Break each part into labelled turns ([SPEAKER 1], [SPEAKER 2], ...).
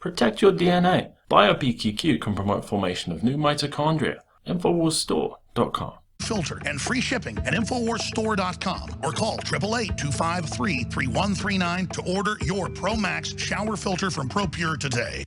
[SPEAKER 1] Protect your DNA. BioPQQ can promote formation of new mitochondria. Infowarsstore.com.
[SPEAKER 2] Filter and free shipping at InfoWarsStore.com or call 888-253-3139 to order your Pro Max shower filter from ProPure today.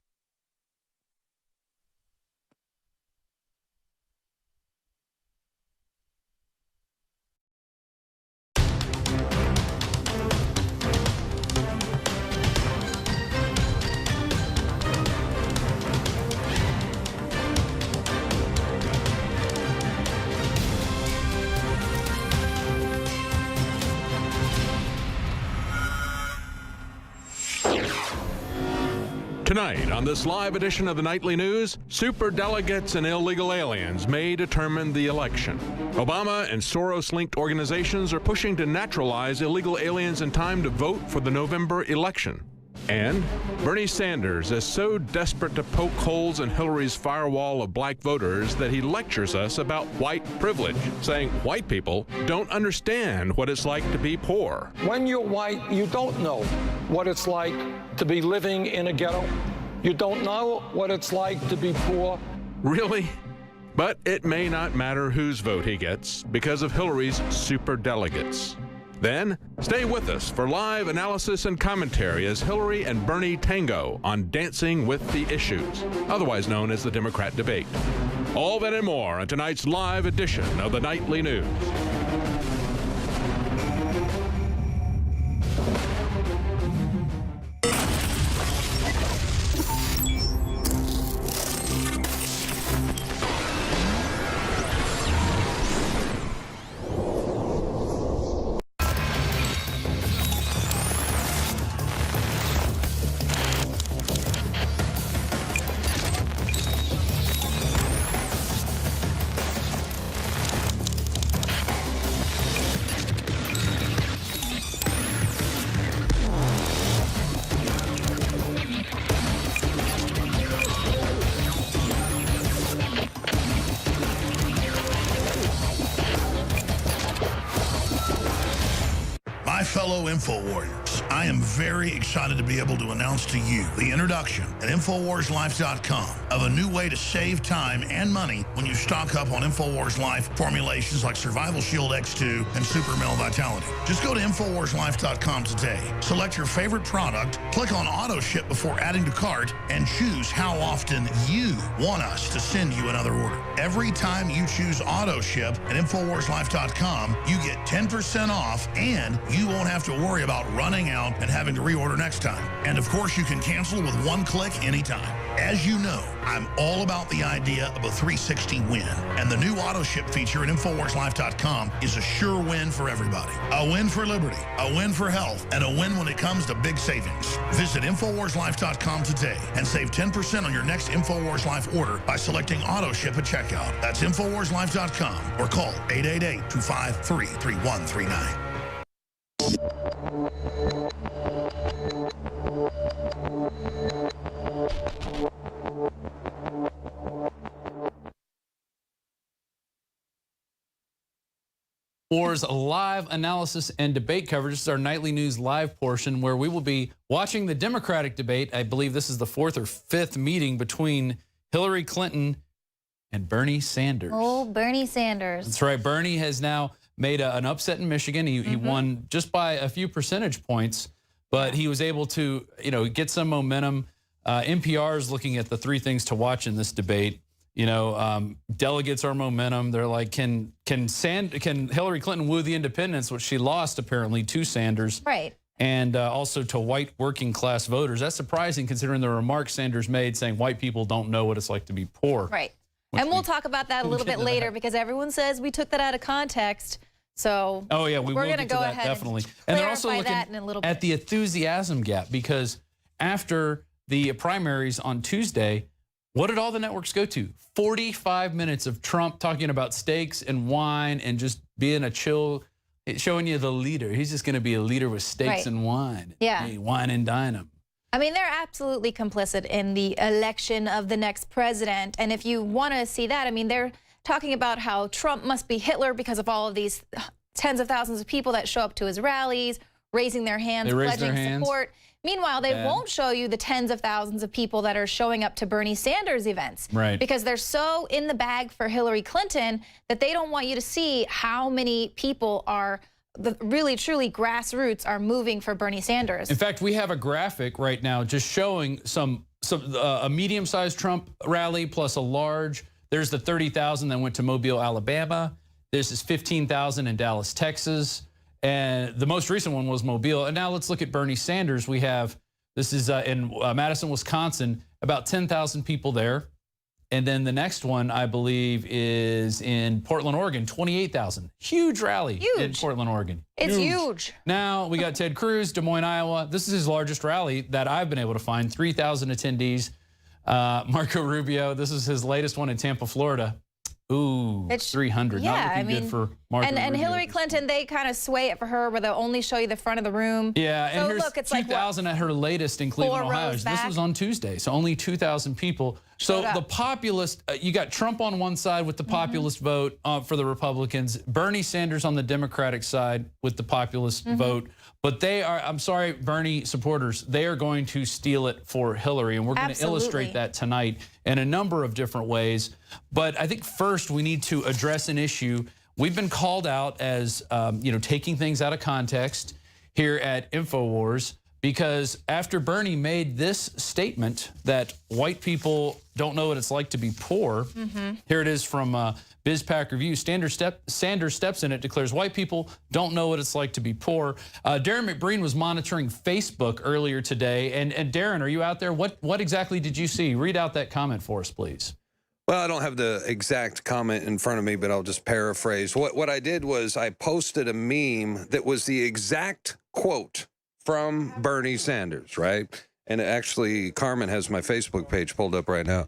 [SPEAKER 3] Tonight, on this live edition of the Nightly News, superdelegates and illegal aliens may determine the election. Obama and Soros-linked organizations are pushing to naturalize illegal aliens in time to vote for the November election. And Bernie Sanders is so desperate to poke holes in Hillary's firewall of black voters that he lectures us about white privilege, saying white people don't understand what it's like to be poor.
[SPEAKER 4] When you're white, you don't know what it's like to be living in a ghetto. You don't know what it's like to be poor.
[SPEAKER 3] Really? But it may not matter whose vote he gets because of Hillary's superdelegates. Then, stay with us for live analysis and commentary as Hillary and Bernie tango on Dancing with the Issues, otherwise known as the Democrat debate. All that and more on tonight's live edition of the Nightly News.
[SPEAKER 2] Fellow Info Warriors, I am very excited to be able to announce to you the introduction at InfoWarsLife.com of a new way to save time and money when you stock up on InfoWars Life formulations like Survival Shield X2 and Super Male Vitality. Just go to InfoWarsLife.com today, select your favorite product, click on Auto Ship before adding to cart, and choose how often you want us to send you another order. Every time you choose Auto Ship at InfoWarsLife.com, you get 10% off and you won't have to worry about running out and having to reorder next time. And of course, you can cancel with one click anytime. As you know, I'm all about the idea of a 360 win, and the new auto ship feature at InfoWarsLife.com is a sure win for everybody. A win for liberty, a win for health, and a win when it comes to big savings. Visit InfoWarsLife.com today and save 10% on your next InfoWars Life order by selecting auto ship at checkout. That's InfoWarsLife.com or call 888-253-3139.
[SPEAKER 5] Wars live analysis and debate coverage. This is our nightly news live portion where we will be watching the Democratic debate. I believe this is the 4th or 5th meeting between Hillary Clinton and Bernie Sanders.
[SPEAKER 6] Oh, Bernie Sanders.
[SPEAKER 5] That's right. Bernie has now made an upset in Michigan. He won just by a few percentage points, but he was able to, get some momentum. NPR is looking at the 3 things to watch in this debate. Delegates are momentum. They're like, can Hillary Clinton woo the independents, which she lost apparently to Sanders,
[SPEAKER 6] right?
[SPEAKER 5] And also to white working class voters. That's surprising considering the remarks Sanders made saying white people don't know what it's like to be poor.
[SPEAKER 6] Right. And we'll talk about that a little bit later because everyone says we took that out of context. So
[SPEAKER 5] oh yeah, we're going to
[SPEAKER 6] go
[SPEAKER 5] ahead
[SPEAKER 6] definitely.
[SPEAKER 5] And they're also looking at the enthusiasm gap because after the primaries on Tuesday, what did all the networks go to? 45 minutes of Trump talking about steaks and wine and just being a chill, showing you the leader. He's just going to be a leader with steaks and wine.
[SPEAKER 6] Yeah.
[SPEAKER 5] Hey, wine and dine him.
[SPEAKER 6] I mean, they're absolutely complicit in the election of the next president. And if you want to see that, I mean, they're talking about how Trump must be Hitler because of all of these tens of thousands of people that show up to his rallies, raising their hands, pledging support. Meanwhile, they won't show you the tens of thousands of people that are showing up to Bernie Sanders events.
[SPEAKER 5] Right.
[SPEAKER 6] Because they're so in the bag for Hillary Clinton that they don't want you to see how many people are, the really, truly grassroots, are moving for Bernie Sanders.
[SPEAKER 5] In fact, we have a graphic right now just showing a medium-sized Trump rally plus a large. There's the 30,000 that went to Mobile, Alabama. This is 15,000 in Dallas, Texas. And the most recent one was Mobile. And now let's look at Bernie Sanders. We have, this is in Madison, Wisconsin, about 10,000 people there. And then the next one, I believe, is in Portland, Oregon, 28,000. Huge rally in Portland, Oregon.
[SPEAKER 6] It's huge.
[SPEAKER 5] Now we got Ted Cruz, Des Moines, Iowa. This is his largest rally that I've been able to find, 3,000 attendees. Marco Rubio, this is his latest one in Tampa, Florida. Ooh, it's 300.
[SPEAKER 6] Yeah,
[SPEAKER 5] not looking good for Marco Rubio.
[SPEAKER 6] And Hillary Clinton, they kind of sway it for her where they'll only show you the front of the room.
[SPEAKER 5] Yeah, and
[SPEAKER 6] so
[SPEAKER 5] here's
[SPEAKER 6] look, it's
[SPEAKER 5] 2,000 at her latest in Cleveland, Ohio. This was on Tuesday, so only 2,000 people. So the populist, you got Trump on one side with the populist vote for the Republicans, Bernie Sanders on the Democratic side with the populist vote. But they are, I'm sorry, Bernie supporters, they are going to steal it for Hillary. And we're going to illustrate that tonight in a number of different ways. But I think first we need to address an issue. We've been called out as, taking things out of context here at Infowars, because after Bernie made this statement that white people don't know what it's like to be poor, here it is from BizPack Review. Sanders steps in it, declares white people don't know what it's like to be poor. Darren McBreen was monitoring Facebook earlier today. And Darren, are you out there? What exactly did you see? Read out that comment for us, please.
[SPEAKER 7] Well, I don't have the exact comment in front of me, but I'll just paraphrase. What I did was I posted a meme that was the exact quote from Bernie Sanders, right? And actually, Carmen has my Facebook page pulled up right now.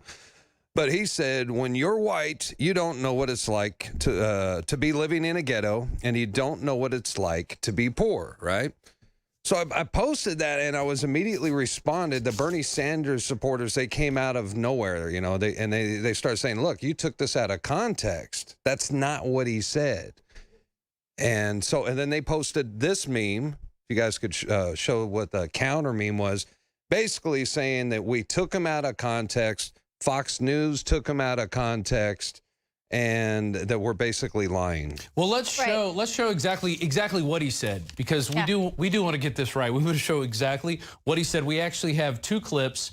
[SPEAKER 7] But he said, when you're white, you don't know what it's like to be living in a ghetto, and you don't know what it's like to be poor, right? So I posted that, and I was immediately responded. The Bernie Sanders supporters, they came out of nowhere, they started saying, look, you took this out of context. That's not what he said. And then they posted this meme. If you guys could show what the counter meme was, basically saying that we took him out of context, Fox News took him out of context, and that we're basically lying. Well,
[SPEAKER 5] let's show exactly what he said, because we do want to get this right. We want to show exactly what he said. We actually have two clips.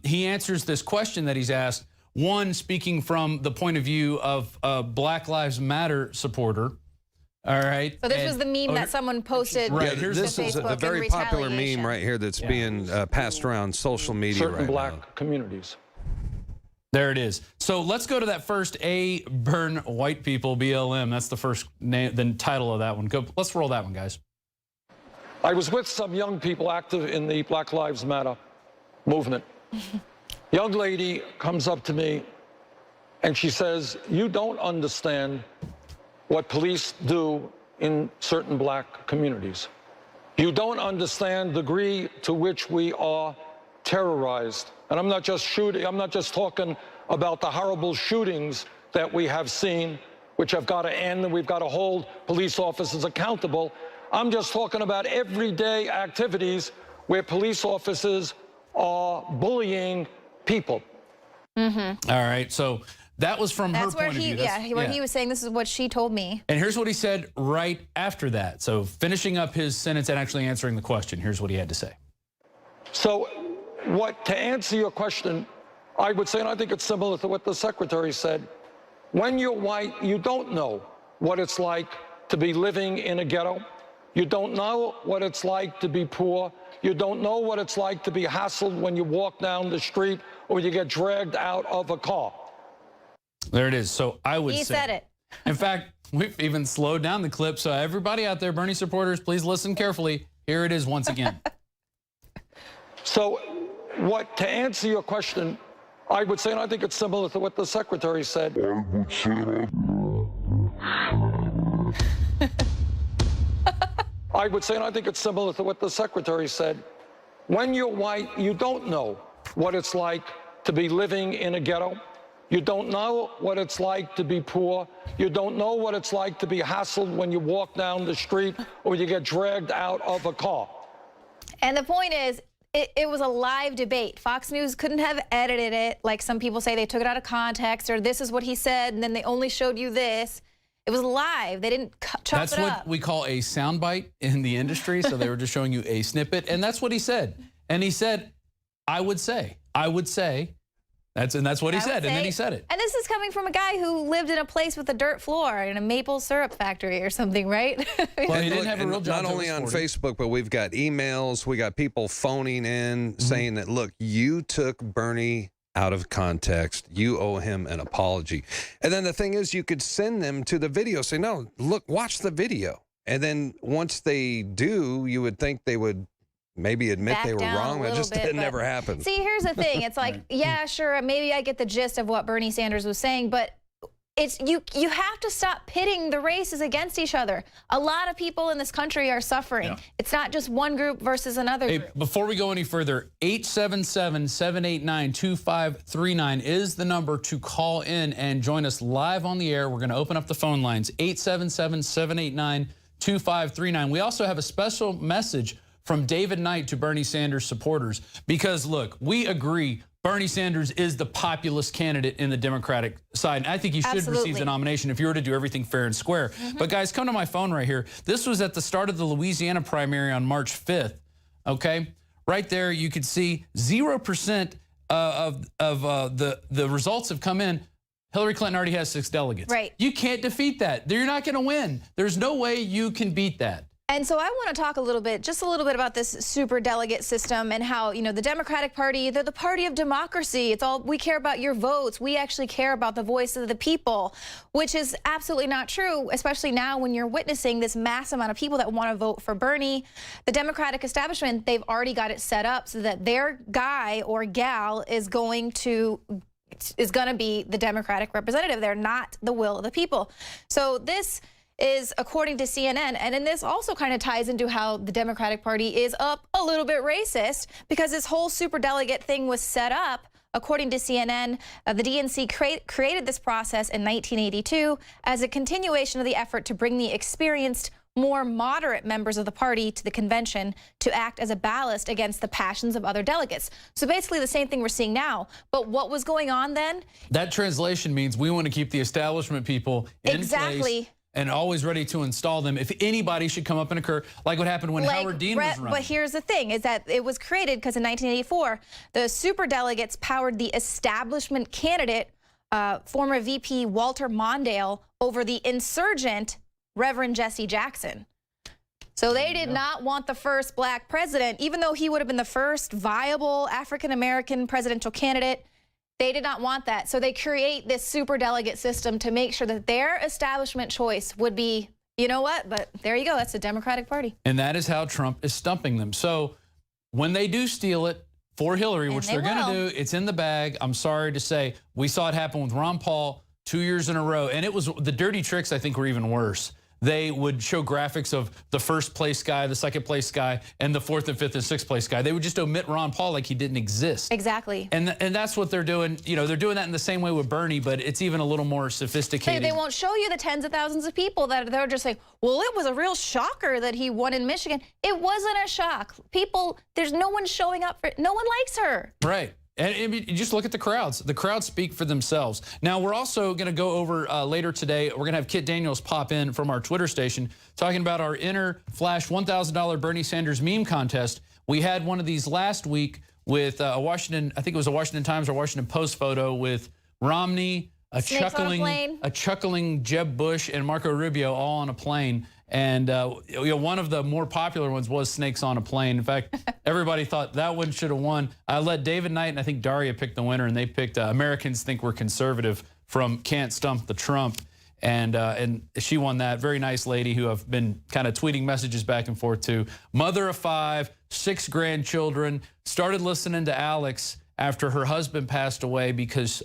[SPEAKER 5] He answers this question that he's asked. One, speaking from the point of view of a Black Lives Matter supporter. All right.
[SPEAKER 6] So this was the meme that someone posted.
[SPEAKER 7] Right. This is a very popular meme right here that's being passed around social media right now.
[SPEAKER 4] Certain black communities.
[SPEAKER 5] There it is. So let's go to that first burn white people, BLM. That's the first name, the title of that one. Let's roll that one, guys.
[SPEAKER 4] I was with some young people active in the Black Lives Matter movement. Young lady comes up to me and she says, you don't understand what police do in certain black communities. You don't understand the degree to which we are terrorized. And I'm not just talking about the horrible shootings that we have seen, which have got to end, and we've got to hold police officers accountable. I'm just talking about everyday activities where police officers are bullying people.
[SPEAKER 5] All right, so that was from her point of view.
[SPEAKER 6] Where he was saying this is what she told me.
[SPEAKER 5] And here's what he said right after that. So finishing up his sentence and actually answering the question, here's what he had to say.
[SPEAKER 4] So to answer your question, I would say, and I think it's similar to what the secretary said, when you're white, you don't know what it's like to be living in a ghetto. You don't know what it's like to be poor. You don't know what it's like to be hassled when you walk down the street or you get dragged out of a car.
[SPEAKER 5] There it is. So I would say.
[SPEAKER 6] He said it.
[SPEAKER 5] In fact, we've even slowed down the clip. So everybody out there, Bernie supporters, please listen carefully. Here it is once again.
[SPEAKER 4] So to answer your question, I would say, and I think it's similar to what the secretary said. I would say, and I think it's similar to what the secretary said. When you're white, you don't know what it's like to be living in a ghetto. You don't know what it's like to be poor. You don't know what it's like to be hassled when you walk down the street or you get dragged out of a car.
[SPEAKER 6] And the point is, it was a live debate. Fox News couldn't have edited it like some people say they took it out of context, or this is what he said and then they only showed you this. It was live. They didn't chop it up.
[SPEAKER 5] That's what we call a soundbite in the industry. So they were just showing you a snippet, and that's what he said. And he said, I would say. That's what he said, and then he said it.
[SPEAKER 6] And this is coming from a guy who lived in a place with a dirt floor in a maple syrup factory or something, right?
[SPEAKER 5] Well, he didn't have a real job.
[SPEAKER 7] Not only on Facebook, but we've got emails, we got people phoning in saying that, look, you took Bernie out of context. You owe him an apology. And then the thing is, you could send them to the video, say, no, look, watch the video. And then once they do, you would think they would maybe admit they were wrong. That just never happened.
[SPEAKER 6] See, here's the thing. It's like, yeah, sure, maybe I get the gist of what Bernie Sanders was saying, but it's you have to stop pitting the races against each other. A lot of people in this country are suffering. Yeah. It's not just one group versus another group.
[SPEAKER 5] Before we go any further, 877-789-2539 is the number to call in and join us live on the air. We're going to open up the phone lines, 877-789-2539. We also have a special message from David Knight to Bernie Sanders supporters, because look, we agree Bernie Sanders is the populist candidate in the Democratic side. And I think he should receive the nomination if you were to do everything fair and square. But guys, come to my phone right here. This was at the start of the Louisiana primary on March 5th, okay? Right there, you could see 0% of the results have come in. Hillary Clinton already has 6 delegates.
[SPEAKER 6] Right.
[SPEAKER 5] You can't defeat that. You're not going to win. There's no way you can beat that.
[SPEAKER 6] And so I want to talk just a little bit about this super delegate system and how, you know, the Democratic Party, they're the party of democracy. It's all, we care about your votes. We actually care about the voice of the people, which is absolutely not true, especially now when you're witnessing this mass amount of people that want to vote for Bernie. The Democratic establishment, they've already got it set up so that their guy or gal is going to be the Democratic representative. They're not the will of the people. So this is according to CNN, and then this also kind of ties into how the Democratic Party is up a little bit racist, because this whole superdelegate thing was set up. According to CNN, the DNC created this process in 1982 as a continuation of the effort to bring the experienced, more moderate members of the party to the convention to act as a ballast against the passions of other delegates. So basically the same thing we're seeing now. But what was going on then?
[SPEAKER 5] That translation means we want to keep the establishment people in place and always ready to install them if anybody should come up and occur, like what happened when Howard Dean was running.
[SPEAKER 6] But here's the thing, is that it was created because in 1984, the superdelegates powered the establishment candidate, former VP Walter Mondale, over the insurgent Reverend Jesse Jackson. So they did not want the first black president, even though he would have been the first viable African-American presidential candidate. They did not want that. So they create this superdelegate system to make sure that their establishment choice would be, you know what, but there you go, that's the Democratic Party.
[SPEAKER 5] And that is how Trump is stumping them. So when they do steal it for Hillary, which they're going to do, it's in the bag. I'm sorry to say, we saw it happen with Ron Paul 2 years in a row. And it was, the dirty tricks, I think, were even worse. They would show graphics of the first place guy, the second place guy, and the fourth and fifth and sixth place guy. They would just omit Ron Paul like he didn't exist.
[SPEAKER 6] Exactly.
[SPEAKER 5] And that's what they're doing. You know, they're doing that in the same way with Bernie, but it's even a little more sophisticated.
[SPEAKER 6] They won't show you the tens of thousands of people that they're just like, well, it was a real shocker that he won in Michigan. It wasn't a shock. People, there's no one showing up for it. No one likes her.
[SPEAKER 5] Right. And you just look at the crowds. The crowds speak for themselves. Now, we're also going to go over later today, we're going to have Kit Daniels pop in from our Twitter station talking about our Inner Flash $1,000 Bernie Sanders meme contest. We had one of these last week with a Washington, I think it was a Washington Times or Washington Post photo with Romney, a chuckling Jeb Bush, and Marco Rubio all on a plane. And you know, one of the more popular ones was Snakes on a Plane. In fact, everybody thought that one should have won. I let David Knight and I think Daria pick the winner, and they picked Americans Think We're Conservative from Can't Stump the Trump. And she won that. Very nice lady who I've been kind of tweeting messages back and forth to. Mother of 5, 6 grandchildren, started listening to Alex after her husband passed away because,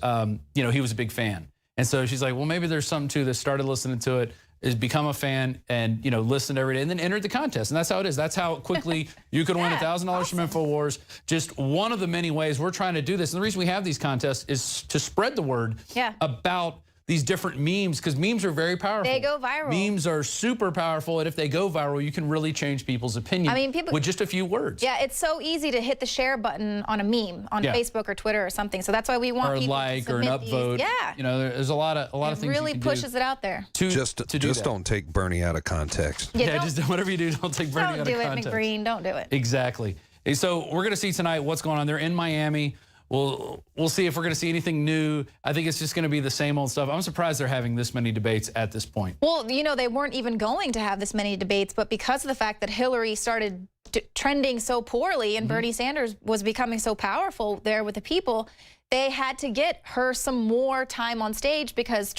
[SPEAKER 5] you know, he was a big fan. And so she's like, well, maybe there's something to this. Started listening to it, is become a fan, and, you know, listened every day, and then entered the contest. And that's how it is. That's how quickly you could win $1,000 from Infowars. Just one of the many ways we're trying to do this. And the reason we have these contests is to spread the word about these different memes, because memes are very powerful.
[SPEAKER 6] They go viral.
[SPEAKER 5] Memes are super powerful, and if they go viral, you can really change people's opinion.
[SPEAKER 6] I mean, people,
[SPEAKER 5] with just a few words.
[SPEAKER 6] Yeah, it's so easy to hit the share button on a meme on Facebook or Twitter or something. So that's why we want
[SPEAKER 5] or
[SPEAKER 6] people
[SPEAKER 5] like
[SPEAKER 6] to
[SPEAKER 5] or an
[SPEAKER 6] submit
[SPEAKER 5] upvote.
[SPEAKER 6] these. Yeah,
[SPEAKER 5] you know, there's a lot of things.
[SPEAKER 6] It really
[SPEAKER 5] you can
[SPEAKER 6] pushes
[SPEAKER 5] do
[SPEAKER 6] it out there.
[SPEAKER 7] Just don't take Bernie out of context.
[SPEAKER 6] Yeah,
[SPEAKER 5] just whatever you do, don't take Bernie out of context.
[SPEAKER 6] Don't do it, McBreen. Don't do it.
[SPEAKER 5] Exactly. And so we're going to see tonight what's going on. They're in Miami. We'll see if we're going to see anything new. I think it's just going to be the same old stuff. I'm surprised they're having this many debates at this point.
[SPEAKER 6] Well, you know, they weren't even going to have this many debates, but because of the fact that Hillary started trending so poorly and Bernie Sanders was becoming so powerful there with the people, they had to get her some more time on stage because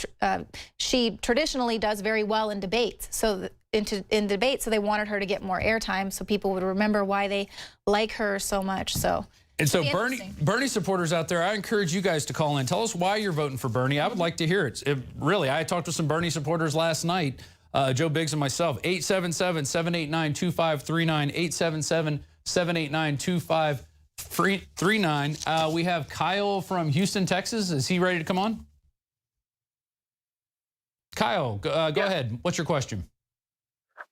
[SPEAKER 6] she traditionally does very well in debates. So in debates, so they wanted her to get more airtime so people would remember why they like her so much.
[SPEAKER 5] And so Bernie supporters out there, I encourage you guys to call in. Tell us why you're voting for Bernie. I would like to hear it. Really, I talked to some Bernie supporters last night, Joe Biggs and myself. 877-789-2539, 877-789-2539. We have Kyle from Houston, Texas. Is he ready to come on? Kyle, go ahead. What's your question?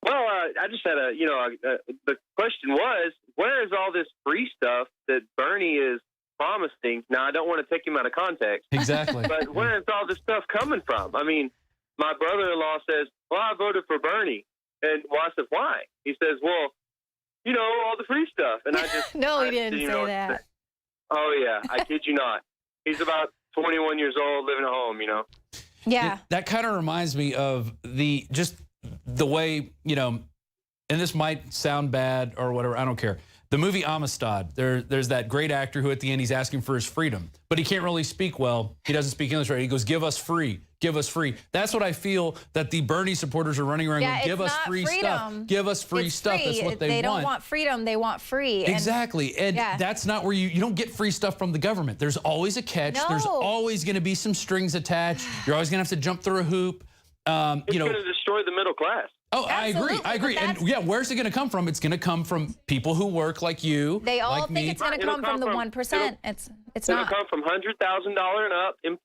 [SPEAKER 8] Well, I just had the question was, where is all this free stuff that Bernie is promising? Now, I don't want to take him out of context.
[SPEAKER 5] Exactly.
[SPEAKER 8] But where is all this stuff coming from? I mean, my brother-in-law says, well, I voted for Bernie. And I said, why? He says, well, you know, all the free stuff. And I just...
[SPEAKER 6] No, he didn't say that.
[SPEAKER 8] Oh, yeah. I kid you not. He's about 21 years old, living at home, you know.
[SPEAKER 6] Yeah.
[SPEAKER 5] That kind of reminds me of the way, you know, and this might sound bad or whatever, I don't care. The movie Amistad, there's that great actor who at the end he's asking for his freedom, but he can't really speak well. He doesn't speak English right. He goes, give us free, give us free. That's what I feel that the Bernie supporters are running around going, give us free stuff. Give us free stuff. That's what they want.
[SPEAKER 6] They don't want freedom, they want free.
[SPEAKER 5] Exactly. And that's not where you don't get free stuff from the government. There's always a catch.
[SPEAKER 6] No.
[SPEAKER 5] There's always going to be some strings attached. You're always going to have to jump through a hoop.
[SPEAKER 8] It's going to destroy the middle class.
[SPEAKER 5] Oh,
[SPEAKER 6] Absolutely.
[SPEAKER 5] I agree. And yeah, where's it going to come from? It's going to come from people who work like you.
[SPEAKER 6] They all
[SPEAKER 5] like
[SPEAKER 6] think
[SPEAKER 5] me.
[SPEAKER 6] it's going to come from the 1%. It's not.
[SPEAKER 8] It'll come from $100,000 and up in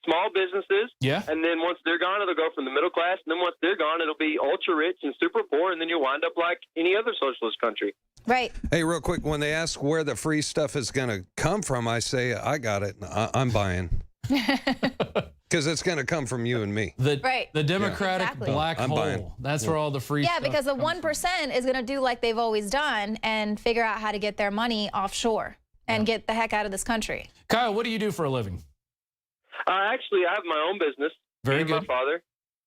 [SPEAKER 8] small businesses.
[SPEAKER 5] Yeah.
[SPEAKER 8] And then once they're gone, it'll go from the middle class. And then once they're gone, it'll be ultra rich and super poor. And then you'll wind up like any other socialist country.
[SPEAKER 6] Right.
[SPEAKER 7] Hey, real quick, when they ask where the free stuff is going to come from, I say, I got it. I'm buying. Because it's going to come from you and me.
[SPEAKER 5] The Democratic black
[SPEAKER 7] I'm
[SPEAKER 5] hole.
[SPEAKER 7] buying.
[SPEAKER 5] That's where all the free stuff
[SPEAKER 6] because the
[SPEAKER 5] comes
[SPEAKER 6] 1% is going to do like they've always done and figure out how to get their money offshore and get the heck out of this country.
[SPEAKER 5] Kyle, what do you do for a living?
[SPEAKER 8] Actually, I have my own business.
[SPEAKER 5] Very good.
[SPEAKER 8] My father.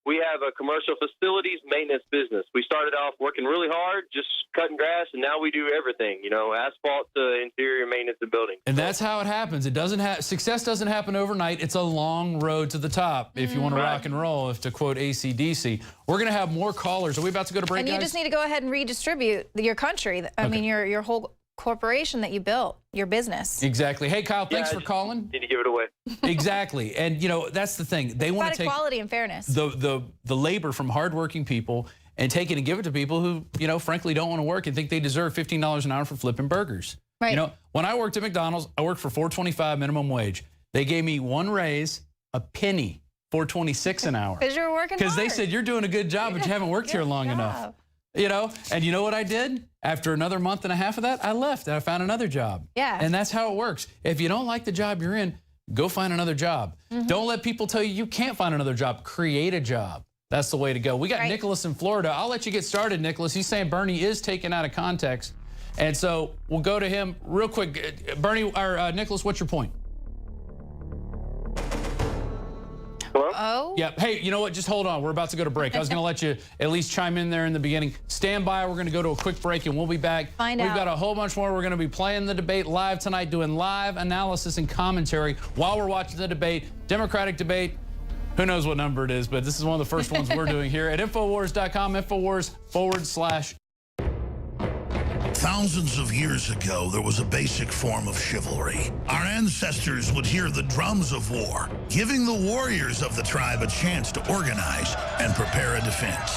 [SPEAKER 8] We have a commercial facilities maintenance business. We started off working really hard, just cutting grass, and now we do everything, you know, asphalt to interior maintenance of buildings.
[SPEAKER 5] And that's how it happens. It doesn't success doesn't happen overnight. It's a long road to the top, if you want to rock and roll, if to quote AC/DC. We're going to have more callers. Are we about to go to break,
[SPEAKER 6] And you
[SPEAKER 5] guys?
[SPEAKER 6] just need to go ahead and redistribute your country. I mean, your whole corporation that you built, your business.
[SPEAKER 5] Exactly. Hey, Kyle, thanks for calling.
[SPEAKER 8] Need to give it away.
[SPEAKER 5] Exactly. And, you know, that's the thing. They want to take
[SPEAKER 6] equality and fairness.
[SPEAKER 5] The labor from hardworking people and take it and give it to people who, you know, frankly don't want to work and think they deserve $15 an hour for flipping burgers.
[SPEAKER 6] Right.
[SPEAKER 5] You know, when I worked at McDonald's, I worked for $4.25 minimum wage. They gave me one raise, a penny, $4.26 an hour.
[SPEAKER 6] Because you were working hard.
[SPEAKER 5] Because they said, you're doing a good job, but you haven't worked here long enough. You know, and you know what I did? After another month and a half of that, I left and I found another job.
[SPEAKER 6] Yeah.
[SPEAKER 5] And that's how it works. If you don't like the job you're in, go find another job. Don't let people tell you you can't find another job. Create a job. That's the way to go. We got Nicholas in Florida. I'll let you get started, Nicholas. He's saying Bernie is taken out of context. And so we'll go to him real quick. Bernie, or Nicholas, what's your point?
[SPEAKER 8] Hello?
[SPEAKER 6] Oh?
[SPEAKER 5] Yeah. Hey, you know what? Just hold on. We're about to go to break. I was going to let you at least chime in there in the beginning. Stand by. We're going to go to a quick break, and we'll be back. We've got a whole bunch more. We're going to be playing the debate live tonight, doing live analysis and commentary while we're watching the debate. Democratic debate. Who knows what number it is, but this is one of the first ones we're doing here at Infowars.com, Infowars/.
[SPEAKER 2] Thousands of years ago, there was a basic form of chivalry. Our ancestors would hear the drums of war, giving the warriors of the tribe a chance to organize and prepare a defense.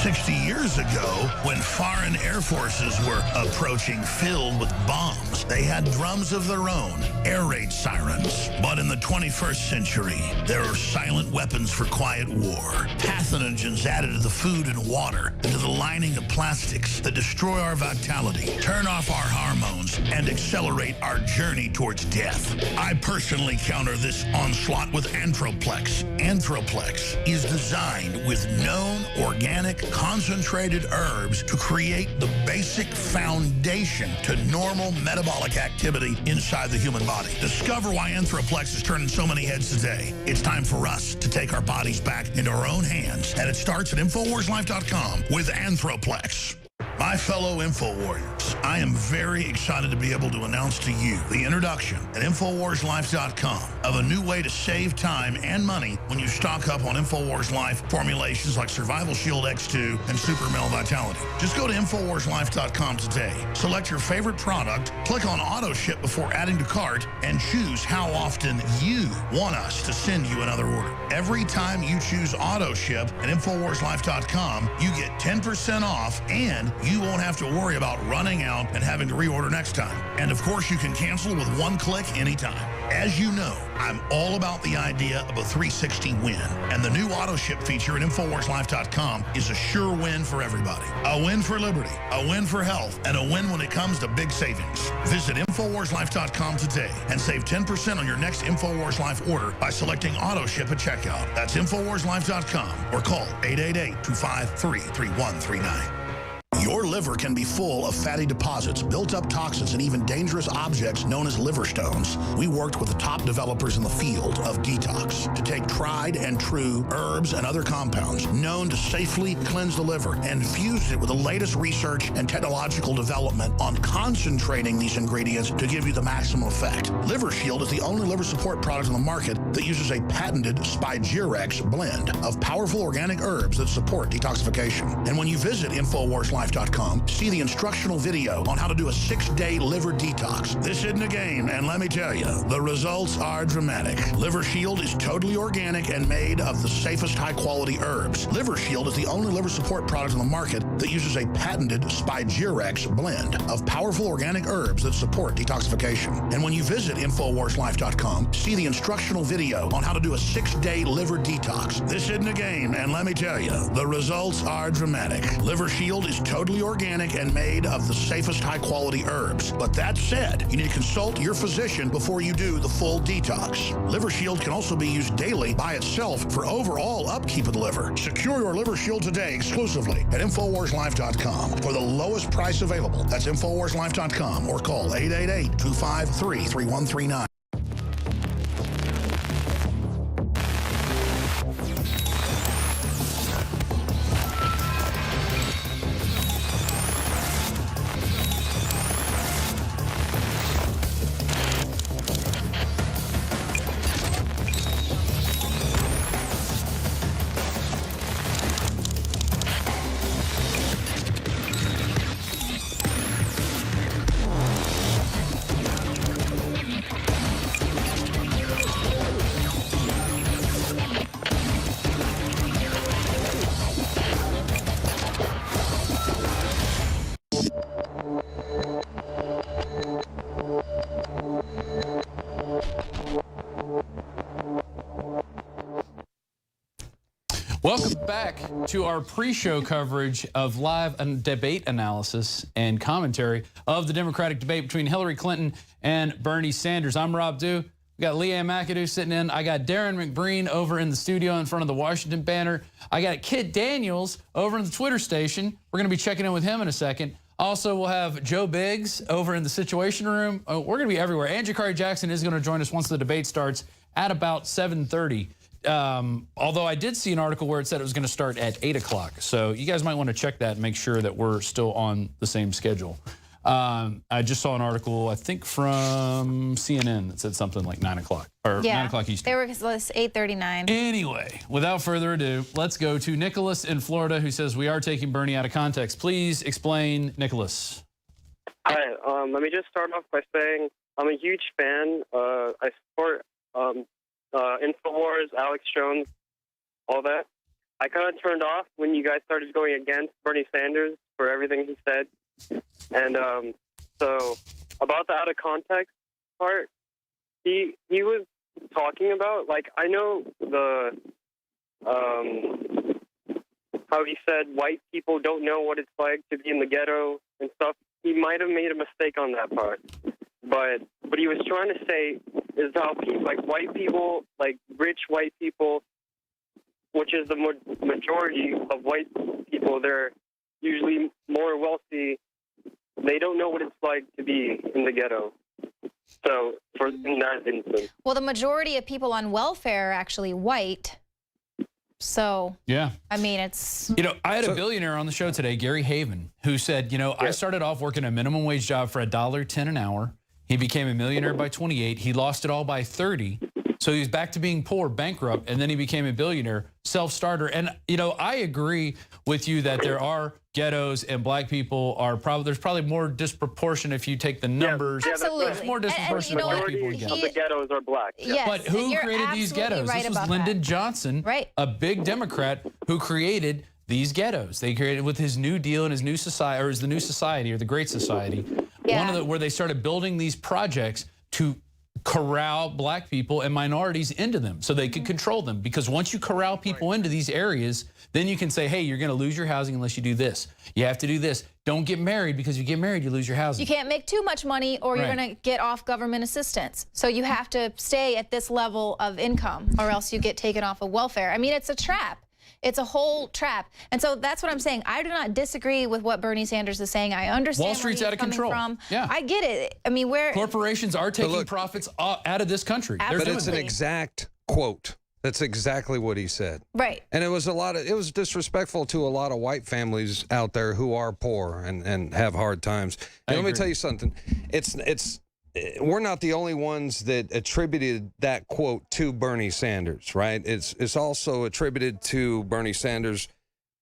[SPEAKER 2] 60 years ago, when foreign air forces were approaching filled with bombs, They had drums of their own, air raid sirens. But in the 21st century, there are silent weapons for quiet war. Pathogens added to the food and water, into the lining of plastics that destroy our vitality, turn off our hormones, and accelerate our journey towards death. I personally counter this onslaught with Anthroplex. Anthroplex is designed with known organic concentrated herbs to create the basic foundation to normal metabolic activity inside the human body. Discover why Anthroplex is turning so many heads today. It's time for us to take our bodies back into our own hands, and it starts at InfoWarsLife.com with Anthroplex. My fellow InfoWarriors, I am very excited to be able to announce to you the introduction at InfoWarsLife.com of a new way to save time and money when you stock up on InfoWars Life formulations like Survival Shield X2 and Super Male Vitality. Just go to InfoWarsLife.com today, select your favorite product, click on Auto Ship before adding to cart, and choose how often you want us to send you another order. Every time you choose Auto Ship at InfoWarsLife.com, you get 10% off, and you won't have to worry about running out and having to reorder next time. And of course, you can cancel with one click anytime. As you know, I'm all about the idea of a 360 win, and the new auto ship feature at InfoWarsLife.com is a sure win for everybody. A win for liberty, a win for health, and a win when it comes to big savings. Visit InfoWarsLife.com today and save 10% on your next InfoWars Life order by selecting auto ship at checkout. That's InfoWarsLife.com or call 888-253-3139. Your liver can be full of fatty deposits, built-up toxins, and even dangerous objects known as liver stones. We worked with the top developers in the field of detox to take tried and true herbs and other compounds known to safely cleanse the liver and fused it with the latest research and technological development on concentrating these ingredients to give you the maximum effect. Liver Shield is the only liver support product on the market that uses a patented Spigirex blend of powerful organic herbs that support detoxification. And when you visit InfoWarsLife.com, see the instructional video on how to do a 6-day liver detox. This isn't a game, and let me tell you, the results are dramatic. Liver Shield is totally organic and made of the safest high-quality herbs. Liver Shield is the only liver support product on the market that uses a patented Spigirex blend of powerful organic herbs that support detoxification. And when you visit InfoWarsLife.com, see the instructional video on how to do a 6-day liver detox. This isn't a game, and let me tell you, the results are dramatic. Liver Shield is totally organic and made of the safest high-quality herbs. But that said, you need to consult your physician before you do the full detox. Liver Shield can also be used daily by itself for overall upkeep of the liver. Secure your Liver Shield today exclusively at InfoWarsLife.com for the lowest price available. That's InfoWarsLife.com or call 888-253-3139.
[SPEAKER 5] Welcome back to our pre-show coverage of live debate analysis and commentary of the Democratic debate between Hillary Clinton and Bernie Sanders. I'm Rob Dew. We got Leanne McAdoo sitting in. I got Darren McBreen over in the studio in front of the Washington banner. I got Kit Daniels over in the Twitter station. We're going to be checking in with him in a second. Also, we'll have Joe Biggs over in the Situation Room. We're going to be everywhere. And Jakari Jackson is going to join us once the debate starts at about 7:30. Although I did see an article where it said it was going to start at 8 o'clock. So you guys might want to check that and make sure that we're still on the same schedule. I just saw an article, I think from CNN, that said something like 9 o'clock or 9 o'clock Eastern.
[SPEAKER 6] They were 8:39.
[SPEAKER 5] Anyway, without further ado, let's go to Nicholas in Florida, who says we are taking Bernie out of context. Please explain, Nicholas.
[SPEAKER 9] Hi. Let me just start off by saying I'm a huge fan. I support Infowars, Alex Jones, all that. I kind of turned off when you guys started going against Bernie Sanders for everything he said. And so about the out of context part, he was talking about, like, I know the how he said white people don't know what it's like to be in the ghetto and stuff. He might have made a mistake on that part, but what he was trying to say is how people, like white people, like rich white people, which is the majority of white people, they're usually more wealthy. They don't know what it's like to be in the ghetto. So, in that instance.
[SPEAKER 6] Well, the majority of people on welfare are actually white. So,
[SPEAKER 5] yeah.
[SPEAKER 6] I mean, it's...
[SPEAKER 5] You know, I had a billionaire on the show today, Gary Haven, who said, you know, I started off working a minimum wage job for $1.10 an hour. He became a millionaire by 28. He lost it all by 30. So he was back to being poor, bankrupt, and then he became a billionaire, self-starter. And, you know, I agree with you that there are ghettos and black people are probably, there's probably more disproportion if you take the numbers.
[SPEAKER 6] Absolutely.
[SPEAKER 5] There's more disproportion
[SPEAKER 6] and
[SPEAKER 5] of
[SPEAKER 6] you know
[SPEAKER 5] black people in
[SPEAKER 9] Of
[SPEAKER 5] ghettos.
[SPEAKER 9] the ghettos are black.
[SPEAKER 6] Yes,
[SPEAKER 5] But who
[SPEAKER 6] you're
[SPEAKER 5] created these
[SPEAKER 6] absolutely
[SPEAKER 5] ghettos?
[SPEAKER 6] right
[SPEAKER 5] This was
[SPEAKER 6] about
[SPEAKER 5] Lyndon
[SPEAKER 6] that.
[SPEAKER 5] Johnson,
[SPEAKER 6] Right.
[SPEAKER 5] a big Democrat who created these ghettos. They created with his New Deal and his new society, or his the New Society, or the Great Society.
[SPEAKER 6] Yeah.
[SPEAKER 5] One of the where they started building these projects to corral black people and minorities into them so they could control them. Because once you corral people into these areas, then you can say, hey, you're going to lose your housing unless you do this. You have to do this. Don't get married, because if you get married, you lose your housing.
[SPEAKER 6] You can't make too much money or you're
[SPEAKER 5] Right.
[SPEAKER 6] going to get off government assistance. So you have to stay at this level of income or else you get taken off of welfare. I mean, it's a trap. It's a whole trap. And so that's what I'm saying. I do not disagree with what Bernie Sanders is saying. I understand
[SPEAKER 5] Wall Street's
[SPEAKER 6] where
[SPEAKER 5] out
[SPEAKER 6] he's
[SPEAKER 5] of
[SPEAKER 6] coming
[SPEAKER 5] control.
[SPEAKER 6] from.
[SPEAKER 5] Yeah.
[SPEAKER 6] I get it. I mean,
[SPEAKER 5] Corporations are taking profits out of this country. They're
[SPEAKER 7] But
[SPEAKER 5] doing
[SPEAKER 7] it's an
[SPEAKER 5] it.
[SPEAKER 7] exact quote. That's exactly what he said.
[SPEAKER 6] Right.
[SPEAKER 7] And it was disrespectful to a lot of white families out there who are poor and have hard times. And let me tell you something. We're not the only ones that attributed that quote to Bernie Sanders, right? It's also attributed to Bernie Sanders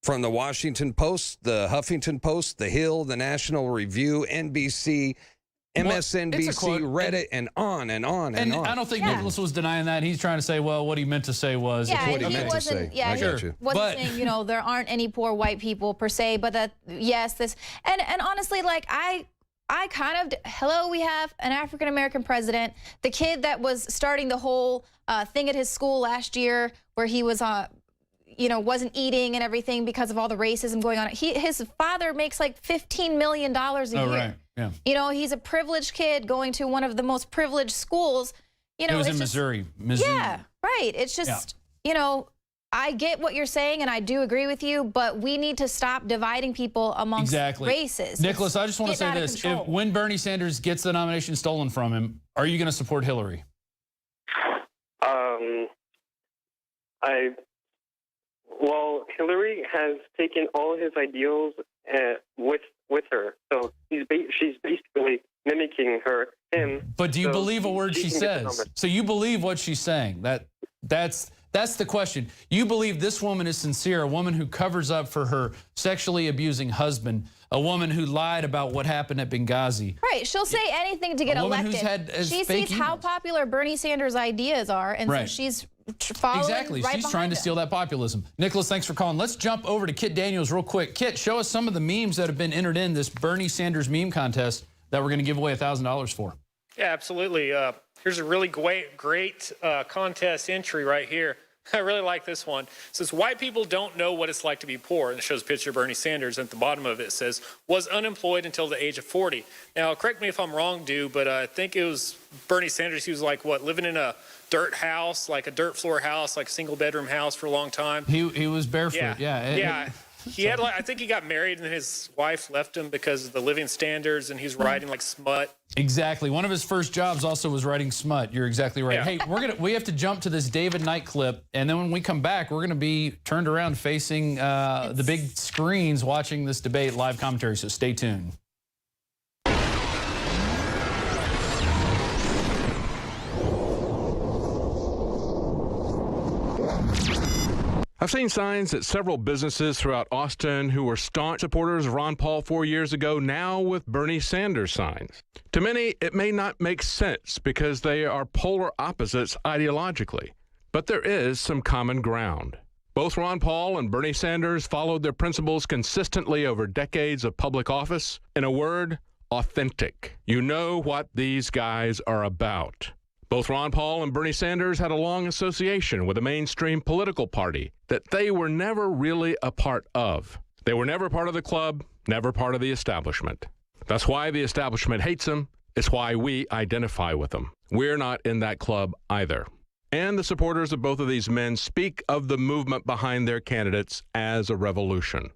[SPEAKER 7] from the Washington Post, the Huffington Post, the Hill, the National Review, NBC, MSNBC, Reddit, and on and on and on.
[SPEAKER 5] I don't think Nicholas was denying that. He's trying to say, well, what he meant to say was.
[SPEAKER 6] Yeah,
[SPEAKER 7] what he
[SPEAKER 6] he
[SPEAKER 7] meant to
[SPEAKER 6] wasn't.
[SPEAKER 7] say.
[SPEAKER 6] Yeah,
[SPEAKER 7] I
[SPEAKER 6] he
[SPEAKER 7] got you.
[SPEAKER 6] wasn't saying, you know, there aren't any poor white people per se, but that yes, this and honestly, like I kind of hello, we have an African American president. The kid that was starting the whole thing at his school last year, where he was you know, wasn't eating and everything because of all the racism going on. His father makes like $15 million a year.
[SPEAKER 5] Right. Yeah.
[SPEAKER 6] You know, he's a privileged kid going to one of the most privileged schools. You know,
[SPEAKER 5] It was
[SPEAKER 6] it's
[SPEAKER 5] in
[SPEAKER 6] just,
[SPEAKER 5] Missouri.
[SPEAKER 6] Yeah, right. It's just, you know, I get what you're saying and I do agree with you, but we need to stop dividing people amongst races.
[SPEAKER 5] Nicholas, I just want to say this. When Bernie Sanders gets the nomination stolen from him, are you going to support Hillary?
[SPEAKER 9] Well, Hillary has taken all his ideals with her, so she's basically mimicking him.
[SPEAKER 5] But do you believe a word she says? So you believe what she's saying? That's the question. You believe this woman is sincere, a woman who covers up for her sexually abusing husband, a woman who lied about what happened at Benghazi.
[SPEAKER 6] Right. She'll say anything to get elected. She sees how popular Bernie Sanders' ideas are, and so she's following
[SPEAKER 5] Exactly.
[SPEAKER 6] right
[SPEAKER 5] She's trying to steal that populism. Nicholas, thanks for calling. Let's jump over to Kit Daniels real quick. Kit, show us some of the memes that have been entered in this Bernie Sanders meme contest that we're going to give away $1,000 for.
[SPEAKER 10] Yeah, absolutely. Here's a really great contest entry right here. I really like this one. It says, white people don't know what it's like to be poor. And it shows a picture of Bernie Sanders. And at the bottom of it says, was unemployed until the age of 40. Now, correct me if I'm wrong, but I think it was Bernie Sanders. He was like, what, living in a dirt house, like a dirt floor house, like a single bedroom house for a long time.
[SPEAKER 5] He was barefoot.
[SPEAKER 10] Yeah. He had, I think he got married and then his wife left him because of the living standards, and he's writing like smut.
[SPEAKER 5] Exactly. One of his first jobs also was writing smut. You're exactly right.
[SPEAKER 10] Yeah.
[SPEAKER 5] Hey, we have to jump to this David Knight clip, and then when we come back, we're going to be turned around facing the big screens watching this debate live commentary. So stay tuned.
[SPEAKER 3] I've seen signs at several businesses throughout Austin who were staunch supporters of Ron Paul 4 years ago, now with Bernie Sanders signs. To many, it may not make sense because they are polar opposites ideologically, but there is some common ground. Both Ron Paul and Bernie Sanders followed their principles consistently over decades of public office. In a word, authentic. You know what these guys are about. Both Ron Paul and Bernie Sanders had a long association with a mainstream political party that they were never really a part of. They were never part of the club, never part of the establishment. That's why the establishment hates them. It's why we identify with them. We're not in that club either. And the supporters of both of these men speak of the movement behind their candidates as a revolution.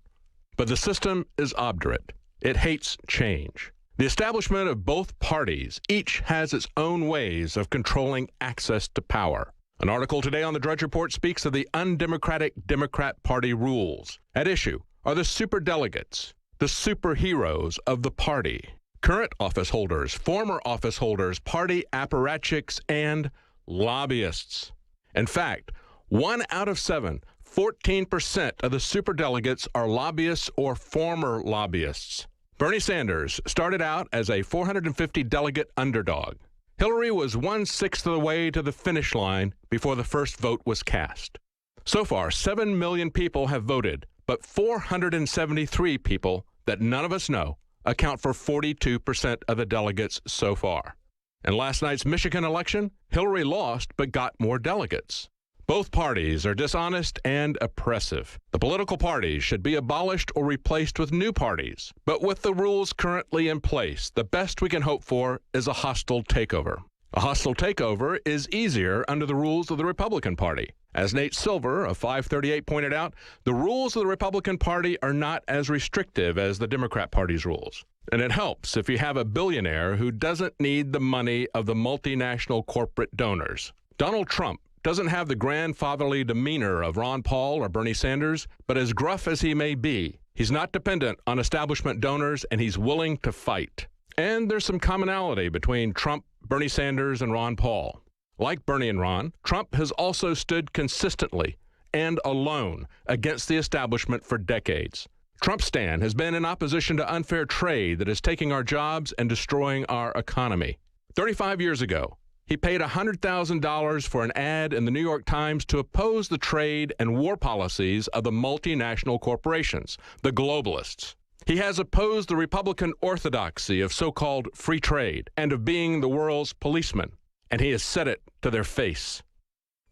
[SPEAKER 3] But the system is obdurate. It hates change. The establishment of both parties each has its own ways of controlling access to power. An article today on the Drudge Report speaks of the undemocratic Democrat Party rules. At issue are the superdelegates, the superheroes of the party, current office holders, former office holders, party apparatchiks, and lobbyists. In fact, 1 out of 7, 14% of the superdelegates are lobbyists or former lobbyists. Bernie Sanders started out as a 450-delegate underdog. Hillary was 1/6 of the way to the finish line before the first vote was cast. So far, 7 million people have voted, but 473 people that none of us know account for 42% of the delegates so far. In last night's Michigan election, Hillary lost but got more delegates. Both parties are dishonest and oppressive. The political parties should be abolished or replaced with new parties. But with the rules currently in place, the best we can hope for is a hostile takeover. A hostile takeover is easier under the rules of the Republican Party. As Nate Silver of 538 pointed out, the rules of the Republican Party are not as restrictive as the Democrat Party's rules. And it helps if you have a billionaire who doesn't need the money of the multinational corporate donors. Donald Trump doesn't have the grandfatherly demeanor of Ron Paul or Bernie Sanders, but as gruff as he may be, he's not dependent on establishment donors and he's willing to fight. And there's some commonality between Trump, Bernie Sanders, and Ron Paul. Like Bernie and Ron, Trump has also stood consistently and alone against the establishment for decades. Trump's stand has been in opposition to unfair trade that is taking our jobs and destroying our economy. 35 years ago, he paid $100,000 for an ad in the New York Times to oppose the trade and war policies of the multinational corporations, the globalists. He has opposed the Republican orthodoxy of so-called free trade and of being the world's policeman, and he has said it to their face.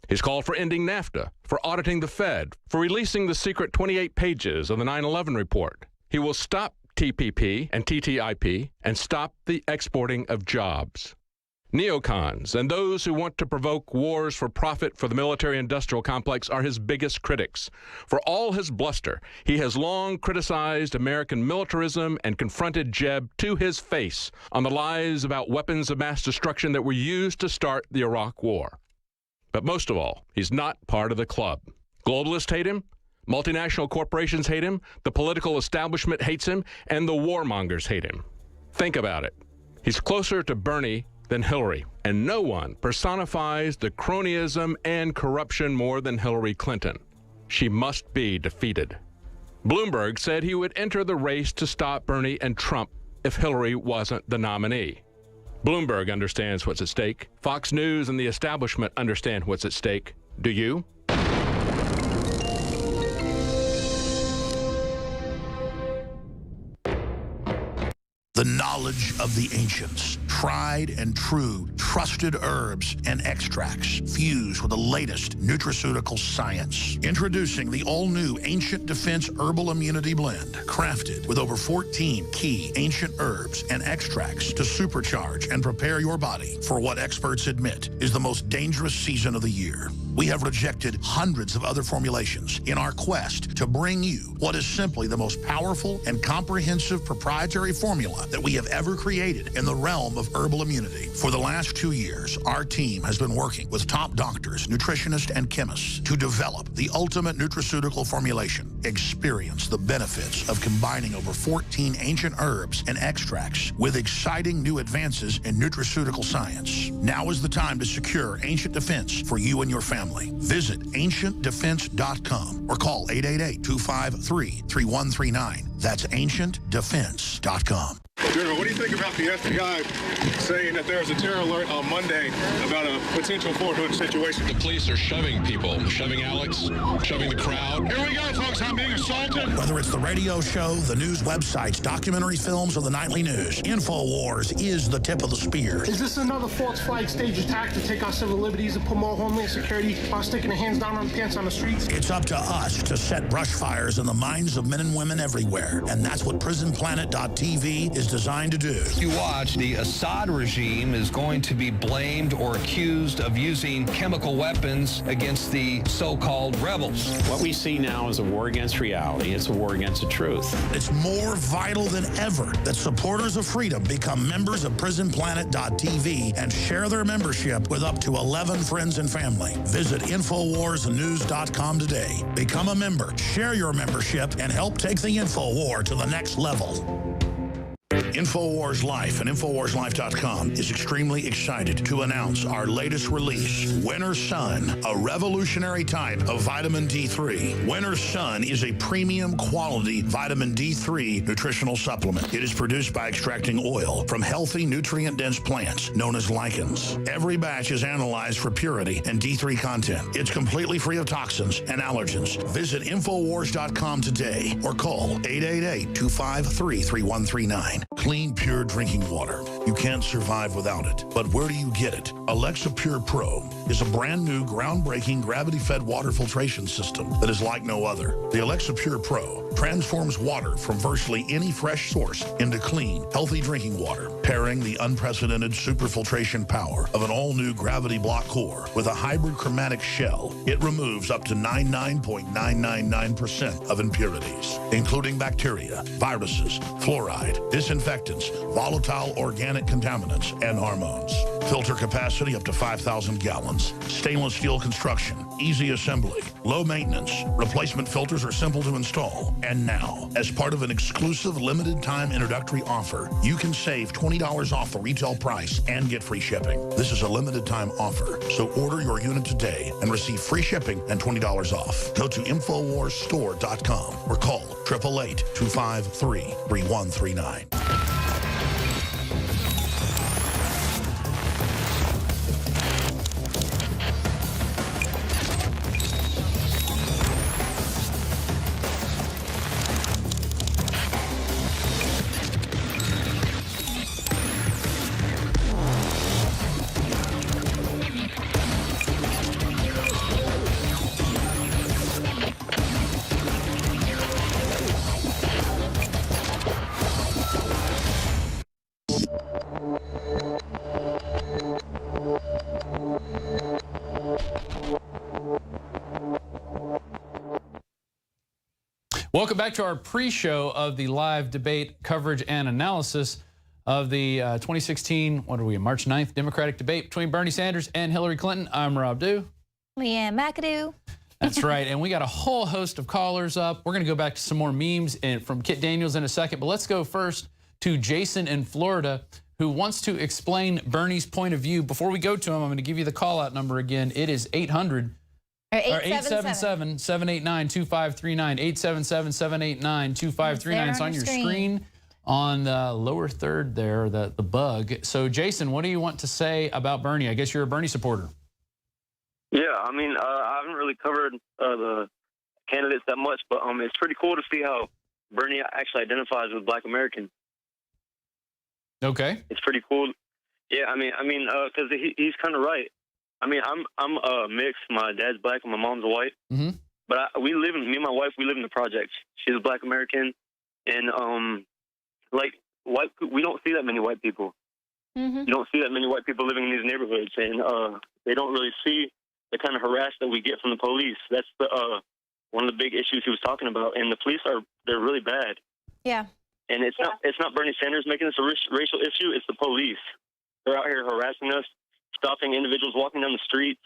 [SPEAKER 3] He's called for ending NAFTA, for auditing the Fed, for releasing the secret 28 pages of the 9/11 report. He will stop TPP and TTIP and stop the exporting of jobs. Neocons and those who want to provoke wars for profit for the military-industrial complex are his biggest critics. For all his bluster, he has long criticized American militarism and confronted Jeb to his face on the lies about weapons of mass destruction that were used to start the Iraq War. But most of all, he's not part of the club. Globalists hate him, multinational corporations hate him, the political establishment hates him, and the warmongers hate him. Think about it. He's closer to Bernie than Hillary, and no one personifies the cronyism and corruption more than Hillary Clinton. She must be defeated. Bloomberg said he would enter the race to stop Bernie and Trump if Hillary wasn't the nominee. Bloomberg understands what's at stake. Fox News and the establishment understand what's at stake. Do you?
[SPEAKER 2] The knowledge of the ancients, tried and true, trusted herbs and extracts fused with the latest nutraceutical science. Introducing the all-new Ancient Defense Herbal Immunity Blend, crafted with over 14 key ancient herbs and extracts to supercharge and prepare your body for what experts admit is the most dangerous season of the year. We have rejected hundreds of other formulations in our quest to bring you what is simply the most powerful and comprehensive proprietary formula that we have ever created in the realm of herbal immunity. For the last 2 years, our team has been working with top doctors, nutritionists, and chemists to develop the ultimate nutraceutical formulation. Experience the benefits of combining over 14 ancient herbs and extracts with exciting new advances in nutraceutical science. Now is the time to secure Ancient Defense for you and your family. Visit ancientdefense.com or call 888-253-3139. That's ancientdefense.com.
[SPEAKER 11] General, what do you think about the FBI saying that there's a terror alert on Monday about a potential Fort Hood situation?
[SPEAKER 3] The police are shoving people, shoving Alex, shoving the crowd.
[SPEAKER 11] Here we go, folks. I'm being assaulted.
[SPEAKER 2] Whether it's the radio show, the news websites, documentary films, or the nightly news, Infowars is the tip of the spear.
[SPEAKER 12] Is this another false flag stage attack to take our civil liberties and put more homeland security while sticking their hands down on pants on the streets?
[SPEAKER 2] It's up to us to set brush fires in the minds of men and women everywhere, and that's what PrisonPlanet.tv is designed to do.
[SPEAKER 13] You watch, the Assad regime is going to be blamed or accused of using chemical weapons against the so-called rebels.
[SPEAKER 14] What we see now is a war against reality. It's a war against the truth.
[SPEAKER 2] It's more vital than ever that supporters of freedom become members of PrisonPlanet.tv and share their membership with up to 11 friends and family. Visit InfoWarsNews.com today. Become a member, share your membership, and help take the InfoWar to the next level. Infowars Life and InfoWarsLife.com is extremely excited to announce our latest release, Winter Sun, a revolutionary type of vitamin D3. Winter Sun is a premium quality vitamin D3 nutritional supplement. It is produced by extracting oil from healthy, nutrient-dense plants known as lichens. Every batch is analyzed for purity and D3 content. It's completely free of toxins and allergens. Visit Infowars.com today or call 888-253-3139. Clean, pure drinking water. You can't survive without it. But where do you get it? Alexa Pure Pro is a brand new, groundbreaking, gravity-fed water filtration system that is like no other. The Alexa Pure Pro transforms water from virtually any fresh source into clean, healthy drinking water, pairing the unprecedented superfiltration power of an all-new gravity block core with a hybrid chromatic shell. It removes up to 99.999% of impurities, including bacteria, viruses, fluoride, disinfectants, volatile organic contaminants, and hormones. Filter capacity up to 5,000 gallons. Stainless steel construction, easy assembly, low maintenance. Replacement filters are simple to install. And now, as part of an exclusive limited time introductory offer, you can save $20 off the retail price and get free shipping. This is a limited time offer, so order your unit today and receive free shipping and $20 off. Go to InfoWarsStore.com or call 888-253-3139.
[SPEAKER 5] Welcome back to our pre-show of the live debate coverage and analysis of the 2016, March 9th, Democratic debate between Bernie Sanders and Hillary Clinton. I'm Rob Dew.
[SPEAKER 6] Leanne McAdoo.
[SPEAKER 5] That's right, and we got a whole host of callers up. We're going to go back to some more memes from Kit Daniels in a second, but let's go first to Jason in Florida, who wants to explain Bernie's point of view. Before we go to him, I'm going to give you the call-out number again. It is 877-789-2539, 877-789-2539. It's on your screen on the lower third there, the bug. So, Jason, what do you want to say about Bernie? I guess you're a Bernie supporter.
[SPEAKER 15] Yeah, I mean, I haven't really covered the candidates that much, but it's pretty cool to see how Bernie actually identifies with Black Americans.
[SPEAKER 5] Okay.
[SPEAKER 15] It's pretty cool. Yeah, I mean, because he's kind of right. I mean, I'm mixed. My dad's black and my mom's white.
[SPEAKER 5] Mm-hmm.
[SPEAKER 15] But me and my wife, we live in the projects. She's a Black American, and we don't see that many white people.
[SPEAKER 6] Mm-hmm.
[SPEAKER 15] You don't see that many white people living in these neighborhoods, and they don't really see the kind of harass that we get from the police. That's one of the big issues he was talking about. And the police they're really bad.
[SPEAKER 6] Yeah.
[SPEAKER 15] And it's not Bernie Sanders making this a racial issue. It's the police. They're out here harassing us, stopping individuals walking down the streets,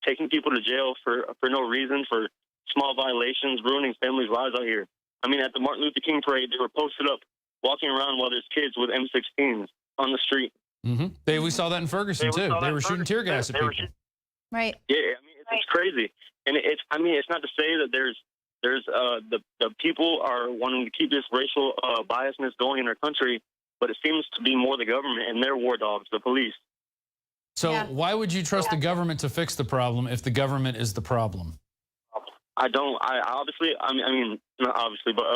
[SPEAKER 15] taking people to jail for no reason, for small violations, ruining families' lives out here. I mean, at the Martin Luther King parade, they were posted up, walking around while there's kids with M16s on the street.
[SPEAKER 5] Mm-hmm. We saw that in Ferguson, too. They were shooting tear gas at people.
[SPEAKER 6] Right.
[SPEAKER 15] Yeah, I mean, it's crazy. And it's not to say that there's the people are wanting to keep this racial biasness going in our country, but it seems to be more the government and their war dogs, the police.
[SPEAKER 5] So why would you trust the government to fix the problem if the government is the problem?
[SPEAKER 15] I don't. I obviously. I mean, not obviously, but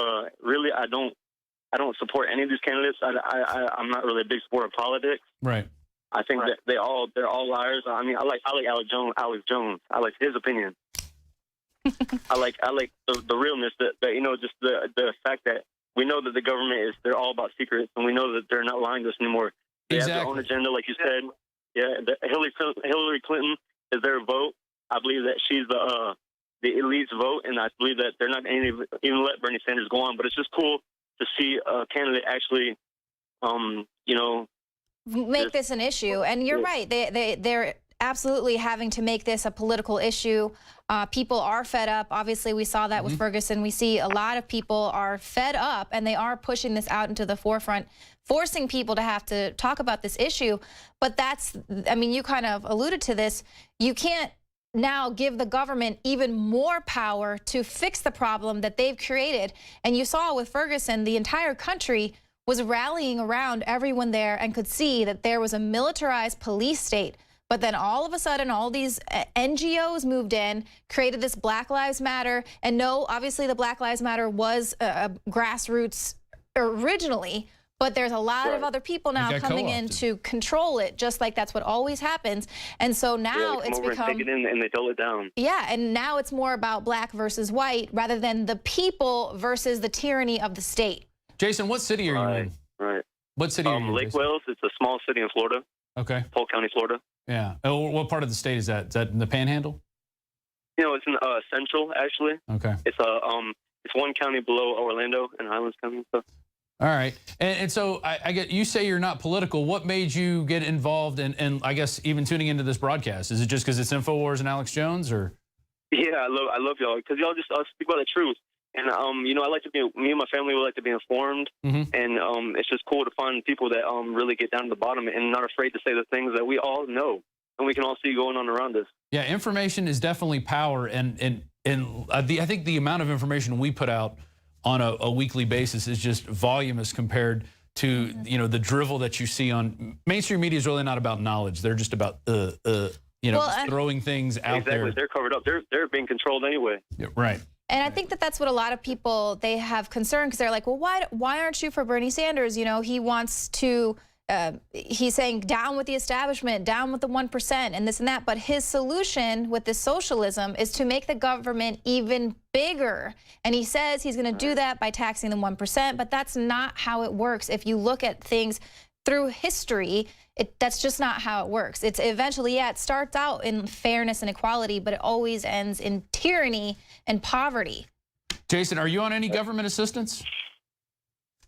[SPEAKER 15] really, I don't support any of these candidates. I'm not really a big supporter of politics.
[SPEAKER 5] Right.
[SPEAKER 15] I think that they're all liars. I mean, I like Alex Jones. I like his opinion. I like the realness that you know, just the fact that we know that the government they're all about secrets, and we know that they're not lying to us anymore. They have their own agenda, like you said. Yeah, Hillary Clinton is their vote. I believe that she's the elite's vote, and I believe that they're not going to even let Bernie Sanders go on. But it's just cool to see a candidate actually, you know,
[SPEAKER 6] make this an issue. And you're right. They're absolutely having to make this a political issue. People are fed up. Obviously, we saw that with Ferguson. We see a lot of people are fed up, and they are pushing this out into the forefront, forcing people to have to talk about this issue. But that's, I mean, you kind of alluded to this. You can't now give the government even more power to fix the problem that they've created. And you saw with Ferguson, the entire country was rallying around everyone there and could see that there was a militarized police state. But then all of a sudden, all these NGOs moved in, created this Black Lives Matter. And no, obviously the Black Lives Matter was grassroots originally, but there's a lot of other people now coming in to control it, just like that's what always happens. And so now it's become,
[SPEAKER 15] take it in and they dull it down.
[SPEAKER 6] Yeah, and now it's more about black versus white rather than the people versus the tyranny of the state.
[SPEAKER 5] Jason, what city are you in?
[SPEAKER 15] Right.
[SPEAKER 5] What city are you in?
[SPEAKER 15] Lake Wales. It's a small city in Florida.
[SPEAKER 5] Okay.
[SPEAKER 15] Polk County, Florida.
[SPEAKER 5] Yeah. Oh, what part of the state is that? Is that in the Panhandle?
[SPEAKER 15] You know, it's in Central, actually.
[SPEAKER 5] Okay.
[SPEAKER 15] It's one county below Orlando and Highlands County and stuff.
[SPEAKER 5] All right. And so I get, you say you're not political. What made you get involved in I guess even tuning into this broadcast? Is it just because it's Infowars and Alex Jones, or?
[SPEAKER 15] Yeah, I love y'all because y'all just speak about the truth. And you know, me and my family would like to be informed, and it's just cool to find people that really get down to the bottom and not afraid to say the things that we all know and we can all see going on around us.
[SPEAKER 5] Yeah, information is definitely power, and I think the amount of information we put out on a weekly basis is just voluminous compared to you know, the drivel that you see on mainstream media. Is really not about knowledge. They're just about you know, just throwing things out there.
[SPEAKER 15] Exactly, they're covered up. They're being controlled anyway.
[SPEAKER 5] Yeah, right.
[SPEAKER 6] And I think that that's what a lot of people, they have concern because they're like, well, why aren't you for Bernie Sanders? You know, he wants to, he's saying down with the establishment, down with the 1% and this and that. But his solution with this socialism is to make the government even bigger. And he says he's going to do that by taxing the 1%. But that's not how it works. If you look at things through history, that's just not how it works. It's eventually, it starts out in fairness and equality, but it always ends in tyranny and poverty.
[SPEAKER 5] Jason, are you on any government assistance?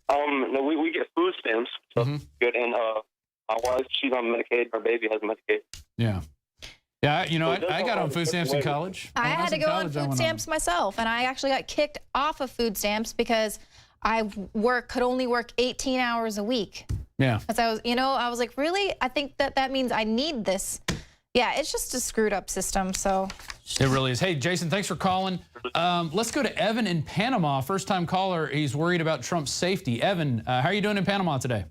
[SPEAKER 15] No, we get food stamps. So good. And my wife, she's on Medicaid. Our baby has Medicaid.
[SPEAKER 5] Yeah. Yeah, you know, I got on food stamps in college.
[SPEAKER 6] I had to go on food stamps myself, and I actually got kicked off of food stamps because I could only work 18 hours a week.
[SPEAKER 5] Yeah.
[SPEAKER 6] Because I was like, really? I think that means I need this. Yeah, it's just a screwed up system, so.
[SPEAKER 5] It really is. Hey, Jason, thanks for calling. Let's go to Evan in Panama. First-time caller. He's worried about Trump's safety. Evan, how are you doing in Panama tonight?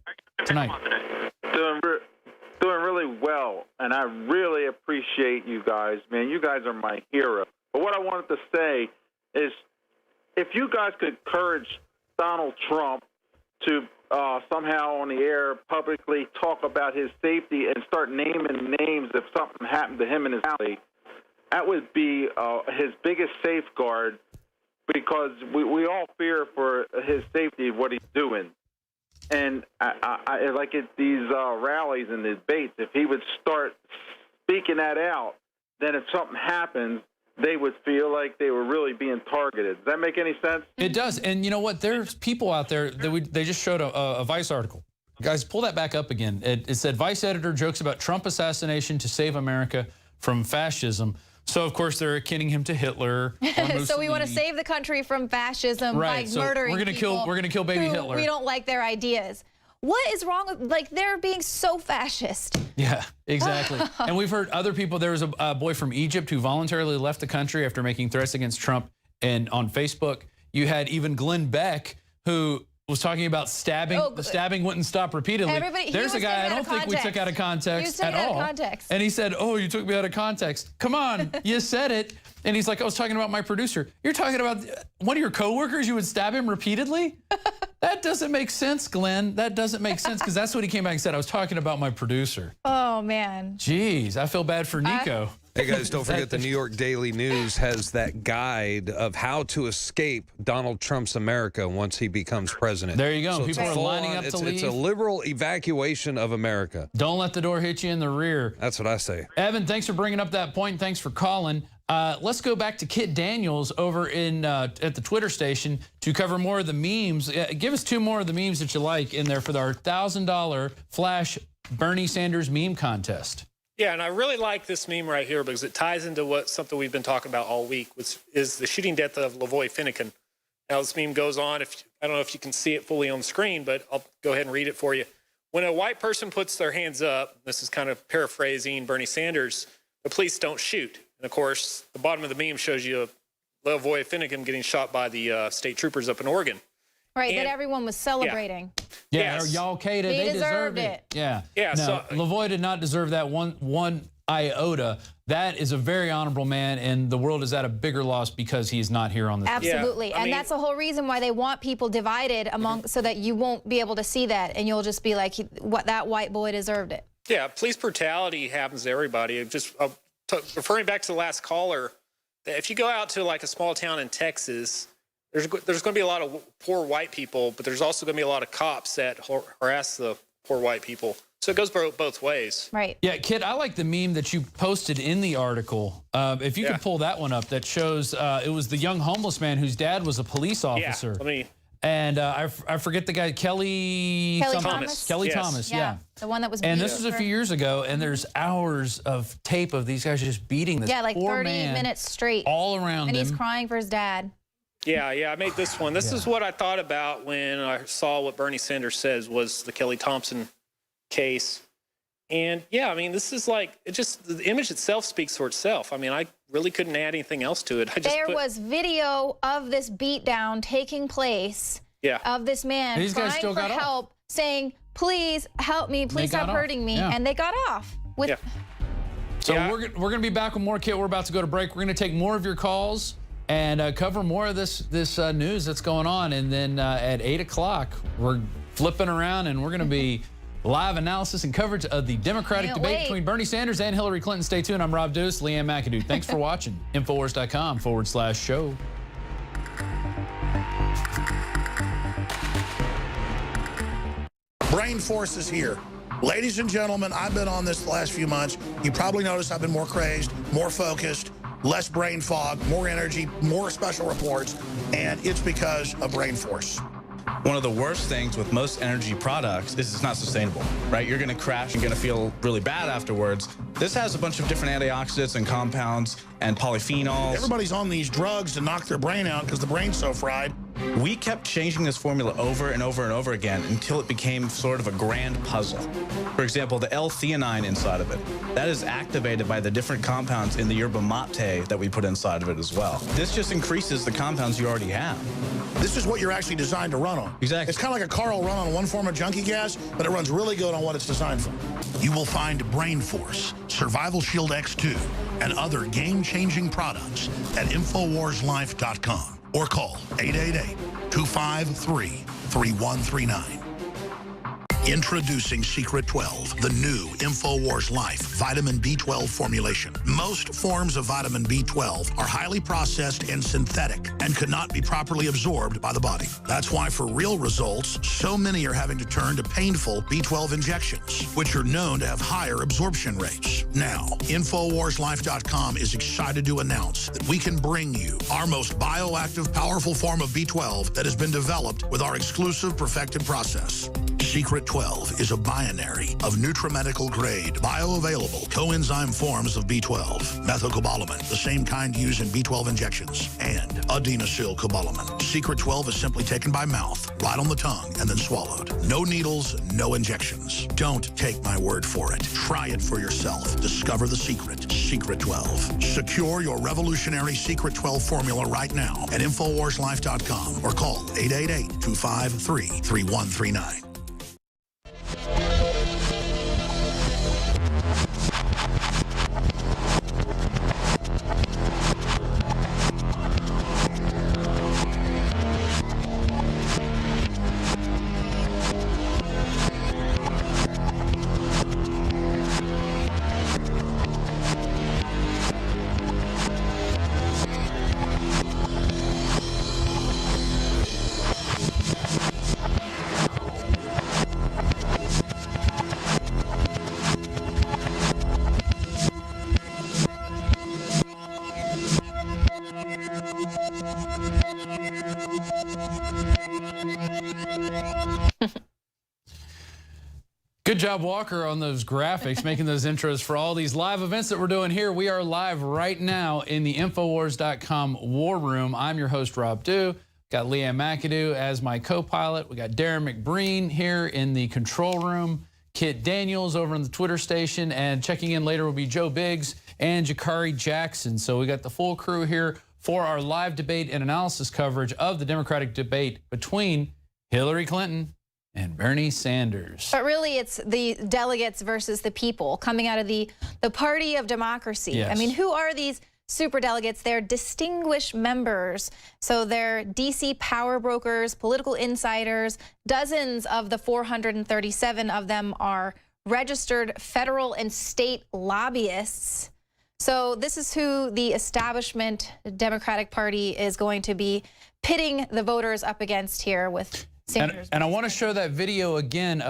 [SPEAKER 16] Doing really well, and I really appreciate you guys, man. You guys are my hero. But what I wanted to say is, if you guys could encourage Donald Trump to somehow on the air publicly talk about his safety and start naming names if something happened to him and his family, that would be his biggest safeguard, because we all fear for his safety, what he's doing. And I like at these rallies and debates, if he would start speaking that out, then if something happens, they would feel like they were really being targeted. Does that make any sense?
[SPEAKER 5] It does. And you know what? There's people out there that they just showed a Vice article. Guys, pull that back up again. It said, Vice editor jokes about Trump assassination to save America from fascism. So, of course, they're akinning him to Hitler.
[SPEAKER 6] So we want to save the country from fascism by murdering people.
[SPEAKER 5] We're gonna kill baby Hitler.
[SPEAKER 6] We don't like their ideas. What is wrong with, like, they're being so fascist?
[SPEAKER 5] Yeah, exactly. And we've heard other people. There was a boy from Egypt who voluntarily left the country after making threats against Trump and on Facebook. You had even Glenn Beck, who was talking about stabbing. The stabbing wouldn't stop repeatedly. There's a guy I don't think we took out of context at all. And he said, "Oh, you took me out of context. Come on, you said it." And he's like, "I was talking about my producer." You're talking about one of your coworkers. You would stab him repeatedly? That doesn't make sense, Glenn. That doesn't make sense, because that's what he came back and said. I was talking about my producer.
[SPEAKER 6] Oh, man.
[SPEAKER 5] Jeez, I feel bad for Nico.
[SPEAKER 7] Hey, guys, don't forget the New York Daily News has that guide of how to escape Donald Trump's America once he becomes president.
[SPEAKER 5] There you go.
[SPEAKER 7] So
[SPEAKER 5] People are lining up to leave.
[SPEAKER 7] It's a liberal evacuation of America.
[SPEAKER 5] Don't let the door hit you in the rear.
[SPEAKER 7] That's what I say.
[SPEAKER 5] Evan, thanks for bringing up that point. Thanks for calling. Let's go back to Kit Daniels over in at the Twitter station to cover more of the memes. Give us 2 more of the memes that you like in there for our $1,000 Flash Bernie Sanders meme contest.
[SPEAKER 10] Yeah, and I really like this meme right here because it ties into something we've been talking about all week, which is the shooting death of Lavoy Finnegan. Now, this meme goes on. I don't know if you can see it fully on the screen, but I'll go ahead and read it for you. When a white person puts their hands up, this is kind of paraphrasing Bernie Sanders, the police don't shoot. And, of course, the bottom of the meme shows you Lavoy Finnegan getting shot by the state troopers up in Oregon.
[SPEAKER 6] Right, that everyone was celebrating.
[SPEAKER 5] Yeah, y'all catered. They deserved it. Yeah.
[SPEAKER 10] Yeah.
[SPEAKER 5] No,
[SPEAKER 10] So
[SPEAKER 5] Lavoy did not deserve that one iota. That is a very honorable man, and the world is at a bigger loss because he's not here on this.
[SPEAKER 6] Absolutely, and that's the whole reason why they want people divided among, so that you won't be able to see that, and you'll just be like, "What, that white boy deserved it."
[SPEAKER 10] Yeah, police brutality happens to everybody. Just referring back to the last caller, if you go out to like a small town in Texas, there's going to be a lot of poor white people, but there's also going to be a lot of cops that harass the poor white people. So it goes both ways.
[SPEAKER 6] Right.
[SPEAKER 5] Yeah, Kid, I like the meme that you posted in the article. If you could pull that one up, that shows it was the young homeless man whose dad was a police officer.
[SPEAKER 10] Yeah, let me...
[SPEAKER 5] And I forget the guy, Kelly
[SPEAKER 6] Thomas.
[SPEAKER 5] Kelly Thomas, yeah.
[SPEAKER 6] The one that was
[SPEAKER 5] And this was a few years ago, and there's hours of tape of these guys just beating this
[SPEAKER 6] like
[SPEAKER 5] poor
[SPEAKER 6] 30
[SPEAKER 5] man
[SPEAKER 6] minutes straight.
[SPEAKER 5] all around
[SPEAKER 6] and
[SPEAKER 5] him.
[SPEAKER 6] he's crying for his dad.
[SPEAKER 10] Yeah, I made this one. This is what I thought about when I saw what Bernie Sanders says was the Kelly Thompson case. And yeah, I mean, this is like, the image itself speaks for itself. I mean, I really couldn't add anything else to it.
[SPEAKER 6] There was video of this beatdown taking place of this man crying for help, saying, "Please help me, please stop hurting me." And they got off.
[SPEAKER 5] So we're going to be back with more, Kit. We're about to go to break. We're going to take more of your calls and cover more of this news that's going on. And then at 8 o'clock, we're flipping around, and we're going to be live analysis and coverage of the Democratic debate between Bernie Sanders and Hillary Clinton. Stay tuned. I'm Rob Deuce, Leanne McAdoo. Thanks for watching. Infowars.com/show.
[SPEAKER 2] Brain Force is here. Ladies and gentlemen, I've been on this the last few months. You probably noticed I've been more crazed, more focused, less brain fog, more energy, more special reports, and it's because of Brain Force.
[SPEAKER 17] One of the worst things with most energy products is it's not sustainable, right? You're going to crash and going to feel really bad afterwards. This has a bunch of different antioxidants and compounds and polyphenols.
[SPEAKER 2] Everybody's on these drugs to knock their brain out because the brain's so fried.
[SPEAKER 17] We kept changing this formula over and over and over again until it became sort of a grand puzzle. For example, the L-theanine inside of it, that is activated by the different compounds in the yerba mate that we put inside of it as well. This just increases the compounds you already have.
[SPEAKER 2] This is what you're actually designed to run on.
[SPEAKER 17] Exactly.
[SPEAKER 2] It's kind of like a car will run on one form of junkie gas, but it runs really good on what it's designed for. You will find Brain Force, Survival Shield X2, and other game-changing products at InfoWarsLife.com or call 888-253-3139. Introducing Secret 12, the new InfoWars Life vitamin B12 formulation. Most forms of vitamin B12 are highly processed and synthetic and could not be properly absorbed by the body. That's why for real results, so many are having to turn to painful B12 injections, which are known to have higher absorption rates. Now, InfoWarsLife.com is excited to announce that we can bring you our most bioactive, powerful form of B12 that has been developed with our exclusive perfected process. Secret 12 is a binary of nutramedical grade, bioavailable coenzyme forms of B12, methylcobalamin, the same kind used in B12 injections, and adenosylcobalamin. Secret 12 is simply taken by mouth, right on the tongue, and then swallowed. No needles, no injections. Don't take my word for it. Try it for yourself. Discover the secret. Secret 12. Secure your revolutionary Secret 12 formula right now at InfoWarsLife.com or call 888-253-3139.
[SPEAKER 5] Good job, Walker, on those graphics, making those intros for all these live events that we're doing here. We are live right now in the Infowars.com War Room. I'm your host, Rob Dew. Got Leanne McAdoo as my co-pilot. We got Darren McBreen here in the control room. Kit Daniels over in the Twitter station. And checking in later will be Joe Biggs and Jakari Jackson. So we got the full crew here for our live debate and analysis coverage of the Democratic debate between Hillary Clinton and Bernie Sanders.
[SPEAKER 6] But really, it's the delegates versus the people coming out of the party of democracy.
[SPEAKER 5] Yes.
[SPEAKER 6] I mean, who are these super delegates? They're distinguished members. So they're DC power brokers, political insiders. Dozens of the 437 of them are registered federal and state lobbyists. So this is who the establishment Democratic Party is going to be pitting the voters up against here with Sanders.
[SPEAKER 5] And I want to show that video again,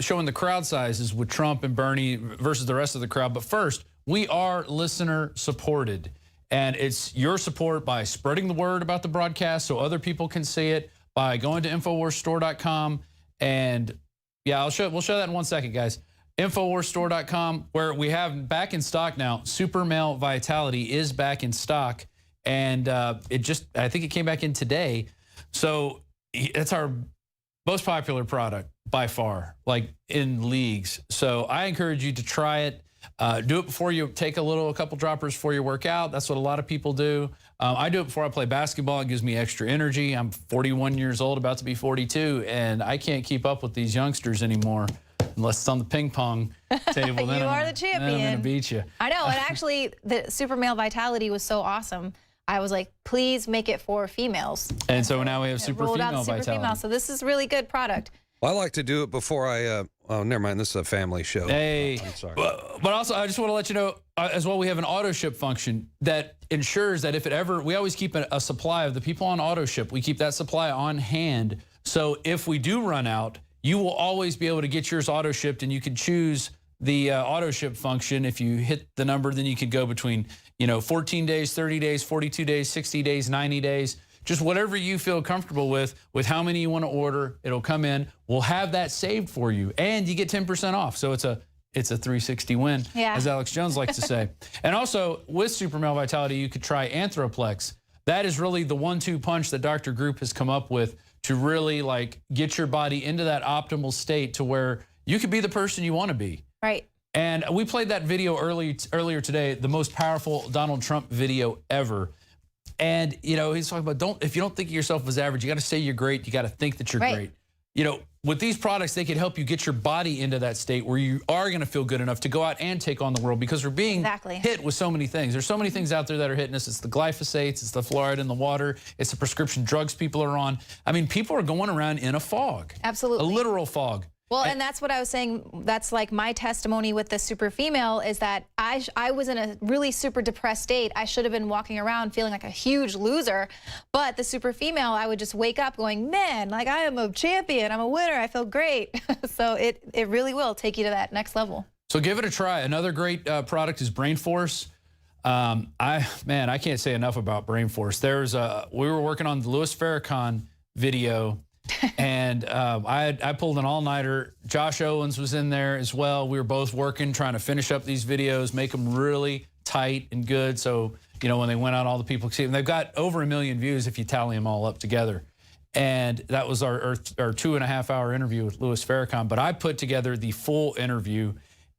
[SPEAKER 5] showing the crowd sizes with Trump and Bernie versus the rest of the crowd. But first, we are listener supported. And it's your support by spreading the word about the broadcast so other people can see it, by going to InfoWarsStore.com. And yeah, we'll show that in 1 second, guys. InfoWarsStore.com, where we have back in stock now, Super Male Vitality is back in stock. And I think it came back in today. So it's our most popular product by far, like in leagues. So I encourage you to try it. Do it before you take a couple droppers before you work out. That's what a lot of people do. I do it before I play basketball. It gives me extra energy. I'm 41 years old, about to be 42, and I can't keep up with these youngsters anymore unless it's on the ping pong table.
[SPEAKER 6] You are the champion.
[SPEAKER 5] Then I'm going to beat you.
[SPEAKER 6] I know, and actually, the Super Male Vitality was so awesome. I was like, please make it for females.
[SPEAKER 5] And so now we have Super Female Vitality.
[SPEAKER 6] So this is really good product.
[SPEAKER 7] Well, I like to do it before I, oh, never mind. This is a family show.
[SPEAKER 5] Hey.
[SPEAKER 7] I'm sorry.
[SPEAKER 5] But also, I just want to let you know as well, we have an auto ship function that ensures that if it ever, we always keep a supply of the people on auto ship. We keep that supply on hand. So if we do run out, you will always be able to get yours auto shipped, and you can choose the auto ship function. If you hit the number, then you can go between 14 days, 30 days, 42 days, 60 days, 90 days, just whatever you feel comfortable with how many you want to order. It'll come in. We'll have that saved for you, and you get 10% off. So it's a 360 win, as Alex Jones likes to say. And also with Super Male Vitality, you could try Anthroplex. That is really the 1-2 punch that Dr. Group has come up with to really get your body into that optimal state to where you could be the person you want to be.
[SPEAKER 6] Right.
[SPEAKER 5] And we played that video earlier today, the most powerful Donald Trump video ever. And, he's talking about if you don't think of yourself as average, you got to say you're great. You got to think that you're great. With these products, they can help you get your body into that state where you are going to feel good enough to go out and take on the world, because we're being hit with so many things. There's so many things out there that are hitting us. It's the glyphosates, it's the fluoride in the water, it's the prescription drugs people are on. I mean, people are going around in a fog.
[SPEAKER 6] Absolutely.
[SPEAKER 5] A literal fog.
[SPEAKER 6] Well, and that's what I was saying. That's like my testimony with the super female is that I was in a really super depressed state. I should have been walking around feeling like a huge loser. But the super female, I would just wake up going, man, I am a champion. I'm a winner. I feel great. So it really will take you to that next level.
[SPEAKER 5] So give it a try. Another great product is Brain Force. I can't say enough about Brain Force. We were working on the Louis Farrakhan video, And I pulled an all-nighter. Josh Owens was in there as well. We were both working, trying to finish up these videos, make them really tight and good. So, you know, when they went out, all the people could see them. They've got over 1 million views if you tally them all up together. And that was our 2.5-hour interview with Louis Farrakhan. But I put together the full interview.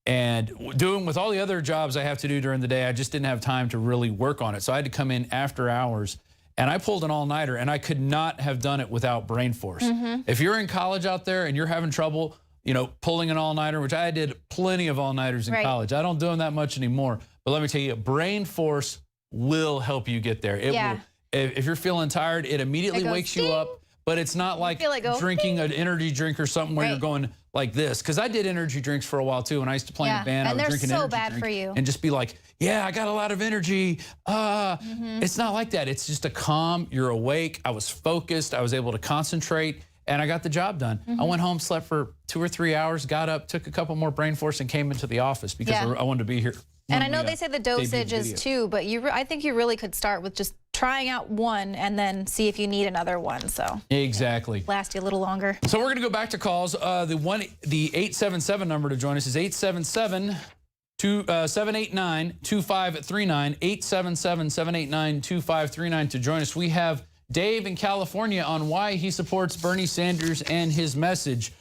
[SPEAKER 5] And doing with all the other jobs I have to do during the day, I just didn't have time to really work on it. So I had to come in after hours. And I pulled an all-nighter, and I could not have done it without brain force. If you're in college out there and you're having trouble, you know, pulling an all-nighter, which I did plenty of all-nighters in college. I don't do them that much anymore. But let me tell you, brain force will help you get there. It will. If you're feeling tired, it immediately wakes you up. But it's not like drinking an energy drink or something where you're going like this. Because I did energy drinks for a while, too. When I used to play in a band, I would drink an energy drink
[SPEAKER 6] for you.
[SPEAKER 5] and just be like, yeah, I got a lot of energy. It's not like that. It's just a calm, you're awake. I was focused. I was able to concentrate, and I got the job done. I went home, slept for 2 or 3 hours, got up, took a couple more brain force, and came into the office because I wanted to be here.
[SPEAKER 6] And I know they say the dosage is 2, but I think you really could start with just trying out 1 and then see if you need another one. So
[SPEAKER 5] exactly,
[SPEAKER 6] last you a little longer.
[SPEAKER 5] So we're going to go back to calls. The 877 number to join us is 877-789-2539, 877-789-2539 to join us. We have Dave in California on why he supports Bernie Sanders and his message.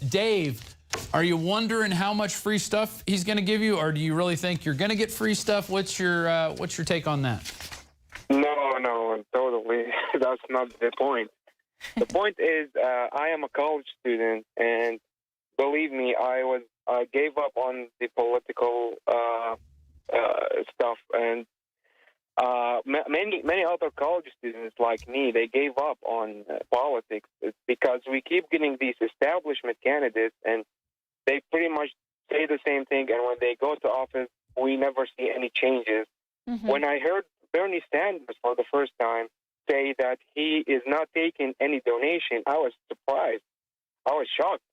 [SPEAKER 5] Dave, are you wondering how much free stuff he's going to give you, or do you really think you're going to get free stuff? What's your take on that?
[SPEAKER 18] No, totally. That's not the point. The point is, I am a college student, and believe me, I gave up on the political stuff, and many other college students like me, they gave up on politics because we keep getting these establishment candidates, and they pretty much say the same thing, and when they go to office, we never see any changes. When I heard Bernie Sanders for the first time say that he is not taking any donation, I was surprised. I was shocked.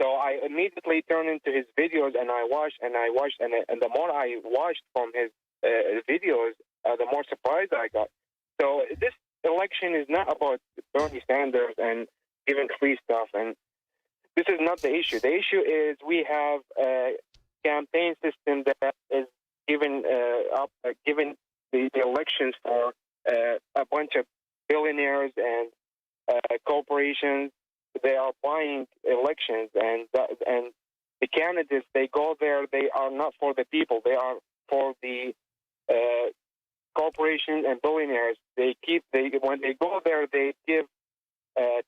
[SPEAKER 18] So I immediately turned into his videos, and I watched, and the more I watched from his videos, the more surprised I got. So this election is not about Bernie Sanders and giving free stuff, and this is not the issue. The issue is we have a campaign system that is giving the elections for a bunch of billionaires and corporations. They are buying elections, and the candidates, they go there, they are not for the people. They are for the corporations and billionaires. When they go there, they give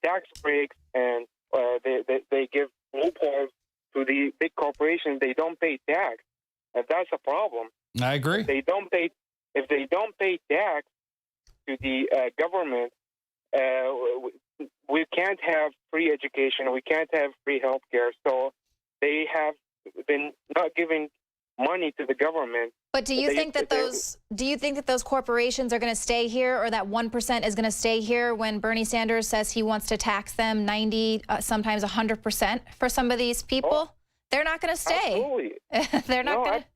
[SPEAKER 18] tax breaks, and they give loopholes to the big corporations. They don't pay tax, and that's a problem.
[SPEAKER 5] I agree.
[SPEAKER 18] If they don't pay tax to the government, we can't have free education. We can't have free health care. So they have been not giving money to the government.
[SPEAKER 6] But do you think that those corporations are going to stay here, or that 1% is going to stay here when Bernie Sanders says he wants to tax them 90, sometimes 100% for some of these people? They're not going to stay.
[SPEAKER 18] Absolutely.
[SPEAKER 6] They're not going to.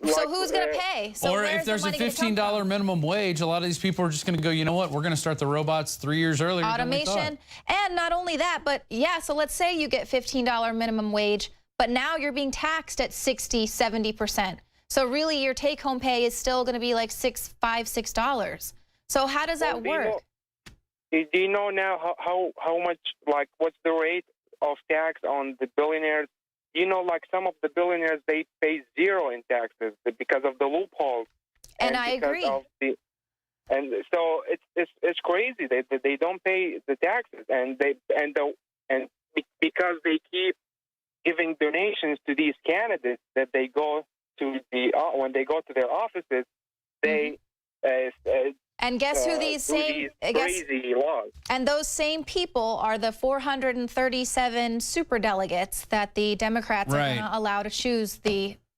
[SPEAKER 6] So who's going to pay? So
[SPEAKER 5] or if there's a $15 minimum wage, a lot of these people are just going to go, you know what, we're going to start the robots 3 years earlier.
[SPEAKER 6] Automation. And not only that, but yeah, so let's say you get $15 minimum wage, but now you're being taxed at 60, 70%. So really your take-home pay is still going to be like $6. So how does that work?
[SPEAKER 18] Do you know now how much, like, what's the rate of tax on the billionaires? You know, like some of the billionaires, they pay 0 in taxes because of the loopholes.
[SPEAKER 6] And I agree.
[SPEAKER 18] And so it's crazy. They don't pay the taxes, and because they keep giving donations to these candidates that they go to when they go to their offices, they
[SPEAKER 6] and guess who these
[SPEAKER 18] crazy laws.
[SPEAKER 6] And those same people are the 437 superdelegates that the Democrats are going to allow to choose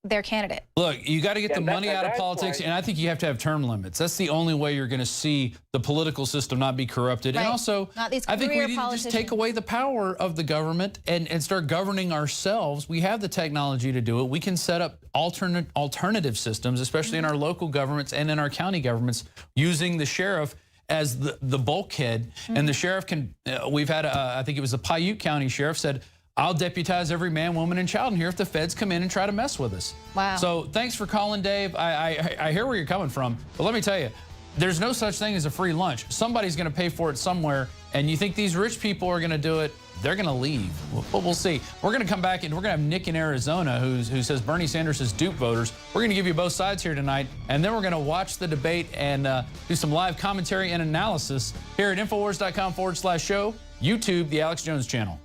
[SPEAKER 6] their candidate.
[SPEAKER 5] Look, you got to get the money out of politics, and I think you have to have term limits. That's the only way you're going to see the political system not be corrupted. And also, I think we need to just take away the power of the government and start governing ourselves. We have the technology to do it. We can set up alternative systems, especially in our local governments and in our county governments, using the sheriff as the bulkhead. And the sheriff can, we've had, I think it was the Paiute County sheriff said, I'll deputize every man, woman, and child in here if the feds come in and try to mess with us.
[SPEAKER 6] Wow.
[SPEAKER 5] So thanks for calling, Dave. I hear where you're coming from, but let me tell you, there's no such thing as a free lunch. Somebody's going to pay for it somewhere, and you think these rich people are going to do it, they're going to leave. But we'll see. We're going to come back, and we're going to have Nick in Arizona who says Bernie Sanders has duped voters. We're going to give you both sides here tonight, and then we're going to watch the debate and do some live commentary and analysis here at Infowars.com/show, YouTube, the Alex Jones channel.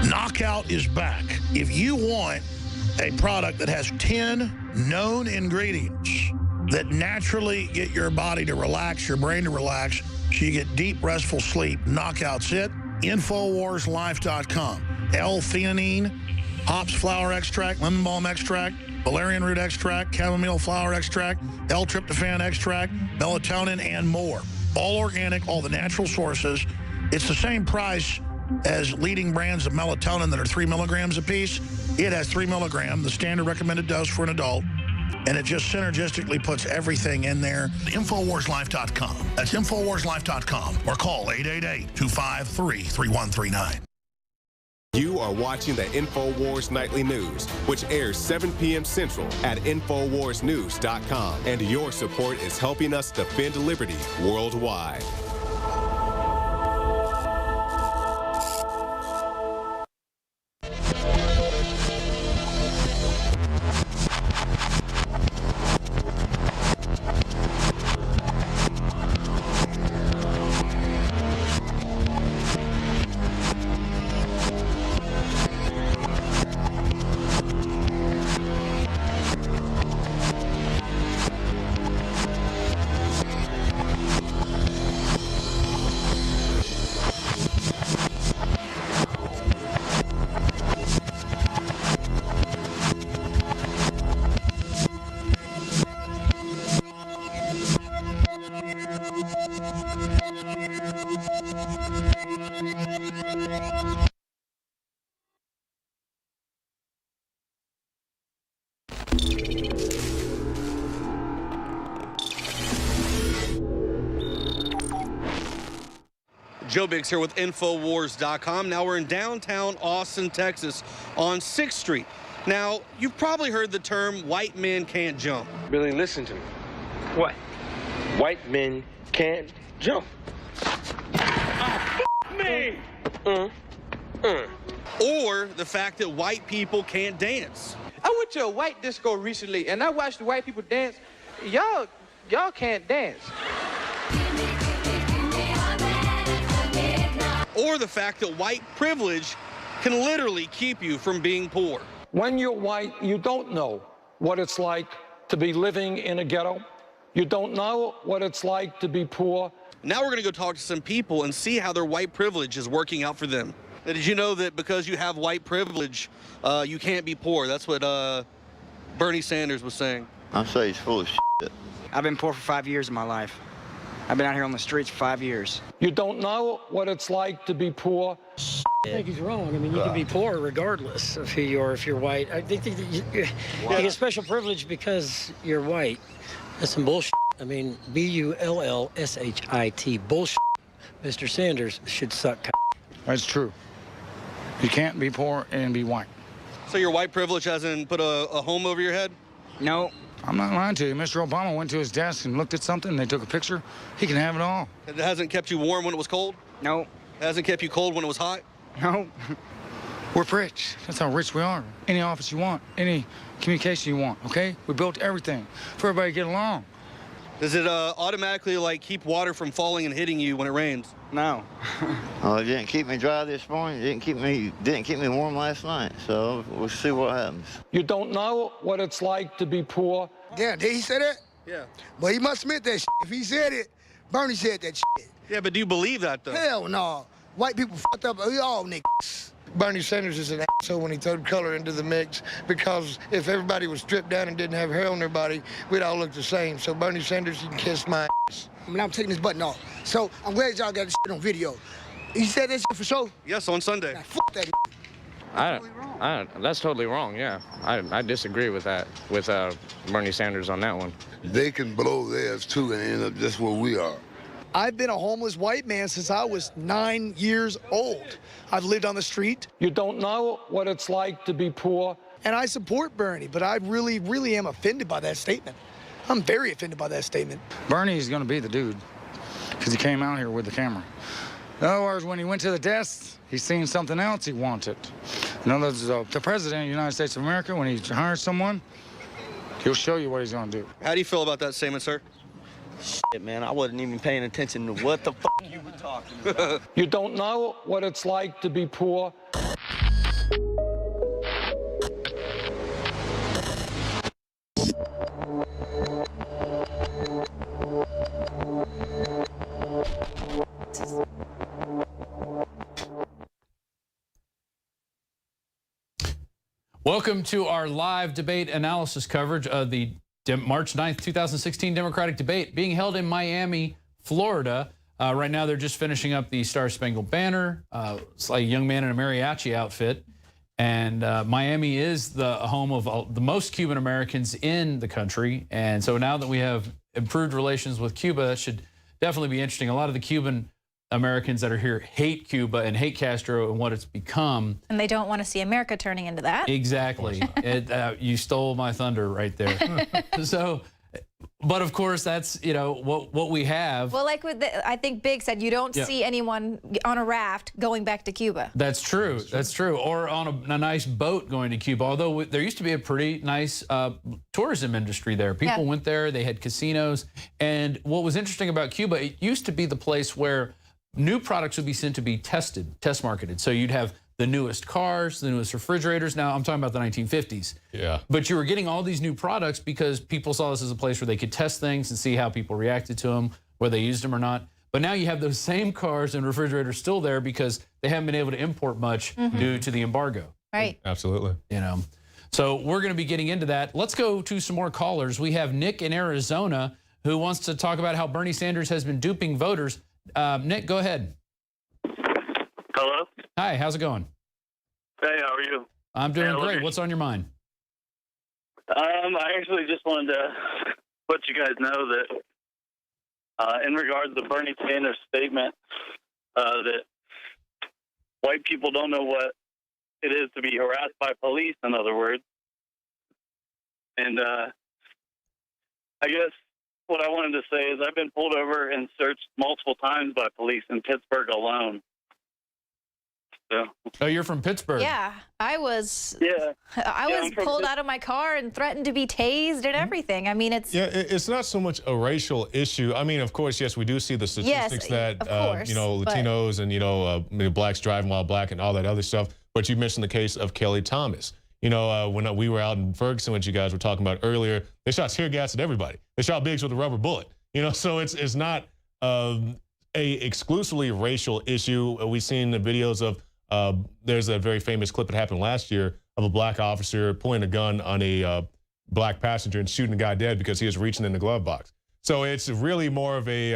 [SPEAKER 2] Knockout is back. If you want a product that has 10 known ingredients that naturally get your body to relax, your brain to relax, so you get deep, restful sleep, Knockout's it. Infowarslife.com. L-theanine, hops flower extract, lemon balm extract, valerian root extract, chamomile flower extract, L-tryptophan extract, melatonin, and more. All organic, all the natural sources. It's the same price as leading brands of melatonin that are 3 milligrams apiece. It has 3 milligrams, the standard recommended dose for an adult, and it just synergistically puts everything in there. Infowarslife.com. That's Infowarslife.com, or call 888-253-3139.
[SPEAKER 19] You are watching the Infowars Nightly News, which airs 7 p.m. Central at InfoWarsNews.com. And your support is helping us defend liberty worldwide.
[SPEAKER 20] Joe Biggs here with Infowars.com. Now we're in downtown Austin, Texas on 6th Street. Now, you've probably heard the term white men can't jump.
[SPEAKER 21] Billy, listen to me. What? White men can't jump.
[SPEAKER 20] Me! Or the fact that white people can't dance.
[SPEAKER 22] I went to a white disco recently, and I watched the white people dance. Y'all can't dance.
[SPEAKER 20] Or the fact that white privilege can literally keep you from being poor.
[SPEAKER 4] When you're white, you don't know what it's like to be living in a ghetto. You don't know what it's like to be poor.
[SPEAKER 20] Now we're going to go talk to some people and see how their white privilege is working out for them. Now, did you know that because you have white privilege, you can't be poor? That's what Bernie Sanders was saying.
[SPEAKER 23] I say he's full of shit.
[SPEAKER 24] I've been poor for 5 years of my life. I've been out here on the streets for 5 years.
[SPEAKER 4] You don't know what it's like to be poor.
[SPEAKER 25] I think he's wrong. I mean, you can be poor regardless of who you are if you're white. I think that you get special privilege because you're white. That's some bullshit. I mean, bullshit. Bullshit. Mr. Sanders should suck.
[SPEAKER 26] That's true. You can't be poor and be white.
[SPEAKER 20] So your white privilege hasn't put a home over your head?
[SPEAKER 24] No.
[SPEAKER 26] I'm not lying to you. Mr. Obama went to his desk and looked at something, and they took a picture. He can have it all.
[SPEAKER 20] It hasn't kept you warm when it was cold?
[SPEAKER 24] No.
[SPEAKER 20] It hasn't kept you cold when it was hot?
[SPEAKER 26] No. We're rich. That's how rich we are. Any office you want, any communication you want, okay? We built everything for everybody to get along.
[SPEAKER 20] Does it automatically, like, keep water from falling and hitting you when it rains?
[SPEAKER 24] No.
[SPEAKER 23] Oh, it didn't keep me dry this morning. It didn't keep me warm last night. So we'll see what happens.
[SPEAKER 4] You don't know what it's like to be poor.
[SPEAKER 27] Yeah, did he say that?
[SPEAKER 20] Yeah.
[SPEAKER 27] Well, he must admit that shit. If he said it, Bernie said that shit.
[SPEAKER 20] Yeah, but do you believe that, though?
[SPEAKER 27] Hell no. White people fucked up. We all niggas.
[SPEAKER 12] Bernie Sanders is an asshole when he threw color into the mix, because if everybody was stripped down and didn't have hair on their body, we'd all look the same. So Bernie Sanders, you can kiss my ass.
[SPEAKER 27] I mean, I'm taking this button off. So I'm glad y'all got this shit on video. He said that shit for sure?
[SPEAKER 20] Yes, on Sunday.
[SPEAKER 27] Nah, fuck that.
[SPEAKER 21] That's totally wrong. Yeah, I disagree with that. With Bernie Sanders on that one.
[SPEAKER 27] They can blow theirs too and end up just where we are.
[SPEAKER 1] I've been a homeless white man since I was 9 years old. I've lived on the street.
[SPEAKER 4] You don't know what it's like to be poor.
[SPEAKER 1] And I support Bernie, but I really, really am offended by that statement. I'm very offended by that statement.
[SPEAKER 26] Bernie's going to be the dude because he came out here with the camera. In other words, when he went to the desk, he's seen something else he wanted. In other words, the president of the United States of America, when he hires someone, he'll show you what he's going to do.
[SPEAKER 20] How do you feel about that statement, sir?
[SPEAKER 21] Shit, man, I wasn't even paying attention to what the fuck you were talking about.
[SPEAKER 4] You don't know what it's like to be poor.
[SPEAKER 5] Welcome to our live debate analysis coverage of the March 9th, 2016 Democratic debate being held in Miami, Florida. Right now, they're just finishing up the Star Spangled Banner. It's like a young man in a mariachi outfit. And Miami is the home of the most Cuban Americans in the country. And so now that we have improved relations with Cuba, that should definitely be interesting. A lot of the Cuban Americans that are here hate Cuba and hate Castro and what it's become.
[SPEAKER 6] And they don't want to see America turning into that.
[SPEAKER 5] Exactly. You stole my thunder right there. So, but of course, that's, you know, what we have.
[SPEAKER 6] Well, like I think Big said, you don't see anyone on a raft going back to Cuba.
[SPEAKER 5] That's true. That's true. Or on a nice boat going to Cuba. Although there used to be a pretty nice tourism industry there. People went there. They had casinos. And what was interesting about Cuba, it used to be the place where new products would be sent to be test marketed. So you'd have the newest cars, the newest refrigerators. Now, I'm talking about the 1950s.
[SPEAKER 3] Yeah.
[SPEAKER 5] But you were getting all these new products because people saw this as a place where they could test things and see how people reacted to them, whether they used them or not. But now you have those same cars and refrigerators still there because they haven't been able to import much due to the embargo.
[SPEAKER 6] Right.
[SPEAKER 3] Absolutely.
[SPEAKER 5] You know. So we're going to be getting into that. Let's go to some more callers. We have Nick in Arizona who wants to talk about how Bernie Sanders has been duping voters. Nick, go ahead.
[SPEAKER 15] Hello?
[SPEAKER 5] Hi, how's it going?
[SPEAKER 15] Hey, how are you?
[SPEAKER 5] I'm doing great. What's on your mind?
[SPEAKER 15] I actually just wanted to let you guys know that in regards to Bernie Sanders' statement that white people don't know what it is to be harassed by police, in other words. And I guess what I wanted to say is I've been pulled over and searched multiple times by police in Pittsburgh alone. So.
[SPEAKER 5] Oh, you're from Pittsburgh?
[SPEAKER 6] Yeah, I was.
[SPEAKER 15] Yeah.
[SPEAKER 6] I was pulled out of my car and threatened to be tased and everything. I mean, it's.
[SPEAKER 3] Yeah, it's not so much a racial issue. I mean, of course, yes, we do see the statistics that you know, Latinos and you know, blacks driving while black and all that other stuff. But you mentioned the case of Kelly Thomas. You know, when we were out in Ferguson, which you guys were talking about earlier, they shot tear gas at everybody. They shot Biggs with a rubber bullet. You know, so it's not a exclusively racial issue. We've seen the videos of there's a very famous clip that happened last year of a black officer pulling a gun on a black passenger and shooting the guy dead because he was reaching in the glove box. So it's really more of a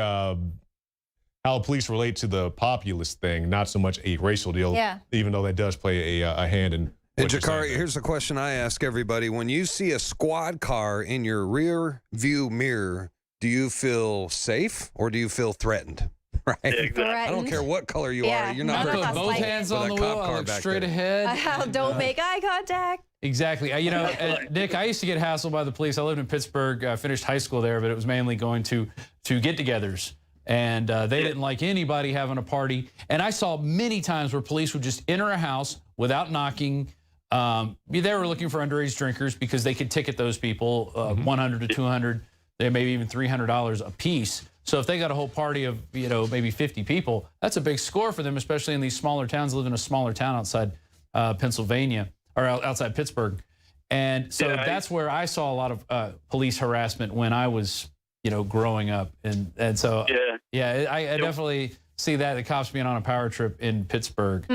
[SPEAKER 3] how police relate to the populist thing, not so much a racial deal.
[SPEAKER 6] Yeah.
[SPEAKER 3] Even though that does play a hand in.
[SPEAKER 7] And Jakari, here's the question I ask everybody. When you see a squad car in your rear view mirror, do you feel safe or do you feel threatened? Right?
[SPEAKER 15] Exactly.
[SPEAKER 7] I don't care what color you are. You're not
[SPEAKER 5] I put both hands on the wheel. I look straight ahead.
[SPEAKER 6] Don't make eye contact.
[SPEAKER 5] Exactly. You know, Nick, I used to get hassled by the police. I lived in Pittsburgh. I finished high school there, but it was mainly going to get-togethers. And they didn't like anybody having a party. And I saw many times where police would just enter a house without knocking. They were looking for underage drinkers because they could ticket those people $100 to $200, maybe even $300 a piece. So if they got a whole party of, you know, maybe 50 people, that's a big score for them, especially in these smaller towns. I live in a smaller town outside Pennsylvania, or outside Pittsburgh. And so that's where I saw a lot of police harassment when I was, you know, growing up. And so, I definitely see that, the cops being on a power trip in Pittsburgh.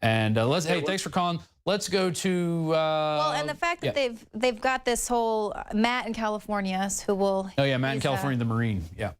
[SPEAKER 5] And hey, thanks for calling. Let's go to...
[SPEAKER 6] well, and the fact that they've got this whole Matt in California who will...
[SPEAKER 5] Oh, yeah, Matt in California, the Marine. Yeah.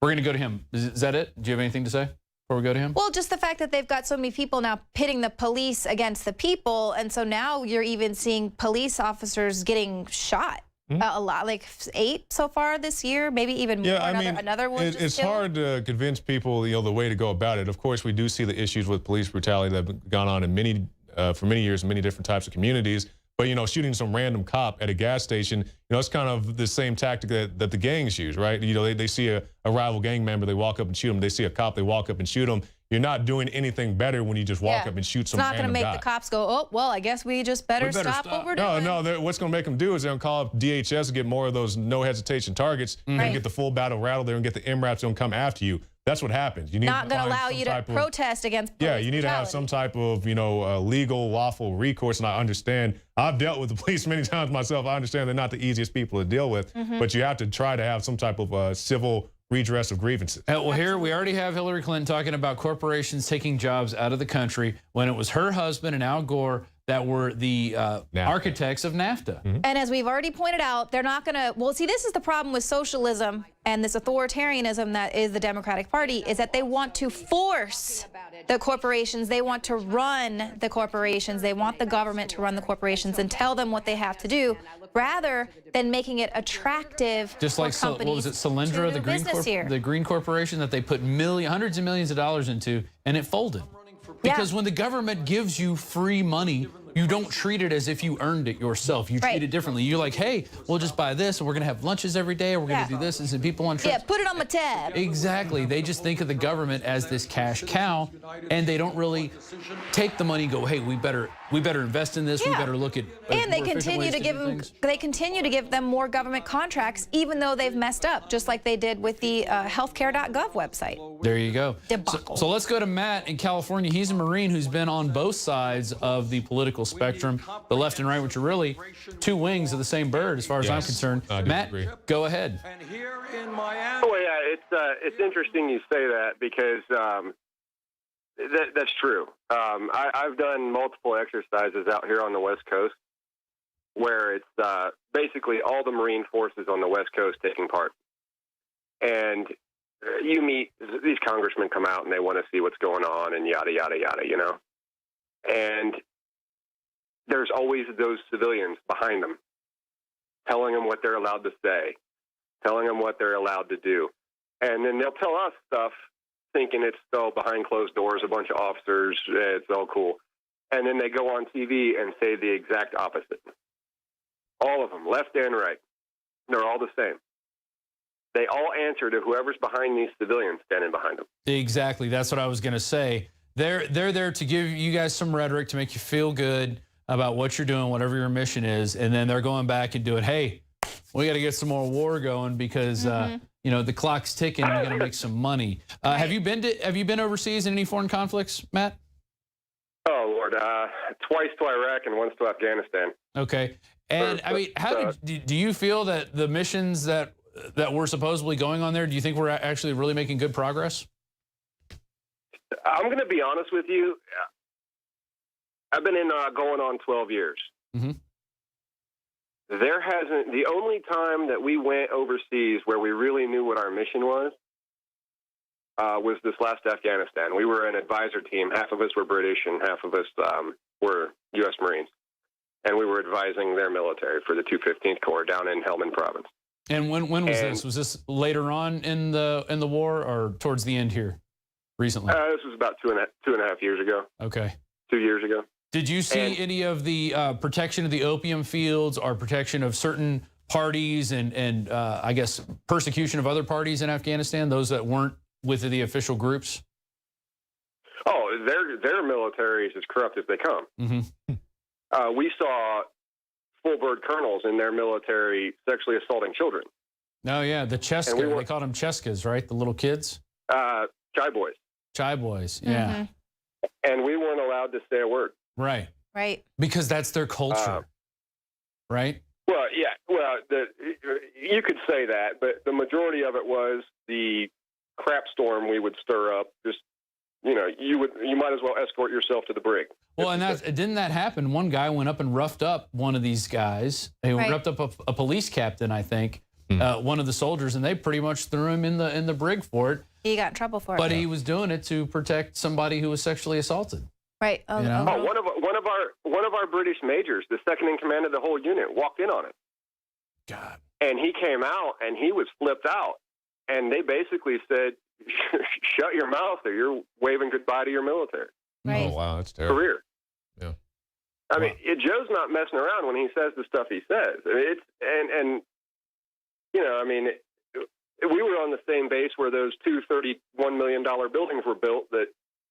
[SPEAKER 5] We're going to go to him. Is that it? Do you have anything to say? before we go to him?
[SPEAKER 6] Well, just the fact that they've got so many people now pitting the police against the people, and so now you're even seeing police officers getting shot. A lot, like 8 so far this year, maybe even more. Another one.
[SPEAKER 3] It's hard to convince people, the way to go about it. Of course, we do see the issues with police brutality that have gone on in for many years in many different types of communities. But, shooting some random cop at a gas station, it's kind of the same tactic that the gangs use, right? They see a rival gang member, they walk up and shoot them. They see a cop, they walk up and shoot them. You're not doing anything better when you just walk up and shoot some random guy.
[SPEAKER 6] It's not going to make the cops go, oh, well, I guess we just better stop what we're doing.
[SPEAKER 3] No, what's going to make them do is they're going to call up DHS and get more of those no hesitation targets and get the full battle rattle there and get the MRAPs going to come after you. That's what happens. You need
[SPEAKER 6] not going to allow you to protest against police
[SPEAKER 3] you need to have some type of, legal, lawful recourse. And I understand. I've dealt with the police many times myself. I understand they're not the easiest people to deal with, but you have to try to have some type of civil redress of grievances.
[SPEAKER 5] Well, here we already have Hillary Clinton talking about corporations taking jobs out of the country when it was her husband and Al Gore that were the architects of NAFTA.
[SPEAKER 6] And as we've already pointed out, they're not going to, well, see, this is the problem with socialism and this authoritarianism that is the Democratic Party, is that they want to force the corporations, they want to run the corporations, they want the government to run the corporations and tell them what they have to do, rather than making it attractive
[SPEAKER 5] just like
[SPEAKER 6] for companies
[SPEAKER 5] what was it, Solyndra, the green corporation that they put hundreds of millions of dollars into, and it folded. Because when the government gives you free money, you don't treat it as if you earned it yourself. You treat it differently. You're like, hey, we'll just buy this, and we're going to have lunches every day, or we're going to do this, and send people on trips.
[SPEAKER 6] Yeah, put it on my tab.
[SPEAKER 5] Exactly. They just think of the government as this cash cow, and they don't really take the money and go, hey, we better invest in this. We better look at
[SPEAKER 6] and they continue to give them more government contracts, even though they've messed up, just like they did with the healthcare.gov website.
[SPEAKER 5] There you go. So let's go to Matt in California. He's a Marine who's been on both sides of the political spectrum, the left and right, which are really two wings of the same bird, as far as I'm concerned. Matt, go ahead.
[SPEAKER 8] Oh yeah, it's interesting you say that because that's true. I've done multiple exercises out here on the West Coast where it's basically all the Marine forces on the West Coast taking part, and you meet these congressmen come out and they want to see what's going on and yada yada yada, and there's always those civilians behind them telling them what they're allowed to say, telling them what they're allowed to do. And then they'll tell us stuff thinking it's all behind closed doors, a bunch of officers, it's all cool. And then they go on TV and say the exact opposite. All of them, left and right. They're all the same. They all answer to whoever's behind these civilians standing behind them.
[SPEAKER 5] Exactly. That's what I was going to say. They're there to give you guys some rhetoric to make you feel good about what you're doing, whatever your mission is, and then they're going back and doing, hey, we got to get some more war going because the clock's ticking. We got to make some money. Have you been overseas in any foreign conflicts, Matt?
[SPEAKER 8] Oh Lord, twice to Iraq and once to Afghanistan.
[SPEAKER 5] Okay, and I mean, do you feel that the missions that we're supposedly going on there, do you think we're actually really making good progress?
[SPEAKER 8] I'm going to be honest with you. I've been in going on 12 years. The only time that we went overseas where we really knew what our mission was this last Afghanistan. We were an advisor team. Half of us were British and half of us were U.S. Marines. And we were advising their military for the 215th Corps down in Helmand Province.
[SPEAKER 5] And when was this? Was this later on in the war or towards the end here recently?
[SPEAKER 3] This was about two and a half years ago.
[SPEAKER 5] Okay.
[SPEAKER 3] 2 years ago.
[SPEAKER 5] Did you see any of the protection of the opium fields or protection of certain parties and I guess persecution of other parties in Afghanistan, those that weren't with the official groups?
[SPEAKER 3] Oh, their military is as corrupt as they come. We saw full-bird colonels in their military sexually assaulting children.
[SPEAKER 5] Oh, yeah, the Cheska. They called them Cheskas, right? The little kids?
[SPEAKER 3] Chai boys.
[SPEAKER 5] Chai boys, yeah.
[SPEAKER 3] And we weren't allowed to say a word.
[SPEAKER 5] Right.
[SPEAKER 6] Right.
[SPEAKER 5] Because that's their culture, right?
[SPEAKER 3] Well, yeah. Well, you could say that, but the majority of it was the crap storm we would stir up. Just, you might as well escort yourself to the brig.
[SPEAKER 5] Well, and didn't that happen? One guy went up and roughed up one of these guys. He roughed up a police captain, I think, one of the soldiers, and they pretty much threw him in the brig for it.
[SPEAKER 6] He got in trouble for it.
[SPEAKER 5] But he was doing it to protect somebody who was sexually assaulted.
[SPEAKER 6] Right.
[SPEAKER 8] One of our British majors, the second in command of the whole unit, walked in on it.
[SPEAKER 3] God.
[SPEAKER 8] And he came out and he was flipped out. And they basically said, "Shut your mouth, or you're waving goodbye to your military."
[SPEAKER 6] Right.
[SPEAKER 3] Oh wow, that's terrible.
[SPEAKER 8] Career.
[SPEAKER 3] Yeah.
[SPEAKER 8] I mean, Joe's not messing around when he says the stuff he says. I mean, and you know, I mean, we were on the same base where those two $31 million buildings were built that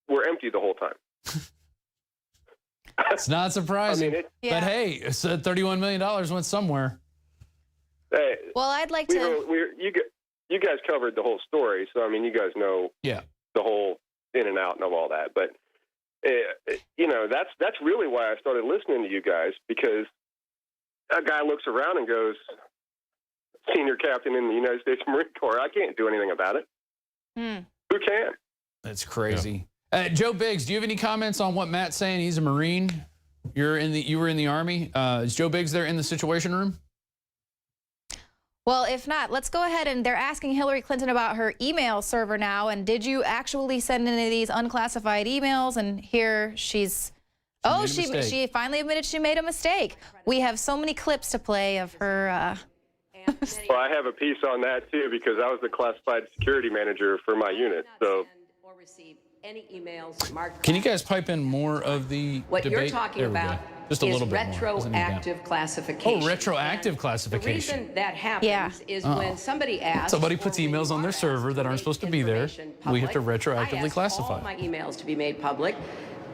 [SPEAKER 8] were empty the whole time.
[SPEAKER 5] It's not surprising.
[SPEAKER 8] I mean,
[SPEAKER 5] but hey, $31 million went somewhere.
[SPEAKER 8] Hey,
[SPEAKER 6] well, I'd like to.
[SPEAKER 8] You guys covered the whole story, so I mean, you guys know the whole in and out and of all that. But you know, that's really why I started listening to you guys, because a guy looks around and goes, "Senior captain in the United States Marine Corps, I can't do anything about it." Who can?
[SPEAKER 5] That's crazy. Joe Biggs, do you have any comments on what Matt's saying? He's a Marine. You were in the Army. Is Joe Biggs there in the Situation Room?
[SPEAKER 6] Well, if not, let's go ahead, and they're asking Hillary Clinton about her email server now. And did you actually send any of these unclassified emails? And here she's, she finally admitted she made a mistake. We have so many clips to play of her.
[SPEAKER 8] Well, I have a piece on that too, because I was the classified security manager for my unit. So.
[SPEAKER 9] Any emails marked.
[SPEAKER 5] Can you guys pipe in more of the
[SPEAKER 9] what
[SPEAKER 5] debate?
[SPEAKER 9] You're talking about
[SPEAKER 5] just a
[SPEAKER 9] is
[SPEAKER 5] little bit
[SPEAKER 9] retroactive classification.
[SPEAKER 5] Oh, retroactive
[SPEAKER 9] and
[SPEAKER 5] classification.
[SPEAKER 9] The reason that happens is when somebody asks.
[SPEAKER 5] Somebody puts emails on their server that aren't supposed to be there. We have to retroactively classify.
[SPEAKER 9] All my emails to be made public.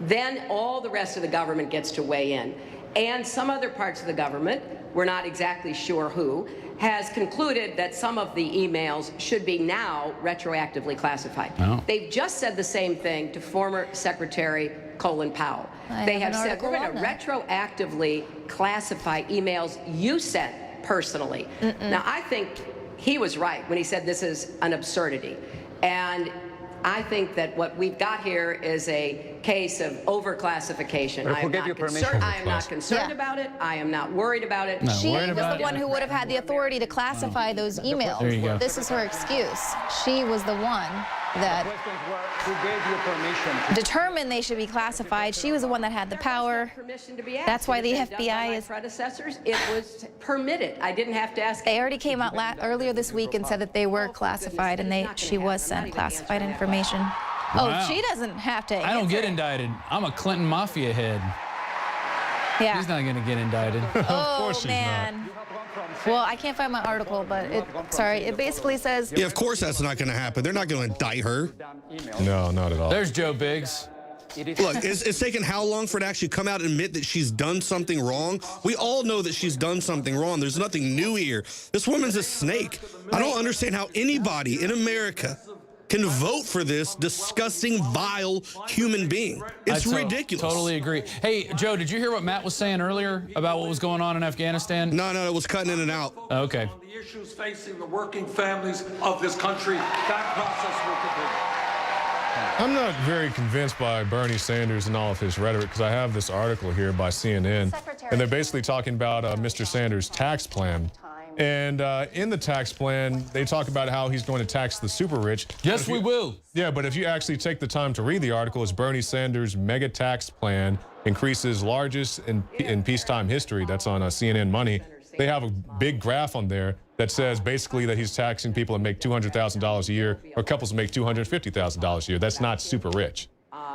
[SPEAKER 9] Then all the rest of the government gets to weigh in. And some other parts of the government, we're not exactly sure who, has concluded that some of the emails should be now retroactively classified.
[SPEAKER 5] Oh.
[SPEAKER 9] They've just said the same thing to former Secretary Colin Powell. They have said, we're going to retroactively classify emails you sent personally. Now, I think he was right when he said this is an absurdity. And I think that what we've got here is a case of overclassification. I am not concerned about it. I am not worried about it.
[SPEAKER 6] She was the one who would have had the authority to classify those emails.
[SPEAKER 5] There you go.
[SPEAKER 6] This is her excuse. She was the one that determined they should be classified. She was the one that had the power. That's why the FBI is.
[SPEAKER 9] Predecessors, it was permitted. I didn't have to ask.
[SPEAKER 6] They already came out earlier this week and said that they were classified, and she was sent classified information.
[SPEAKER 5] Wow.
[SPEAKER 6] Oh, she doesn't have to.
[SPEAKER 5] I don't get indicted. I'm a Clinton Mafia head.
[SPEAKER 6] Yeah.
[SPEAKER 5] She's not going to get indicted.
[SPEAKER 6] Of course she's not. Well, I can't find my article, but it basically says.
[SPEAKER 10] Yeah, of course that's not going to happen. They're not going to indict her.
[SPEAKER 3] No, not at all.
[SPEAKER 5] There's Joe Biggs.
[SPEAKER 10] Look, it's taken how long for her to actually come out and admit that she's done something wrong? We all know that she's done something wrong. There's nothing new here. This woman's a snake. I don't understand how anybody in America can vote for this disgusting, vile human being. It's ridiculous.
[SPEAKER 5] Totally agree. Hey, Joe, did you hear what Matt was saying earlier about what was going on in Afghanistan?
[SPEAKER 10] No, it was cutting in and out.
[SPEAKER 5] Okay.
[SPEAKER 11] The issues facing the working families of this country, that process will continue.
[SPEAKER 3] I'm not very convinced by Bernie Sanders and all of his rhetoric, because I have this article here by CNN, and they're basically talking about Mr. Sanders' tax plan. And in the tax plan, they talk about how he's going to tax the super rich.
[SPEAKER 5] Yes, we will.
[SPEAKER 3] Yeah, but if you actually take the time to read the article, it's Bernie Sanders' mega tax plan increases largest in peacetime history. That's on CNN Money. They have a big graph on there that says basically that he's taxing people that make $200,000 a year, or couples that make $250,000 a year. That's not super rich.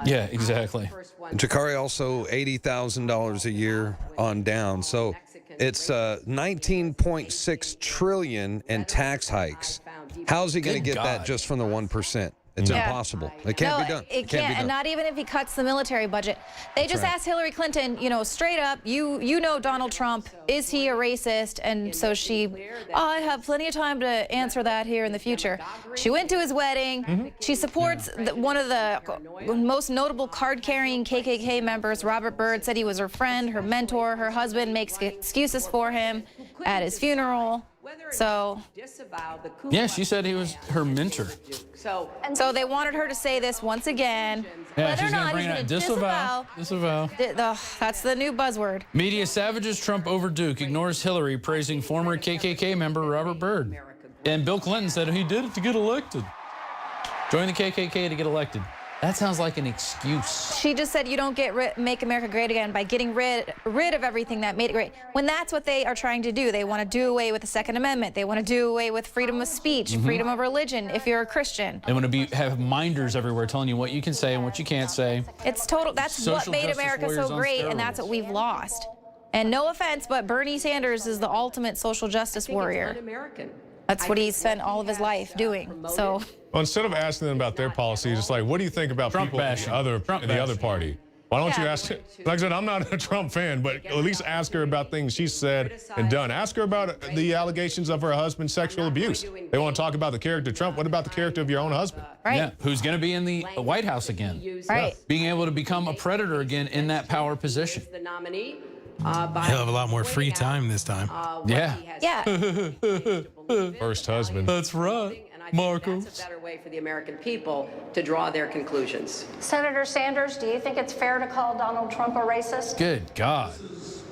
[SPEAKER 5] Yeah, exactly.
[SPEAKER 7] Jakari also $80,000 a year on down. So it's 19.6 trillion in tax hikes. How's he going to get that just from the 1%? It's impossible. It can't be done.
[SPEAKER 6] It can't, and not even if he cuts the military budget. They just asked Hillary Clinton, straight up, you know Donald Trump, is he a racist? And so I have plenty of time to answer that here in the future. She went to his wedding. She supports one of the most notable card-carrying KKK members. Robert Byrd said he was her friend, her mentor. Her husband makes excuses for him at his funeral. So
[SPEAKER 5] Yeah, she said he was her mentor.
[SPEAKER 6] so they wanted her to say this once again.
[SPEAKER 5] Yeah,
[SPEAKER 6] Whether or
[SPEAKER 5] she's going to
[SPEAKER 6] not
[SPEAKER 5] bring
[SPEAKER 6] he's
[SPEAKER 5] it out.
[SPEAKER 6] gonna
[SPEAKER 5] Disavow.
[SPEAKER 6] that's the new buzzword.
[SPEAKER 5] Media savages Trump over Duke, ignores Hillary, praising former KKK member Robert Byrd. And Bill Clinton said he did it to get elected. Join the KKK to get elected. That sounds like an excuse.
[SPEAKER 6] She just said you don't make America great again by getting rid of everything that made it great. When that's what they are trying to do. They want to do away with the Second Amendment. They want to do away with freedom of speech, freedom of religion if you're a Christian.
[SPEAKER 5] They want to have minders everywhere telling you what you can say and what you can't say.
[SPEAKER 6] It's total. That's what made America so great, and that's what we've lost. And no offense, but Bernie Sanders is the ultimate social justice warrior. That's what he spent all of his life doing. So.
[SPEAKER 3] Well, instead of asking them about their policies, it's like, what do you think about
[SPEAKER 5] Trump
[SPEAKER 3] people in the other party? Why don't you ask? Like I said, I'm not a Trump fan, but at least ask her about things she said and done. Ask her about the allegations of her husband's sexual abuse. They want to talk about the character of Trump. What about the character of your own husband?
[SPEAKER 6] Right.
[SPEAKER 5] Yeah, who's going to be in the White House again?
[SPEAKER 6] Right.
[SPEAKER 5] Being able to become a predator again in that power position.
[SPEAKER 2] He'll have a lot more free time this time.
[SPEAKER 5] Yeah.
[SPEAKER 3] First husband.
[SPEAKER 5] That's right. Marco.
[SPEAKER 9] That's a better way for the American people to draw their conclusions.
[SPEAKER 13] Senator Sanders, do you think it's fair to call Donald Trump a racist?
[SPEAKER 5] Good God.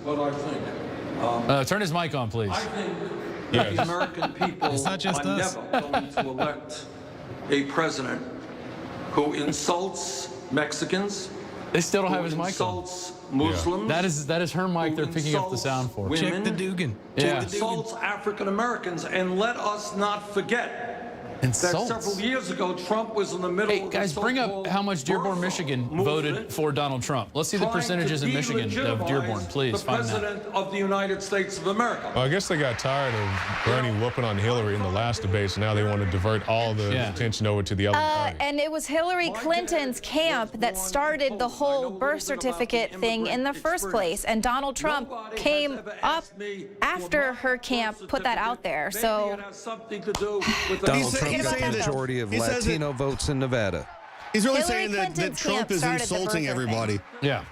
[SPEAKER 11] What I think.
[SPEAKER 5] Turn his mic on, please.
[SPEAKER 11] I think that the American people
[SPEAKER 2] It's not just
[SPEAKER 11] are
[SPEAKER 2] us.
[SPEAKER 11] never going to elect a president who insults Mexicans.
[SPEAKER 5] They still don't have his mic on.
[SPEAKER 11] Insults Muslims.
[SPEAKER 5] That is her mic they're picking up the sound for.
[SPEAKER 11] Women,
[SPEAKER 2] Check the Dugan.
[SPEAKER 5] Yeah.
[SPEAKER 11] insults African Americans, and let us not forget
[SPEAKER 5] Insults.
[SPEAKER 11] that several years ago Trump was in the middle
[SPEAKER 5] Hey,
[SPEAKER 11] of
[SPEAKER 5] guys,
[SPEAKER 11] the
[SPEAKER 5] bring up
[SPEAKER 11] so-called
[SPEAKER 5] how much Dearborn, Michigan voted for Donald Trump. Let's see the percentages in Michigan of Dearborn, please.
[SPEAKER 11] The
[SPEAKER 5] Find
[SPEAKER 11] president
[SPEAKER 5] that.
[SPEAKER 11] of the United States of America.
[SPEAKER 3] Well, I guess they got tired of Bernie whooping on Hillary in the last debate, so now they want to divert all the attention over to the other party.
[SPEAKER 6] And it was Hillary Clinton's camp that started the whole birth certificate thing in the first place. And Donald Trump came up after her camp put that out there. So
[SPEAKER 7] Donald Trump got the majority of Latino votes in Nevada.
[SPEAKER 10] He's really
[SPEAKER 6] Hillary
[SPEAKER 10] saying that
[SPEAKER 6] Clinton's
[SPEAKER 10] Trump
[SPEAKER 6] camp
[SPEAKER 10] is
[SPEAKER 6] started the
[SPEAKER 10] insulting
[SPEAKER 6] birther
[SPEAKER 10] everybody.
[SPEAKER 6] thing.
[SPEAKER 5] Yeah.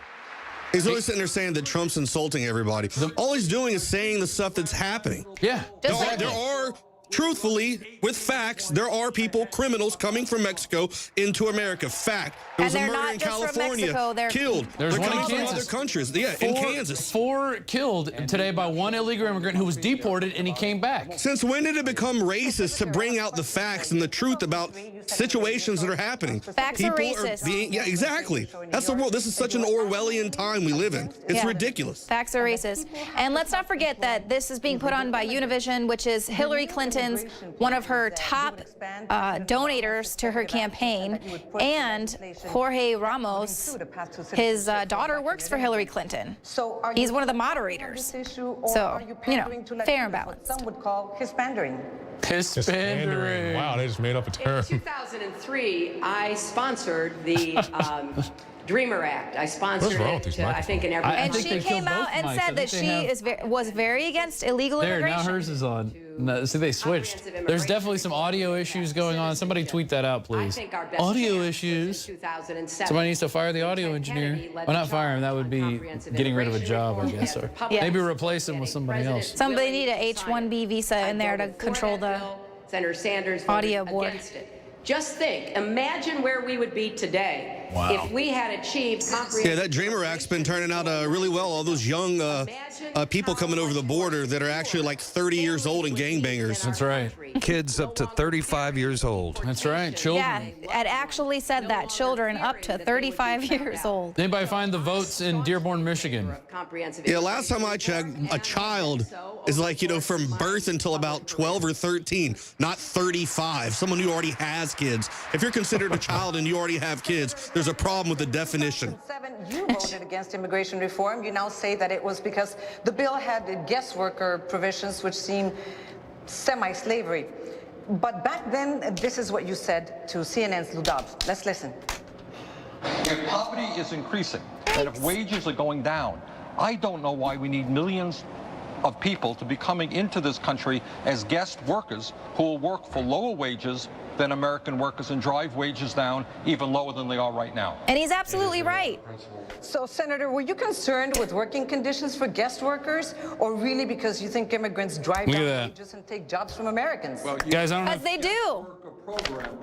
[SPEAKER 10] He's really sitting there saying that Trump's insulting everybody. All he's doing is saying the stuff that's happening.
[SPEAKER 5] Yeah.
[SPEAKER 10] There are, truthfully, with facts, there are people, criminals coming from Mexico into America. Fact. There was a
[SPEAKER 6] And they're
[SPEAKER 10] murder
[SPEAKER 6] not
[SPEAKER 10] in
[SPEAKER 6] just from
[SPEAKER 10] California,
[SPEAKER 6] Mexico, they're-
[SPEAKER 10] killed.
[SPEAKER 5] There's
[SPEAKER 10] They're
[SPEAKER 5] one in
[SPEAKER 10] coming from
[SPEAKER 5] Kansas.
[SPEAKER 10] other countries. Yeah, in Kansas.
[SPEAKER 5] 4 killed today by one illegal immigrant who was deported and he came back.
[SPEAKER 10] Since when did it become racist to bring out the facts and the truth about situations that are happening?
[SPEAKER 6] Facts are racist.
[SPEAKER 10] Yeah, exactly. That's the world. This is such an Orwellian time we live in. It's
[SPEAKER 6] Yeah.
[SPEAKER 10] ridiculous.
[SPEAKER 6] Facts are racist. And let's not forget that this is being put on by Univision, which is Hillary Clinton's, one of her top donators to her campaign, and Jorge Ramos, his daughter, works for Hillary Clinton. He's one of the moderators. So, you know, fair and balanced.
[SPEAKER 14] Some would call hispandering.
[SPEAKER 5] Hispandering.
[SPEAKER 3] Wow, they just made up a term.
[SPEAKER 9] In 2003, I sponsored the Dreamer Act. I sponsored
[SPEAKER 3] What's wrong with
[SPEAKER 9] it,
[SPEAKER 3] these
[SPEAKER 9] I think, in every
[SPEAKER 6] And she came out and said that she was very against illegal
[SPEAKER 5] There,
[SPEAKER 6] immigration.
[SPEAKER 5] now hers is on. No, see, they switched. There's definitely some audio issues going on. Somebody tweet that out, please. Audio issues. Somebody needs to fire the audio engineer. Well, not fire him. That would be getting rid of a job, I guess. Or maybe replace him with somebody else.
[SPEAKER 6] Somebody need a H-1B visa in there to control the
[SPEAKER 9] Senator Sanders
[SPEAKER 6] audio board.
[SPEAKER 9] against it. Just think, imagine where we would be today if we had achieved comprehensive.
[SPEAKER 10] Yeah, that Dreamer Act's been turning out really well. All those young people coming over the border that are actually like 30 years old and gangbangers.
[SPEAKER 5] That's right.
[SPEAKER 7] Kids up to 35 years old.
[SPEAKER 5] That's right. Children.
[SPEAKER 6] Yeah, it actually said that. Children up to 35 years old.
[SPEAKER 5] Anybody find the votes in Dearborn, Michigan?
[SPEAKER 10] Yeah, last time I checked, a child is like, you know, from birth until about 12 or 13, not 35. Someone who already has kids. If you're considered a child and you already have kids, there's a problem with the definition.
[SPEAKER 14] You voted against immigration reform. You now say that it was because the bill had guest worker provisions which seem semi-slavery. But back then, this is what you said to CNN's Lou Dobbs. Let's listen.
[SPEAKER 4] If poverty is increasing and if wages are going down, I don't know why we need millions of people to be coming into this country as guest workers who will work for lower wages than American workers and drive wages down even lower than they are right now.
[SPEAKER 6] And he's absolutely right.
[SPEAKER 14] So, Senator, were you concerned with working conditions for guest workers, or really because you think immigrants drive down wages and take jobs from Americans?
[SPEAKER 5] Well, guys, I don't know.
[SPEAKER 6] Because they do.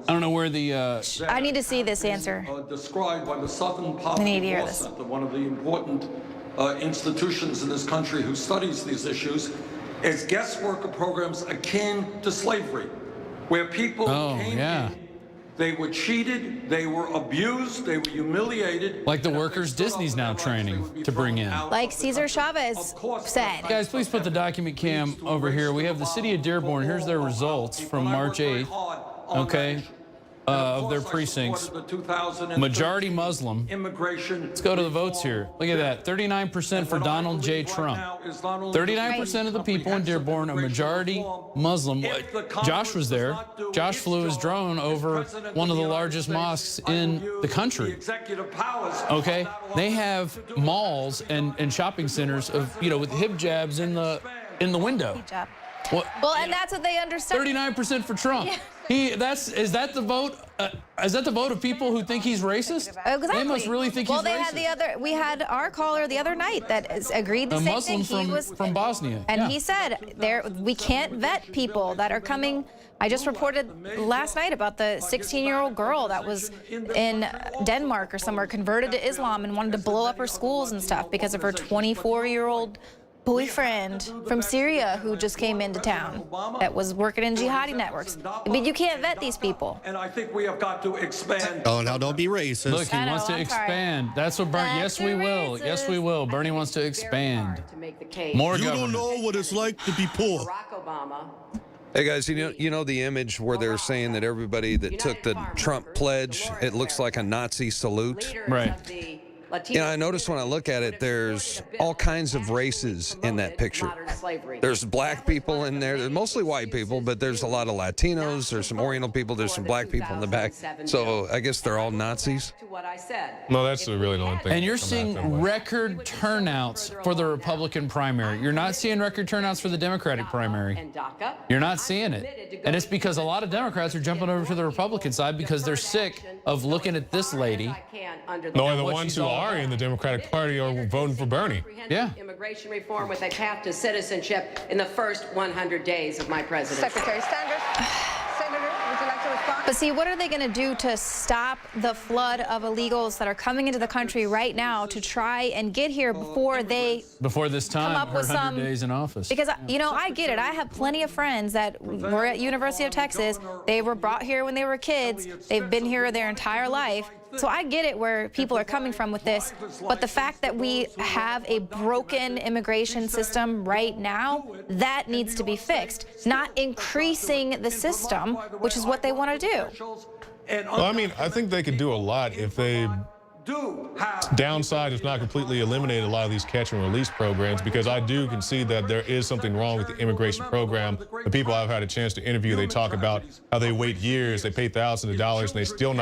[SPEAKER 5] I don't know where the...
[SPEAKER 6] I need to see this answer.
[SPEAKER 4] Described by the Southern
[SPEAKER 6] I
[SPEAKER 4] Poverty
[SPEAKER 6] need to hear
[SPEAKER 4] Law
[SPEAKER 6] this.
[SPEAKER 4] Center, one of the important institutions in this country who studies these issues, as guest worker programs akin to slavery, where people came in, they were cheated, they were abused, they were humiliated.
[SPEAKER 5] Like the workers Disney's now training to bring in.
[SPEAKER 6] Like Cesar Chavez said.
[SPEAKER 5] Guys, please put the document cam over here. We have the city of Dearborn. Here's their results from March 8th, okay, of their precincts. Majority Muslim. Let's go to the votes here. Look at that. 39% for Donald J. Trump. 39% of the people in Dearborn are majority Muslim. Josh was there. Josh flew his drone over one of the largest mosques in the country. Okay? They have malls and shopping centers of, you know, with hijabs in the window. What?
[SPEAKER 6] Well, and that's what they understand.
[SPEAKER 5] 39% for Trump.
[SPEAKER 6] Yeah.
[SPEAKER 5] Is that the vote? Is that the vote of people who think he's racist?
[SPEAKER 6] Exactly.
[SPEAKER 5] They must really think he's racist.
[SPEAKER 6] Well, we had our caller the other night that agreed the same thing.
[SPEAKER 5] He was from Bosnia.
[SPEAKER 6] And he said we can't vet people that are coming. I just reported last night about the 16-year-old girl that was in Denmark or somewhere, converted to Islam and wanted to blow up her schools and stuff because of her 24-year-old boyfriend from Syria who just came into town that was working in jihadi networks. I mean, you can't vet these people.
[SPEAKER 4] And I think we have got to expand.
[SPEAKER 10] Oh, now don't be racist.
[SPEAKER 5] Look, he wants to expand. That's what Bernie. Yes, we will. Yes, we will. Bernie wants to expand. More
[SPEAKER 10] you
[SPEAKER 5] government.
[SPEAKER 10] don't know what it's like to be poor.
[SPEAKER 9] Barack Obama.
[SPEAKER 7] Hey guys, you know the image where they're saying that everybody that took the Trump pledge, it looks like a Nazi salute.
[SPEAKER 5] Right.
[SPEAKER 7] You know, I noticed when I look at it, there's all kinds of races in that picture. There's black people in there. There's mostly white people, but there's a lot of Latinos. There's some Oriental people. There's some black people in the back. So I guess they're all Nazis.
[SPEAKER 3] No, that's really the only thing.
[SPEAKER 5] And you're seeing record turnouts for the Republican primary. You're not seeing record turnouts for the Democratic primary. You're not seeing it. And it's because a lot of Democrats are jumping over to the Republican side because they're sick of looking at this lady.
[SPEAKER 3] No, the ones who are in the Democratic Party are voting for Bernie.
[SPEAKER 5] Yeah.
[SPEAKER 9] Immigration reform with a path to citizenship in the first 100 days of my presidency.
[SPEAKER 14] Secretary Sanders. Senator, would you like to respond?
[SPEAKER 6] But see, what are they going to do to stop the flood of illegals that are coming into the country right now to try and get here before
[SPEAKER 5] this time,
[SPEAKER 6] come up with
[SPEAKER 5] 100
[SPEAKER 6] some
[SPEAKER 5] days in office?
[SPEAKER 6] Because, you know, I get it. I have plenty of friends that were at University of Texas. They were brought here when they were kids. They've been here their entire life. So I get it where people are coming from with this, but the fact that we have a broken immigration system right now, that needs to be fixed, not increasing the system, which is what they want to do.
[SPEAKER 3] Well, I mean, I think they could do a lot if they downside, if not completely eliminate a lot of these catch and release programs, because I do concede that there is something wrong with the immigration program. The people I've had a chance to interview, they talk about how they wait years, they pay thousands of dollars, and they still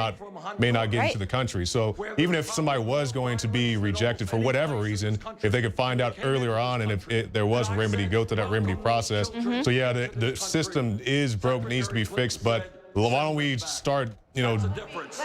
[SPEAKER 3] may not get into the country. So even if somebody was going to be rejected for whatever reason, if they could find out earlier on and if there was a remedy, go through that remedy process. So yeah, the system is broke, needs to be fixed, but why don't we start, you know,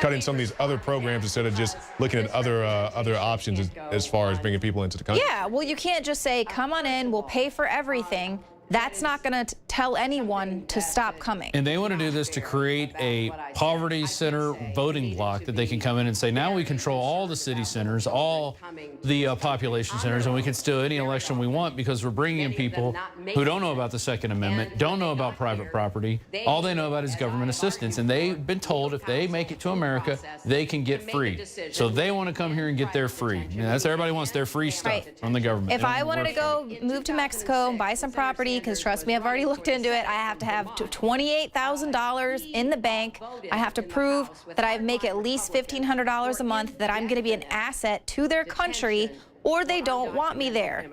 [SPEAKER 3] cutting some of these other programs instead of just looking at other options as far as bringing people into the country?
[SPEAKER 6] Yeah, well, you can't just say, come on in, we'll pay for everything. That's not going to tell anyone to stop coming.
[SPEAKER 5] And they want to do this to create a poverty center voting block that they can come in and say, now we control all the city centers, all the population centers, and we can steal any election we want because we're bringing in people who don't know about the Second Amendment, don't know about private property. All they know about is government assistance. And they've been told if they make it to America, they can get free. So they want to come here and get their free. You know, that's everybody wants their free stuff from the government.
[SPEAKER 6] If I wanted to go move to Mexico and buy some property, because trust me, I've already looked into it, I have to have $28,000 in the bank. I have to prove that I make at least $1,500 a month, that I'm going to be an asset to their country, or they don't want me there.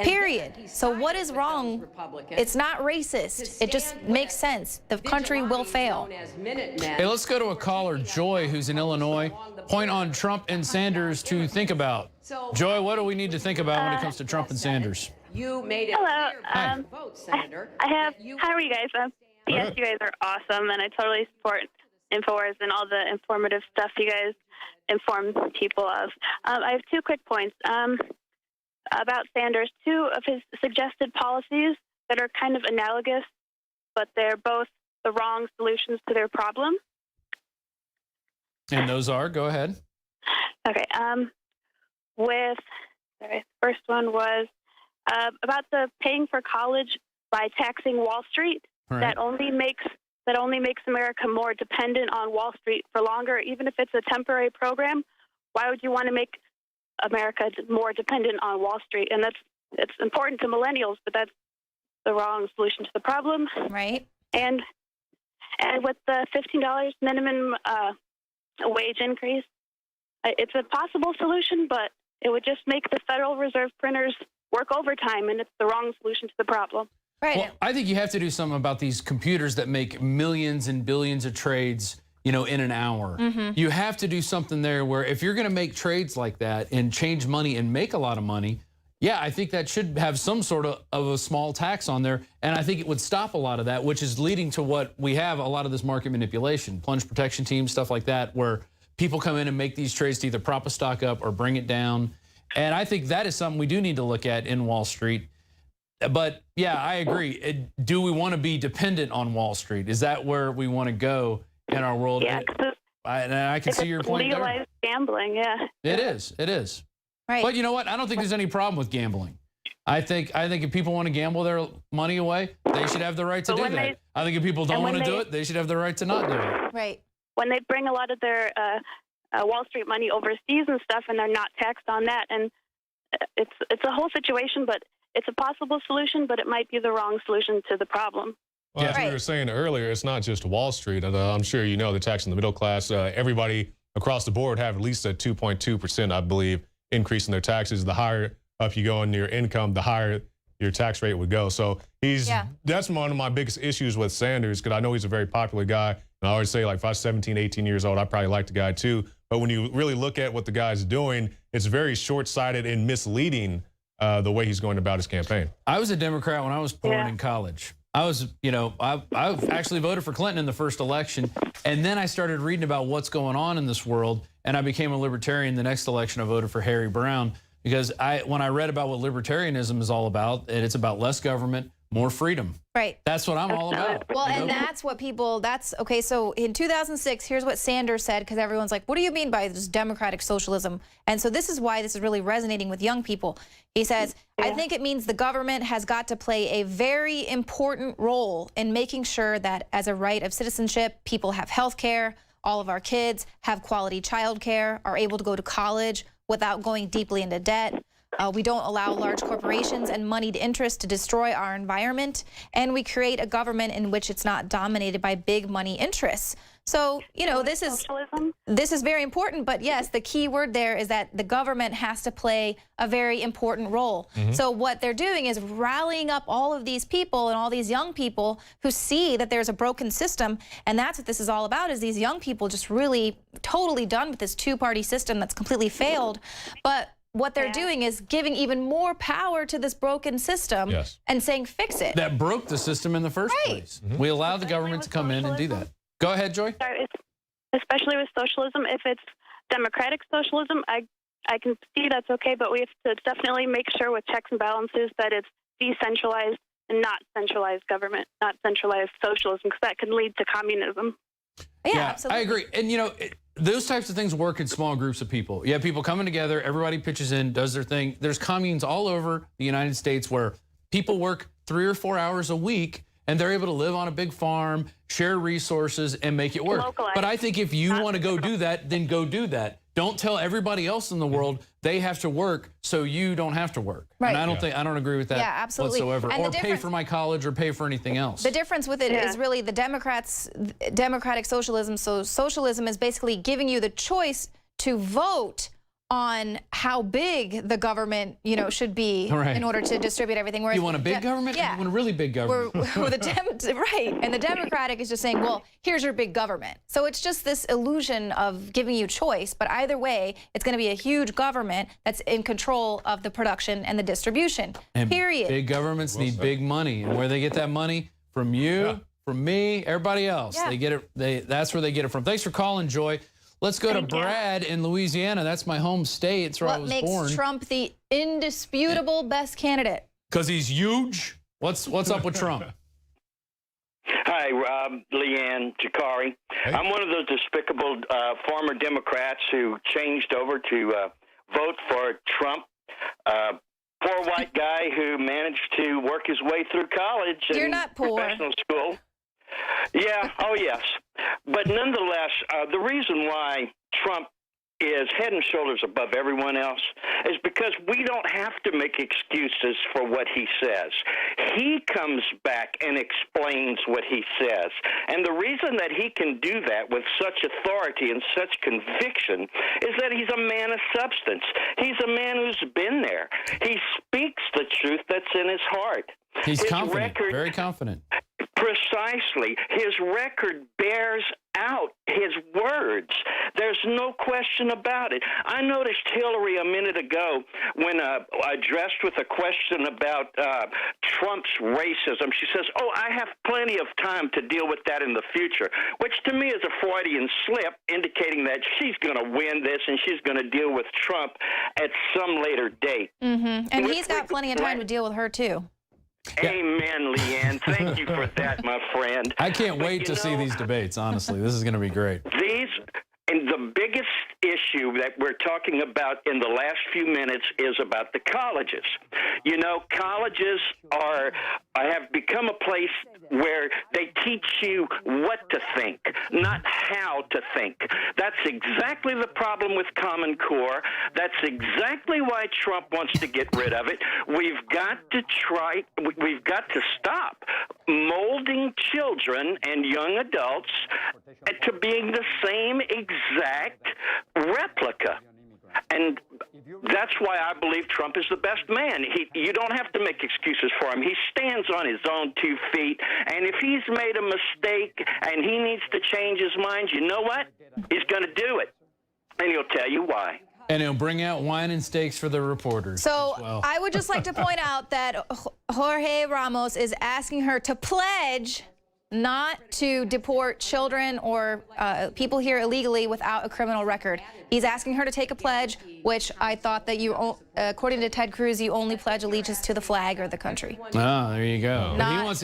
[SPEAKER 6] Period. So what is wrong? It's not racist. It just makes sense. The country will fail.
[SPEAKER 5] Hey, let's go to a caller, Joy, who's in Illinois. Point on Trump and Sanders to think about. Joy, what do we need to think about when it comes to Trump and Sanders?
[SPEAKER 9] You made it
[SPEAKER 16] Hello.
[SPEAKER 9] clear by vote, Senator.
[SPEAKER 16] How are you guys? Yes, you guys are awesome, and I totally support Infowars and all the informative stuff you guys inform people of. I have 2 quick points about Sanders. 2 of his suggested policies that are kind of analogous, but they're both the wrong solutions to their problem.
[SPEAKER 5] And those are, go ahead.
[SPEAKER 16] Okay. First one was about the paying for college by taxing Wall Street.
[SPEAKER 5] Right.
[SPEAKER 16] That only makes America more dependent on Wall Street for longer, even if it's a temporary program. Why would you want to make America more dependent on Wall Street? And it's important to millennials, but that's the wrong solution to the problem.
[SPEAKER 6] Right.
[SPEAKER 16] And with the $15 minimum wage increase, it's a possible solution, but it would just make the Federal Reserve printers work overtime, and it's the wrong solution to the problem.
[SPEAKER 6] Right.
[SPEAKER 5] Well, I think you have to do something about these computers that make millions and billions of trades, in an hour. You have to do something there where if you're going to make trades like that and change money and make a lot of money, yeah, I think that should have some sort of a small tax on there. And I think it would stop a lot of that, which is leading to what we have, a lot of this market manipulation, plunge protection teams, stuff like that, where people come in and make these trades to either prop a stock up or bring it down. And I think that is something we do need to look at in Wall Street. But yeah, I agree. Do we want to be dependent on Wall Street? Is that where we want to go in our world?
[SPEAKER 16] Yeah,
[SPEAKER 5] I can see your point there.
[SPEAKER 16] Legalized gambling, yeah.
[SPEAKER 5] It is.
[SPEAKER 6] Right.
[SPEAKER 5] But you know what? I don't think there's any problem with gambling. I think if people want to gamble their money away, they should have the right to do that. I think if people don't want to do it, they should have the right to not do it.
[SPEAKER 6] Right.
[SPEAKER 16] When they bring a lot of their Wall Street money overseas and stuff, and they're not taxed on that, and it's a whole situation, but it's a possible solution, but it might be the wrong solution to the problem.
[SPEAKER 3] Well, as we were saying earlier, it's not just Wall Street. I'm sure you know the tax on the middle class. Everybody across the board have at least a 2.2%, I believe, increase in their taxes. The higher up you go in your income, the higher your tax rate would go. So that's one of my biggest issues with Sanders, because I know he's a very popular guy. And I always say, like, if I was 17, 18 years old, I probably like the guy too. But when you really look at what the guy's doing, it's very short-sighted and misleading the way he's going about his campaign.
[SPEAKER 5] I was a Democrat when I was born in college. I was, I actually voted for Clinton in the first election, and then I started reading about what's going on in this world, and I became a libertarian. The next election, I voted for Harry Brown, because when I read about what libertarianism is all about, and it's about less government, more freedom.
[SPEAKER 6] Right.
[SPEAKER 5] That's what I'm all about.
[SPEAKER 6] Well, and that's what okay, so in 2006, here's what Sanders said, because everyone's like, what do you mean by this democratic socialism? And so this is why this is really resonating with young people. He says, I think it means the government has got to play a very important role in making sure that as a right of citizenship, people have health care, all of our kids have quality child care, are able to go to college without going deeply into debt. We don't allow large corporations and moneyed interests to destroy our environment, and we create a government in which it's not dominated by big money interests. So, this is very important, but yes, the key word there is that the government has to play a very important role. So what they're doing is rallying up all of these people and all these young people who see that there's a broken system, and that's what this is all about, is these young people just really totally done with this two-party system that's completely failed. But what they're doing is giving even more power to this broken system and saying, fix it.
[SPEAKER 5] That broke the system in the first place. We allowed the government to come in and do that. Go ahead, Joy.
[SPEAKER 16] Sorry, especially with socialism, if it's democratic socialism, I can see that's okay, but we have to definitely make sure with checks and balances that it's decentralized and not centralized government, not centralized socialism, because that can lead to communism.
[SPEAKER 6] Yeah, absolutely.
[SPEAKER 5] I agree. And, those types of things work in small groups of people. You have people coming together, everybody pitches in, does their thing. There's communes all over the United States where people work 3 or 4 hours a week, and they're able to live on a big farm, share resources, and make it work.
[SPEAKER 16] Localized.
[SPEAKER 5] But I think if you want to go do that, then go do that. Don't tell everybody else in the world they have to work so you don't have to work.
[SPEAKER 6] Right.
[SPEAKER 5] And I don't agree with that whatsoever.
[SPEAKER 6] And
[SPEAKER 5] or pay for my college or pay for anything else.
[SPEAKER 6] The difference with it is really the democratic socialism. So socialism is basically giving you the choice to vote on how big the government, should be in order to distribute everything. Whereas
[SPEAKER 5] you want a big government?
[SPEAKER 6] Yeah.
[SPEAKER 5] You want a really big government?
[SPEAKER 6] Right. And the Democratic is just saying, well, here's your big government. So it's just this illusion of giving you choice. But either way, it's going to be a huge government that's in control of the production and the distribution.
[SPEAKER 5] And
[SPEAKER 6] period.
[SPEAKER 5] Big governments need big money. And where they get that money? From you, from me, everybody else.
[SPEAKER 6] Yeah.
[SPEAKER 5] They get it. That's where they get it from. Thanks for calling, Joy. Let's go to Brad in Louisiana. That's my home state. It's where I was born.
[SPEAKER 6] What makes Trump the indisputable best candidate?
[SPEAKER 5] Because he's huge. What's up with Trump?
[SPEAKER 17] Hi, Leanne Jakari.
[SPEAKER 3] Hey.
[SPEAKER 17] I'm one of those despicable former Democrats who changed over to vote for Trump. Poor white guy who managed to work his way through college
[SPEAKER 6] You're
[SPEAKER 17] and
[SPEAKER 6] not poor.
[SPEAKER 17] professional school. Yeah, oh yes. But nonetheless, the reason why Trump is head and shoulders above everyone else is because we don't have to make excuses for what he says. He comes back and explains what he says. And the reason that he can do that with such authority and such conviction is that he's a man of substance. He's a man who's been there. He speaks the truth that's in his heart.
[SPEAKER 5] He's confident, very confident.
[SPEAKER 17] Precisely. His record bears out his words. There's no question about it. I noticed Hillary a minute ago when addressed with a question about Trump's racism. She says, oh, I have plenty of time to deal with that in the future, which to me is a Freudian slip indicating that she's going to win this and she's going to deal with Trump at some later date.
[SPEAKER 6] Mm-hmm. And he's got plenty of time to deal with her, too.
[SPEAKER 17] Amen, Leanne. Thank you for that, my friend.
[SPEAKER 5] I can't wait to see these debates, honestly. This is going to be great.
[SPEAKER 17] And the biggest issue that we're talking about in the last few minutes is about the colleges. You know, colleges have become a place where they teach you what to think, not how to think. That's exactly the problem with Common Core. That's exactly why Trump wants to get rid of it. We've got to stop molding children and young adults to being the same exact replica. And that's why I believe Trump is the best man. You don't have to make excuses for him. He stands on his own 2 feet, and if he's made a mistake and he needs to change his mind, you know what? He's going to do it, and he'll tell you why.
[SPEAKER 5] And he'll bring out wine and steaks for the reporters.
[SPEAKER 6] So I would just like to point out that Jorge Ramos is asking her to pledge not to deport children or people here illegally without a criminal record. He's asking her to take a pledge, which I thought that according to Ted Cruz, you only pledge allegiance to the flag or the country.
[SPEAKER 5] Oh, there you go.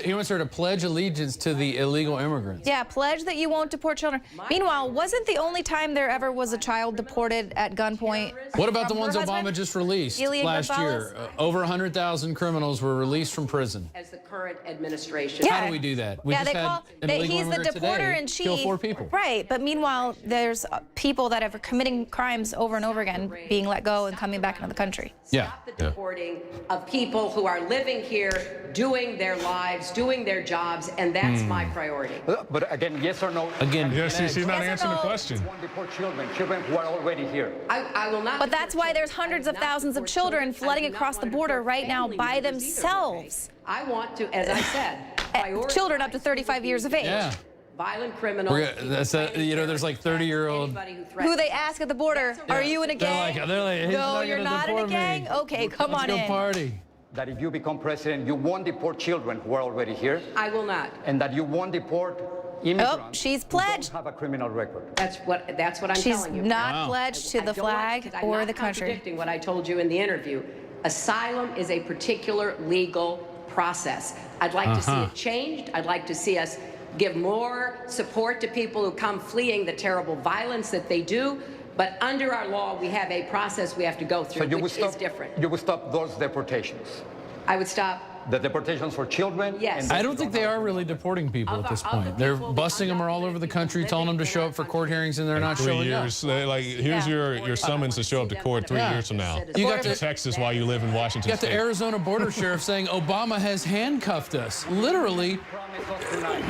[SPEAKER 5] He wants her to pledge allegiance to the illegal immigrants.
[SPEAKER 6] Yeah, pledge that you won't deport children. Meanwhile, wasn't the only time there ever was a child deported at gunpoint?
[SPEAKER 5] What about the ones Obama just released last year? Over 100,000 criminals were released from prison.
[SPEAKER 9] As the current administration.
[SPEAKER 5] How do we do that? We just had an illegal
[SPEAKER 6] he's the
[SPEAKER 5] immigrant
[SPEAKER 6] deporter
[SPEAKER 5] today
[SPEAKER 6] in chief.
[SPEAKER 5] kill 4 people.
[SPEAKER 6] Right, but meanwhile, there's people that are committing crimes over and over again being let go and coming back into the country.
[SPEAKER 5] Yeah.
[SPEAKER 9] Stop the deporting of people who are living here, doing their lives, doing their jobs, and that's my priority.
[SPEAKER 18] But again, yes or no?
[SPEAKER 5] Again,
[SPEAKER 3] she's not answering the question.
[SPEAKER 18] Won't deport children who are already here.
[SPEAKER 9] I will not.
[SPEAKER 6] But that's why there's hundreds of thousands of children flooding across the border right now by themselves.
[SPEAKER 9] I want to, as I said,
[SPEAKER 6] children up to 35 years of age.
[SPEAKER 5] Yeah.
[SPEAKER 9] Violent criminals.
[SPEAKER 5] There's like 30-year-old.
[SPEAKER 6] Who they ask at the border, are you in a gang?
[SPEAKER 5] They're like, he's
[SPEAKER 6] no,
[SPEAKER 5] not
[SPEAKER 6] you're
[SPEAKER 5] gonna
[SPEAKER 6] not in a
[SPEAKER 5] deport
[SPEAKER 6] gang?
[SPEAKER 5] me.
[SPEAKER 6] Okay, come on
[SPEAKER 5] Let's
[SPEAKER 6] in.
[SPEAKER 5] go party.
[SPEAKER 18] That if you become president, you won't deport children who are already here.
[SPEAKER 9] I will not.
[SPEAKER 18] And that you won't deport immigrants.
[SPEAKER 6] Oh, she's pledged.
[SPEAKER 18] Who don't have a criminal record.
[SPEAKER 9] That's what I'm telling you.
[SPEAKER 6] She's not pledged to the flag or the country.
[SPEAKER 9] Contradicting what I told you in the interview. Asylum is a particular legal process. I'd like to see it changed. I'd like to see us give more support to people who come fleeing the terrible violence that they do. But under our law, we have a process we have to go through, which is different.
[SPEAKER 18] You will stop those deportations.
[SPEAKER 9] I would stop
[SPEAKER 18] The deportations for children.
[SPEAKER 9] Yes.
[SPEAKER 5] I don't think they are really deporting people at this point. They're busing them all over the country, telling them to show up for court hearings, and they're not showing up.
[SPEAKER 3] Like, here's your summons to show up to court 3 years from now.
[SPEAKER 5] You got
[SPEAKER 3] to Texas while you live in Washington
[SPEAKER 5] You got
[SPEAKER 3] State.
[SPEAKER 5] the Arizona border sheriff saying Obama has handcuffed us. Literally,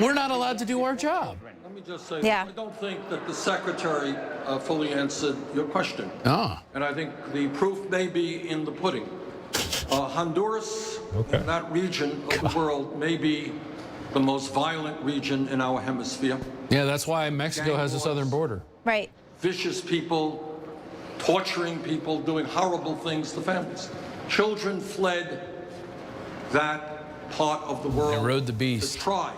[SPEAKER 5] we're not allowed to do our job.
[SPEAKER 11] Let me just say, I don't think that the secretary fully answered your question.
[SPEAKER 5] Ah.
[SPEAKER 11] And I think the proof may be in the pudding. Honduras, that region of the world, may be the most violent region in our hemisphere.
[SPEAKER 5] Yeah, that's why Mexico has a southern border.
[SPEAKER 6] Right.
[SPEAKER 11] Vicious people, torturing people, doing horrible things to families. Children fled that part of the world.
[SPEAKER 5] They rode the beast.
[SPEAKER 11] To try.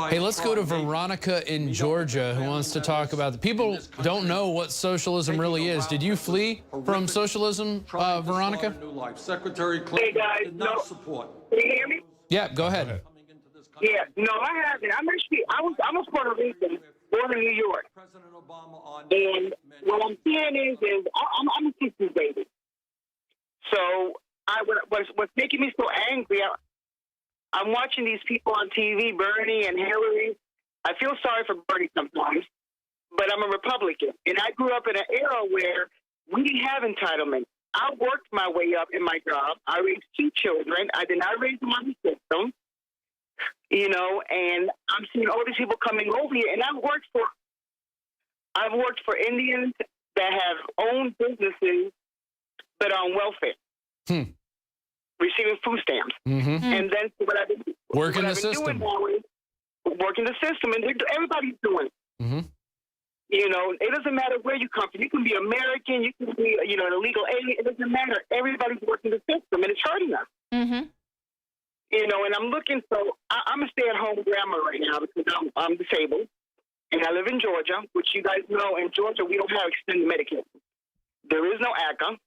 [SPEAKER 5] Hey, let's go to Veronica in Georgia, who wants to talk about people don't know what socialism really is. Did you flee from socialism, Veronica?
[SPEAKER 11] Secretary Clinton did not support.
[SPEAKER 12] Can you hear me?
[SPEAKER 5] Yeah, go ahead.
[SPEAKER 12] Yeah, no, I haven't. I'm a Puerto Rican, born in New York. And what I'm saying is I'm a 60s baby. So what's making me so angry, I'm watching these people on TV, Bernie and Hillary. I feel sorry for Bernie sometimes, but I'm a Republican. And I grew up in an era where we didn't have entitlement. I worked my way up in my job. I raised 2 children. I did not raise them on the system, and I'm seeing all these people coming over here. And I've worked for Indians that have owned businesses but on welfare. Receiving food stamps. And then what I've been
[SPEAKER 5] working the system.
[SPEAKER 12] Doing now is working the system, and everybody's doing it. It doesn't matter where you come from. You can be American, you can be, an illegal alien. It doesn't matter. Everybody's working the system, and it's hurting us. And I'm looking, so I'm a stay-at-home grandma right now because I'm disabled, and I live in Georgia, which you guys know, in Georgia, we don't have extended Medicaid. There is no ACA.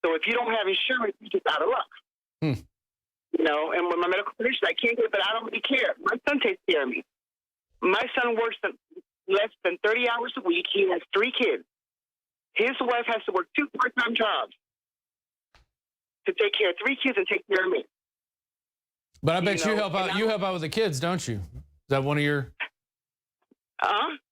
[SPEAKER 12] So if you don't have insurance, you're just out of luck. And with my medical condition, I can't get it, but I don't really care. My son takes care of me. My son works less than 30 hours a week. He has 3 kids. His wife has to work 2 part-time jobs to take care of 3 kids and take care of me.
[SPEAKER 5] But I bet you help out. You help out with the kids, don't you? Is that one of your?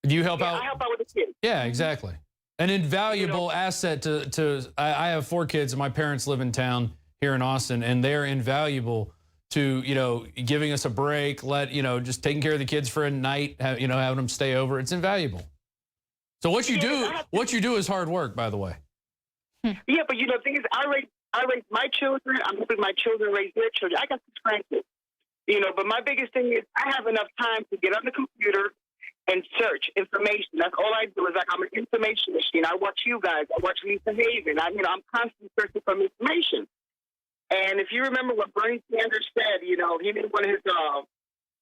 [SPEAKER 5] Do you help out?
[SPEAKER 12] I help out with the kids.
[SPEAKER 5] Yeah, exactly. An invaluable asset to I have 4 kids and my parents live in town here in Austin, and they're invaluable to, giving us a break, just taking care of the kids for a night, having them stay over. It's invaluable. So what you do is hard work, by the way.
[SPEAKER 12] Yeah, but the thing is, I raise my children. I'm hoping my children raise their children. I got 6 grandkids. But my biggest thing is I have enough time to get on the computer and search information. That's all I do. Is I'm an information machine. I watch you guys. I watch Lisa Haven. I'm constantly searching for information. And if you remember what Bernie Sanders said, he did one of his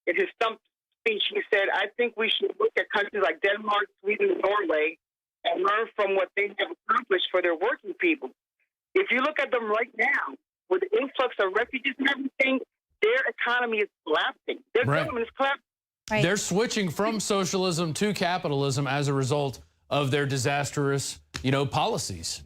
[SPEAKER 12] in his stump speech. He said, "I think we should look at countries like Denmark, Sweden, and Norway, and learn from what they have accomplished for their working people." If you look at them right now, with the influx of refugees and everything, their economy is collapsing. Their government is collapsing.
[SPEAKER 6] Right.
[SPEAKER 5] They're switching from socialism to capitalism as a result of their disastrous, policies.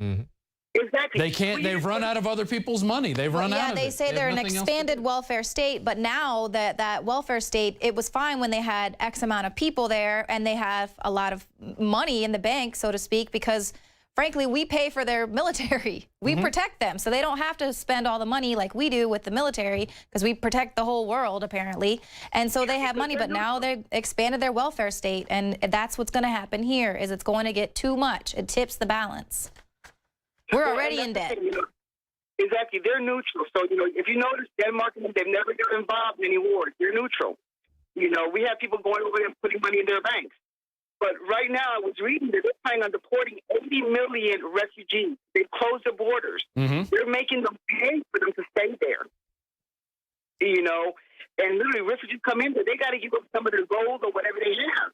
[SPEAKER 12] Exactly.
[SPEAKER 5] They can't. They've run out of other people's money. They've run out of it.
[SPEAKER 6] Yeah, they say they're an expanded welfare state, but now that welfare state, it was fine when they had X amount of people there and they have a lot of money in the bank, so to speak, because frankly, we pay for their military. We protect them, so they don't have to spend all the money like we do with the military because we protect the whole world, apparently. And so they have money, but now they've expanded their welfare state, and that's what's going to happen here, is it's going to get too much. It tips the balance. We're already in debt.
[SPEAKER 12] Exactly. They're neutral. So, if you notice, Denmark, they've never been involved in any wars. They're neutral. We have people going over there and putting money in their banks. But right now, I was reading that they're planning on deporting 80 million refugees. They've closed the borders. They're making them pay for them to stay there. And literally, refugees come in there. They got to give up some of their gold or whatever they have.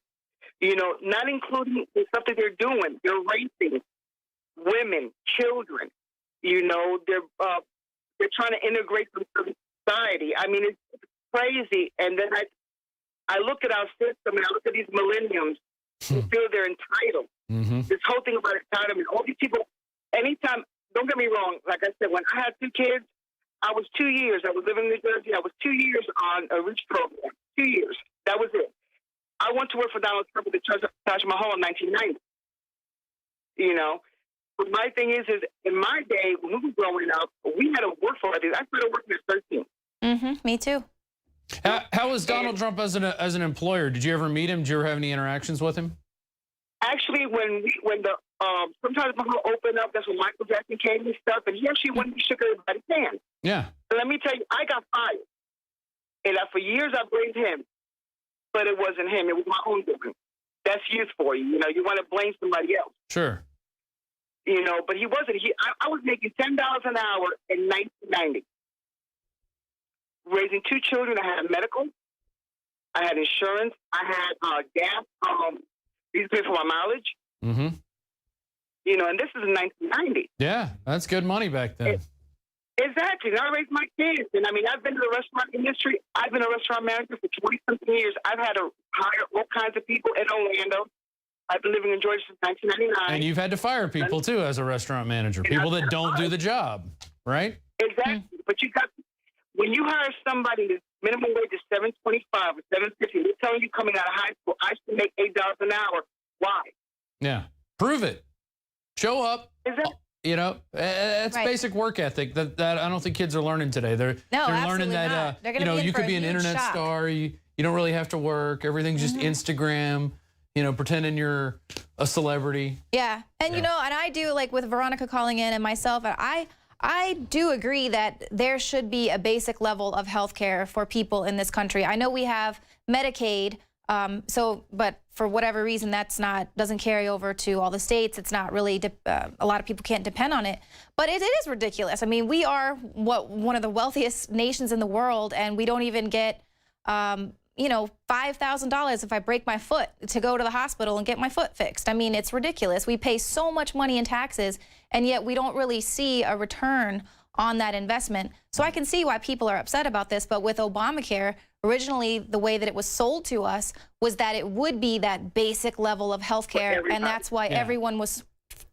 [SPEAKER 12] Not including the stuff that they're doing. They're raping women, children. They're trying to integrate them to society. I mean, it's crazy. And then I look at our system and I look at these millenniums who feel they're entitled. This whole thing about entitlement, all these people, anytime, don't get me wrong, like I said, when I had 2 kids, I was 2 years. I was living in New Jersey. I was 2 years on a REACH program. 2 years. That was it. I went to work for Donald Trump at the Taj Mahal in 1990. You know, but my thing is in my day when we were growing up, we had to work for it. I started working at 13.
[SPEAKER 6] Me too.
[SPEAKER 5] How was Donald Trump as an employer? Did you ever meet him? Did you ever have any interactions with him?
[SPEAKER 12] Actually, when the sometimes Mahal opened up, that's when Michael Jackson came and stuff, and he actually went and shook everybody's hand.
[SPEAKER 5] Yeah.
[SPEAKER 12] But let me tell you, I got fired, and for years I blamed him, but it wasn't him. It was my own doing. That's youth for you. You know, you want to blame somebody else.
[SPEAKER 5] Sure.
[SPEAKER 12] You know, but he wasn't. I was making $10 an hour in 1990. Raising 2 children, I had medical, I had insurance, I had gas. These paid for my mileage.
[SPEAKER 5] Mm-hmm.
[SPEAKER 12] You know, and this is in 1990.
[SPEAKER 5] Yeah, that's good money back then.
[SPEAKER 12] Exactly. And I raised my kids. And I mean, I've been in the restaurant industry. I've been a restaurant manager for 20-something years. I've had to hire all kinds of people in Orlando. I've been living in Georgia since 1999.
[SPEAKER 5] And you've had to fire people, too, as a restaurant manager. People that don't do the job, right?
[SPEAKER 12] Exactly. But when you hire somebody, the minimum wage is $7.25 or $7.50. They're telling you coming out of high school, I should make $8 an hour. Why?
[SPEAKER 5] Yeah. Prove it. Show up.
[SPEAKER 12] Exactly.
[SPEAKER 5] You know, that's basic work ethic that I don't think kids are learning today. They're learning that
[SPEAKER 6] They're
[SPEAKER 5] you know, you could be an internet
[SPEAKER 6] shock.
[SPEAKER 5] star. You don't really have to work. Everything's just Instagram. You know, pretending you're a celebrity.
[SPEAKER 6] Yeah, and you know, and I do, like with Veronica calling in and myself, I do agree that there should be a basic level of health care for people in this country. I know we have Medicaid, but for whatever reason, doesn't carry over to all the states. It's not really, a lot of people can't depend on it. But it is ridiculous. I mean, we are one of the wealthiest nations in the world, and we don't even get, you know, $5,000 if I break my foot to go to the hospital and get my foot fixed. I mean, it's ridiculous. We pay so much money in taxes, and yet we don't really see a return on that investment. So I can see why people are upset about this. But with Obamacare, originally the way that it was sold to us was that it would be that basic level of health care, and that's why everyone was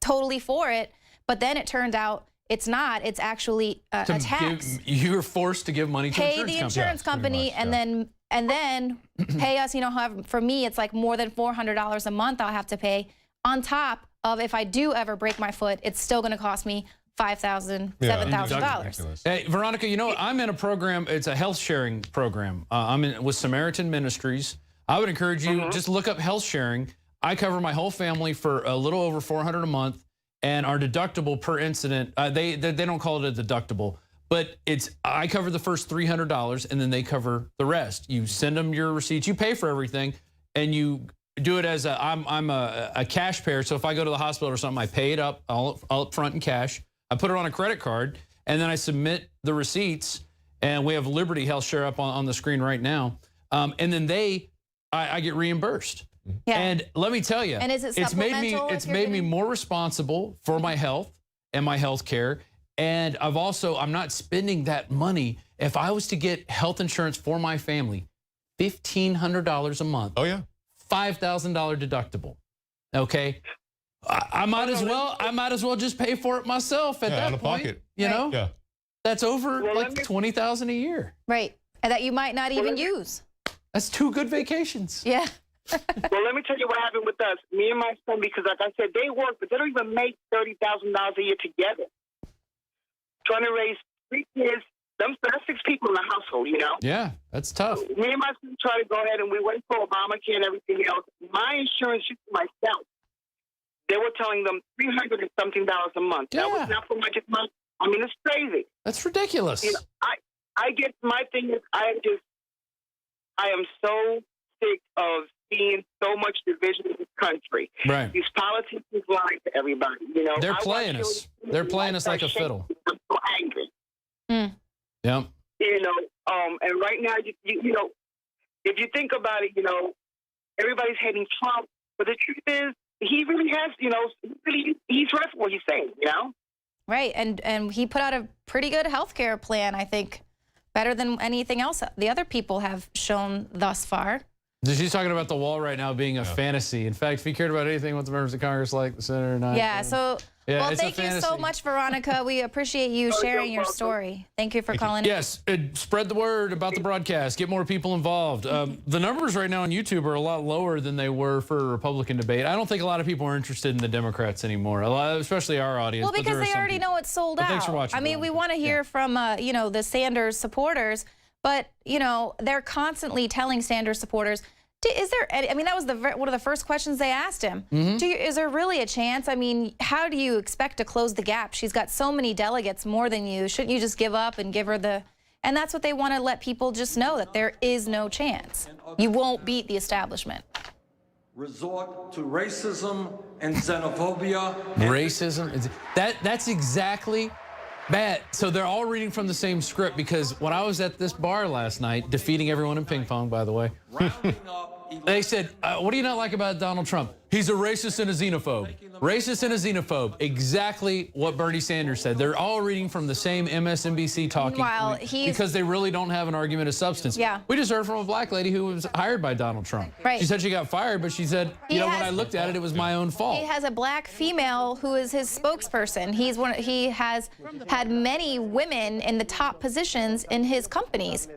[SPEAKER 6] totally for it. But then it turned out it's not. It's actually a tax.
[SPEAKER 5] You're forced to give money to
[SPEAKER 6] pay the insurance company, and then pay us. You know, however, for me, it's like more than $400 a month I'll have to pay on top of, if I do ever break my foot, it's still going to cost me $5,000, $7,000.
[SPEAKER 5] Hey, Veronica, you know, I'm in a program. It's a health sharing program. I'm with Samaritan Ministries. I would encourage you, just look up health sharing. I cover my whole family for a little over $400 a month, and our deductible per incident, they don't call it a deductible, but I cover the first $300, and then they cover the rest. You send them your receipts, you pay for everything, and you do it as I'm a cash payer. So if I go to the hospital or something, I pay it all up front in cash. I put it on a credit card, and then I submit the receipts, and we have Liberty Health Share up on the screen right now. And then I get reimbursed. Yeah. And let me tell you,
[SPEAKER 6] and is it supplemental?
[SPEAKER 5] It's made me more responsible for my health and my health care. And I'm not spending that money. If I was to get health insurance for my family, $1,500 a month.
[SPEAKER 3] Oh yeah.
[SPEAKER 5] $5,000 deductible. Okay. I might as well just pay for it myself at that
[SPEAKER 3] out of
[SPEAKER 5] point.
[SPEAKER 3] Pocket.
[SPEAKER 5] You know?
[SPEAKER 3] Yeah.
[SPEAKER 5] That's over like $20,000 a year.
[SPEAKER 6] Right. And that you might not even use.
[SPEAKER 5] That's 2 good vacations.
[SPEAKER 6] Yeah.
[SPEAKER 12] Well, let me tell you what happened with us. Me and my son, because like I said, they work, but they don't even make $30,000 a year together. Trying to raise 3 kids. That's 6 people in the household, you know?
[SPEAKER 5] Yeah, that's tough.
[SPEAKER 12] Me and my son tried to go ahead, and we went for Obamacare and everything else. My insurance, just myself, they were telling them $300 and something a month.
[SPEAKER 5] Yeah.
[SPEAKER 12] That was not for much money. I mean, it's crazy.
[SPEAKER 5] That's ridiculous.
[SPEAKER 12] You know, I get, my thing is, I am so sick of seeing so much division in this country.
[SPEAKER 5] Right.
[SPEAKER 12] These politicians lying to everybody. You know,
[SPEAKER 5] They're playing us. They're playing us like a fiddle.
[SPEAKER 12] I'm so angry.
[SPEAKER 5] Yep.
[SPEAKER 12] You know, and right now, you know, if you think about it, you know, everybody's hating Trump, but the truth is, he really has, you know, he's right for what he's saying, you know?
[SPEAKER 6] Right, and he put out a pretty good health care plan, I think, better than anything else the other people have shown thus far.
[SPEAKER 5] She's talking about the wall right now being a fantasy. In fact, if you cared about anything with the members of Congress, like the senator and I.
[SPEAKER 6] Yeah, so, well,
[SPEAKER 5] it's a
[SPEAKER 6] thank you so
[SPEAKER 5] fantasy.
[SPEAKER 6] much, Veronica. We appreciate you sharing your story. Thank you for calling in.
[SPEAKER 5] Yes, spread the word about the broadcast. Get more people involved. The numbers right now on YouTube are a lot lower than they were for a Republican debate. I don't think a lot of people are interested in the Democrats anymore, especially our audience.
[SPEAKER 6] Well, because they already know it's sold out.
[SPEAKER 5] Thanks for watching.
[SPEAKER 6] I mean, we want to hear from, you know, the Sanders supporters, but, you know, they're constantly telling Sanders supporters, is there, I mean, that was one of the first questions they asked him. Is there really a chance? I mean, how do you expect to close the gap? She's got so many delegates more than you. Shouldn't you just give up and give her the... And that's what they want to let people just know, that there is no chance. You won't beat the establishment.
[SPEAKER 11] Resort to racism and xenophobia.
[SPEAKER 5] Racism? That's exactly... Bad. So they're all reading from the same script, because when I was at this bar last night, defeating everyone in ping pong, by the way, they said, what do you not like about Donald Trump? He's a racist and a xenophobe. Racist and a xenophobe. Exactly what Bernie Sanders said. They're all reading from the same MSNBC talking point because they really don't have an argument of substance.
[SPEAKER 6] Yeah.
[SPEAKER 5] We just heard from a black lady who was hired by Donald Trump.
[SPEAKER 6] Right.
[SPEAKER 5] She said she got fired, but she said, you know, when I looked at it, it was my own fault.
[SPEAKER 6] He has a black female who is his spokesperson. He has had many women in the top positions in his companies.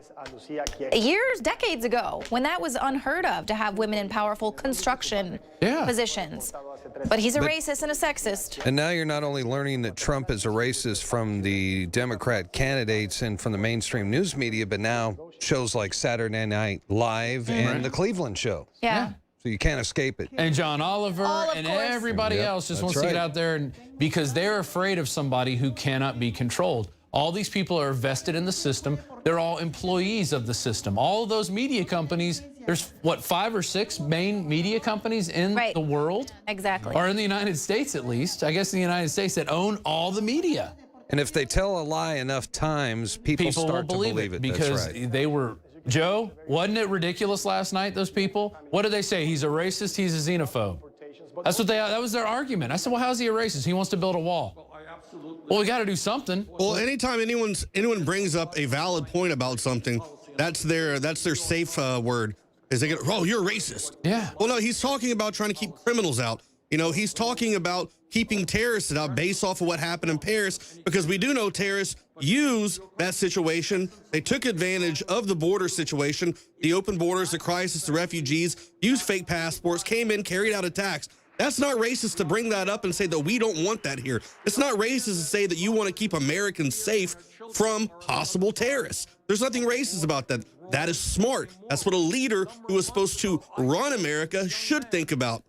[SPEAKER 6] Years, decades ago, when that was unheard of, to have women in powerful construction positions. But he's a racist and a sexist.
[SPEAKER 7] And now you're not only learning that Trump is a racist from the Democrat candidates and from the mainstream news media, but now shows like Saturday Night Live and The Cleveland Show.
[SPEAKER 6] Yeah.
[SPEAKER 7] So you can't escape it.
[SPEAKER 5] And John Oliver and everybody else just wants to get out there, and because they're afraid of somebody who cannot be controlled. All these people are vested in the system. They're all employees of the system. All of those media companies, there's, what, 5 or 6 main media companies in the world?
[SPEAKER 6] Exactly.
[SPEAKER 5] Or in the United States, at least. I guess in the United States, that own all the media.
[SPEAKER 7] And if they tell a lie enough times, people start to believe it.
[SPEAKER 5] Because
[SPEAKER 7] That's right.
[SPEAKER 5] they were... Joe, wasn't it ridiculous last night, those people? What did they say? He's a racist, he's a xenophobe. That's what that was their argument. I said, well, how's he a racist? He wants to build a wall. Well, we got to do something.
[SPEAKER 10] Well, anytime anyone brings up a valid point about something, that's their safe word. Is they go, oh, you're a racist.
[SPEAKER 5] Yeah.
[SPEAKER 10] Well, no, he's talking about trying to keep criminals out. You know, he's talking about keeping terrorists out based off of what happened in Paris, because we do know terrorists use that situation. They took advantage of the border situation, the open borders, the crisis, the refugees, used fake passports, came in, carried out attacks. That's not racist to bring that up and say that we don't want that here. It's not racist to say that you want to keep Americans safe from possible terrorists. There's nothing racist about that. That is smart. That's what a leader who is supposed to run America should think about.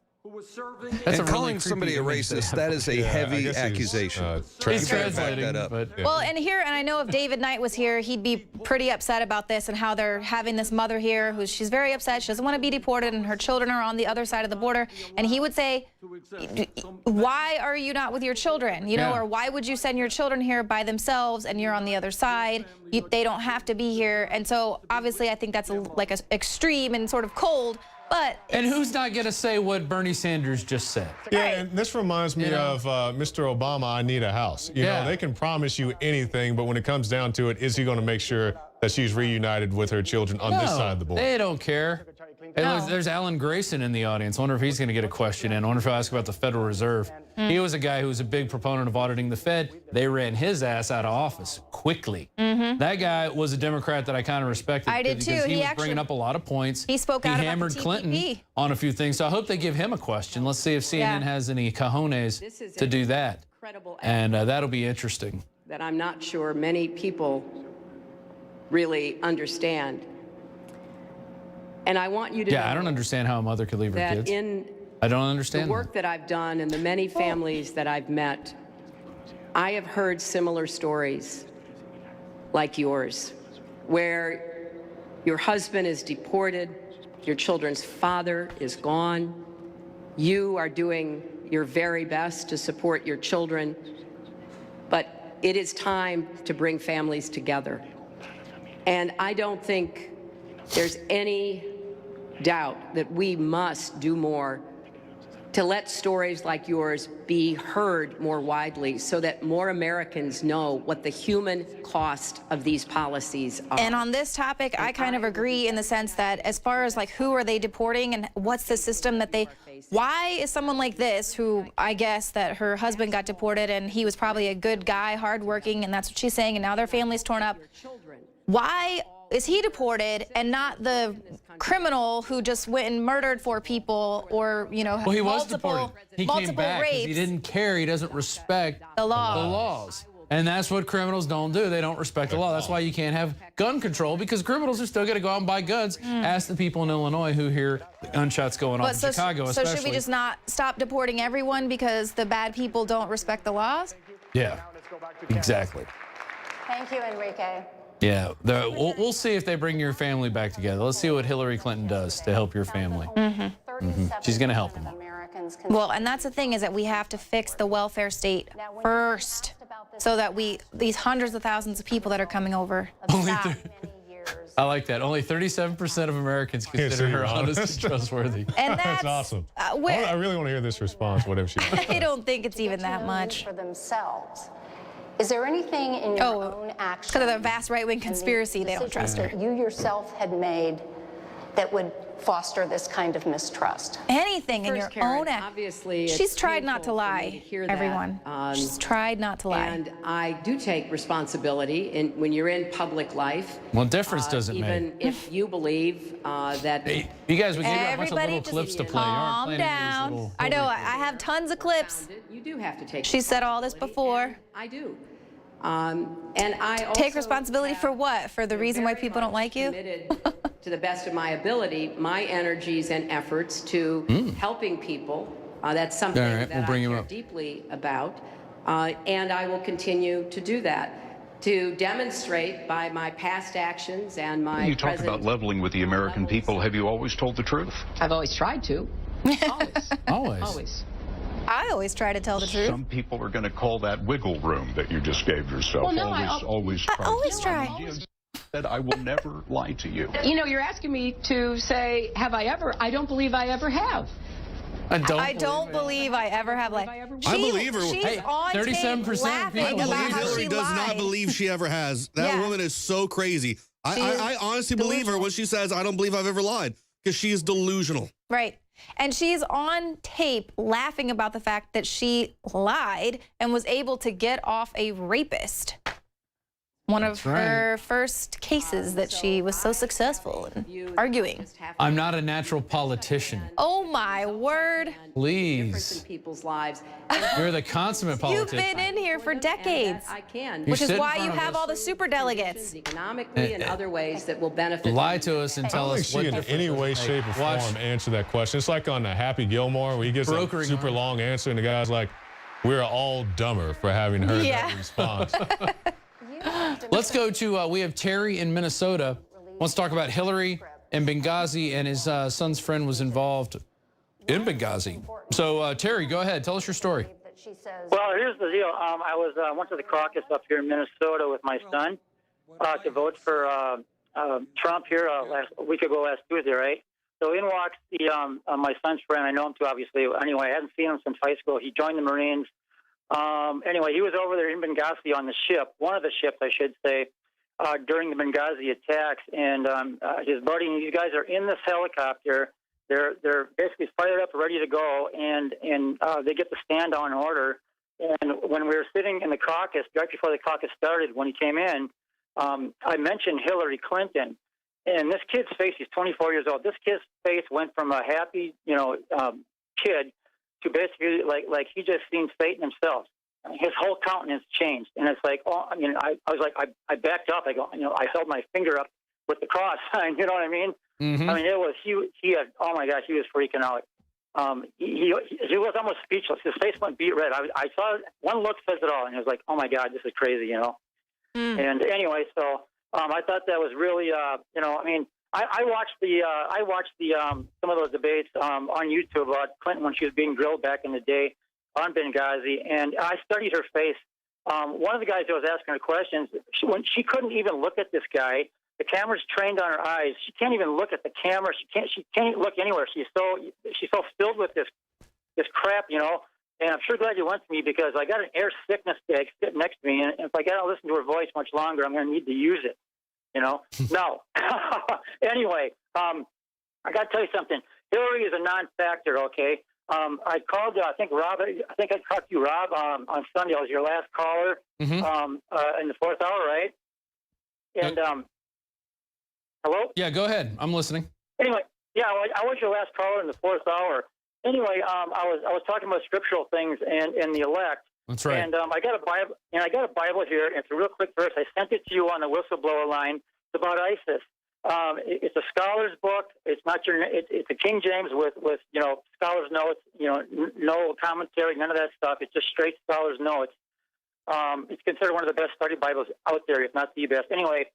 [SPEAKER 7] And calling somebody a racist, that is a heavy accusation.
[SPEAKER 5] He's translating
[SPEAKER 7] that up.
[SPEAKER 6] Well, and I know if David Knight was here, he'd be pretty upset about this and how they're having this mother here she's very upset. She doesn't want to be deported, and her children are on the other side of the border. And he would say, why are you not with your children? You know, or why would you send your children here by themselves and you're on the other side? They don't have to be here. And so obviously I think that's like an extreme and sort of cold.
[SPEAKER 5] And who's not going to say what Bernie Sanders just said?
[SPEAKER 3] Yeah, and this reminds me of Mr. Obama, I need a house. You know, they can promise you anything, but when it comes down to it, is he going to make sure that she's reunited with her children on this side of the border?
[SPEAKER 5] They don't care. Hey, there's Alan Grayson in the audience. I wonder if he's going to get a question in. I wonder if he'll ask about the Federal Reserve. He was a guy who was a big proponent of auditing the Fed. They ran his ass out of office quickly. That guy was a Democrat that I kind of respected.
[SPEAKER 6] I did too.
[SPEAKER 5] He was bringing up a a lot of points.
[SPEAKER 6] He spoke out
[SPEAKER 5] hammered
[SPEAKER 6] about the
[SPEAKER 5] Clinton on a few things. So I hope they give him a question. Let's see if CNN has any cojones to do that. And that'll be interesting.
[SPEAKER 9] That I'm not sure many people really understand. And I want you to know
[SPEAKER 5] I don't understand how a mother could leave her kids. I don't understand
[SPEAKER 9] the work that I've done and the many families that I've met, I have heard similar stories like yours, where your husband is deported, your children's father is gone, you are doing your very best to support your children, but it is time to bring families together. And I don't think there's any doubt that we must do more to let stories like yours be heard more widely so that more Americans know what the human cost of these policies are.
[SPEAKER 6] And on this topic, I kind of agree in the sense that as far as like who are they deporting and what's the system that they, why is someone like this, who I guess that her husband got deported and he was probably a good guy, hardworking, and that's what she's saying, and now their family's torn up. Why is he deported and not the criminal who just went and murdered 4 people, or, you know,
[SPEAKER 5] well, he was deported. He came back because he
[SPEAKER 6] rapes?
[SPEAKER 5] didn't care. He doesn't respect
[SPEAKER 6] The law.
[SPEAKER 5] the laws. And that's what criminals don't do. They don't respect the law. That's why you can't have gun control, because criminals are still going to go out and buy guns. Ask the people in Illinois who hear gunshots going off in Chicago especially.
[SPEAKER 6] So should we just not stop deporting everyone because the bad people don't respect the laws?
[SPEAKER 5] Yeah, exactly.
[SPEAKER 13] Thank you, Enrique.
[SPEAKER 5] Yeah, we'll see if they bring your family back together. Let's see what Hillary Clinton does to help your family. She's going to help them.
[SPEAKER 6] Well, and that's the thing, is that we have to fix the welfare state first, so that these hundreds of thousands of people that are coming over.
[SPEAKER 5] I like that. Only 37% of Americans consider her honest and trustworthy.
[SPEAKER 6] And
[SPEAKER 3] that's awesome. I really want to hear this response, whatever she says.
[SPEAKER 6] I don't think it's even that much.
[SPEAKER 13] For themselves. Is there anything in your own action?
[SPEAKER 6] Because of the vast right-wing conspiracy, they don't trust her.
[SPEAKER 13] You yourself had made that would foster this kind of mistrust.
[SPEAKER 6] Anything in your
[SPEAKER 9] Karen,
[SPEAKER 6] own act.
[SPEAKER 9] Obviously,
[SPEAKER 6] She's tried not to lie,
[SPEAKER 9] hear that.
[SPEAKER 6] everyone. She's tried not to lie.
[SPEAKER 9] And I do take responsibility when you're in public life.
[SPEAKER 5] Well, difference doesn't make.
[SPEAKER 9] Even if you believe that...
[SPEAKER 5] Hey, you guys, we gave you a bunch of
[SPEAKER 6] Everybody
[SPEAKER 5] little
[SPEAKER 6] just
[SPEAKER 5] clips to play.
[SPEAKER 6] calm down. I know, I have tons of clips.
[SPEAKER 9] You do have to take
[SPEAKER 6] She said all this before.
[SPEAKER 9] I do. And I also
[SPEAKER 6] take responsibility for what? For the reason why people don't like you?
[SPEAKER 9] To the best of my ability, my energies and efforts to helping people. That's something that I care deeply about. And I will continue to do that, to demonstrate by my past actions and my
[SPEAKER 1] When you talk about leveling with the American people, have you always told the truth?
[SPEAKER 9] I've always tried to.
[SPEAKER 5] Always.
[SPEAKER 6] I always try to tell the truth.
[SPEAKER 1] Some people are going to call that wiggle room that you just gave yourself.
[SPEAKER 9] Well, no,
[SPEAKER 1] always
[SPEAKER 6] I always try.
[SPEAKER 1] Said I will never lie to you.
[SPEAKER 9] You know, you're asking me to say, have I ever? I don't believe I ever have.
[SPEAKER 6] I don't believe I ever have. Like,
[SPEAKER 10] I believe her.
[SPEAKER 6] She's
[SPEAKER 10] Hey,
[SPEAKER 6] on
[SPEAKER 5] 37%
[SPEAKER 6] laughing
[SPEAKER 10] I believe
[SPEAKER 6] about how
[SPEAKER 10] Hillary
[SPEAKER 6] she
[SPEAKER 10] does
[SPEAKER 6] lied.
[SPEAKER 10] not believe she ever has. That woman is so crazy. I honestly believe her when she says, I don't believe I've ever lied, because she is delusional.
[SPEAKER 6] Right. And she's on tape laughing about the fact that she lied and was able to get off a rapist. One of her first cases that she was so successful in arguing.
[SPEAKER 5] I'm not a natural politician.
[SPEAKER 6] Oh my word.
[SPEAKER 5] Please.
[SPEAKER 9] People's lives.
[SPEAKER 5] You're the consummate politician.
[SPEAKER 6] You've been in here for decades.
[SPEAKER 9] I can.
[SPEAKER 6] Which is why you have all the super delegates.
[SPEAKER 9] Economically and other ways that will benefit.
[SPEAKER 5] Lie to us and tell us what
[SPEAKER 3] in any way, shape, or form answer that question. It's like on the Happy Gilmore where he gives a super long answer and the guy's like, we're all dumber for having heard that response.
[SPEAKER 5] Let's go to, we have Terry in Minnesota. Wants to talk about Hillary and Benghazi, and his son's friend was involved in Benghazi. So, Terry, go ahead. Tell us your story.
[SPEAKER 19] Well, here's the deal. I went to the caucus up here in Minnesota with my son to vote for Trump here a week ago, last Tuesday, right? So in walks my son's friend. I know him too, obviously. Anyway, I hadn't seen him since high school. He joined the Marines. Anyway, he was over there in Benghazi on the ship, one of the ships, I should say, during the Benghazi attacks. And his buddy and these guys are in this helicopter. They're basically fired up, ready to go, and they get the stand-down order. And when we were sitting in the caucus, right before the caucus started, when he came in, I mentioned Hillary Clinton. And this kid's face, he's 24 years old. This kid's face went from a happy, kid to basically like he just seen Satan himself. His whole countenance changed, and it's like, I was like, I backed up. I go, I held my finger up with the cross sign. You know what I mean? I mean, it was he had. Oh my gosh, he was freaking out. He was almost speechless. His face went beet red. I saw one look says it all, and he was like, oh my God, this is crazy, And anyway, so I thought that was really, I mean. I watched some of those debates on YouTube about Clinton when she was being grilled back in the day on Benghazi, and I studied her face. One of the guys that was asking her questions, when she couldn't even look at this guy, the camera's trained on her eyes. She can't even look at the camera. She can't look anywhere. She's so filled with this crap, you know. And I'm sure glad you went to me because I got an air sickness bag sitting next to me, and if I got to listen to her voice much longer, I'm going to need to use it, you know. No. Anyway, I got to tell you something. Hillary is a non-factor, okay? I called, I think Rob, I talked to you, Rob, on Sunday. I was your last caller in the 4th hour, right? And, hello?
[SPEAKER 5] Yeah, go ahead. I'm listening.
[SPEAKER 19] Anyway, yeah, I was your last caller in the 4th hour. Anyway, I was talking about scriptural things and the elect.
[SPEAKER 5] That's right.
[SPEAKER 19] And I got a Bible, here. And it's a real quick verse. I sent it to you on the whistleblower line. It's about ISIS. It's a scholar's book. It's not your. It's a King James with you know, scholar's notes. You know, no commentary, none of that stuff. It's just straight scholar's notes. It's considered one of the best study Bibles out there, if not the best. Anyway,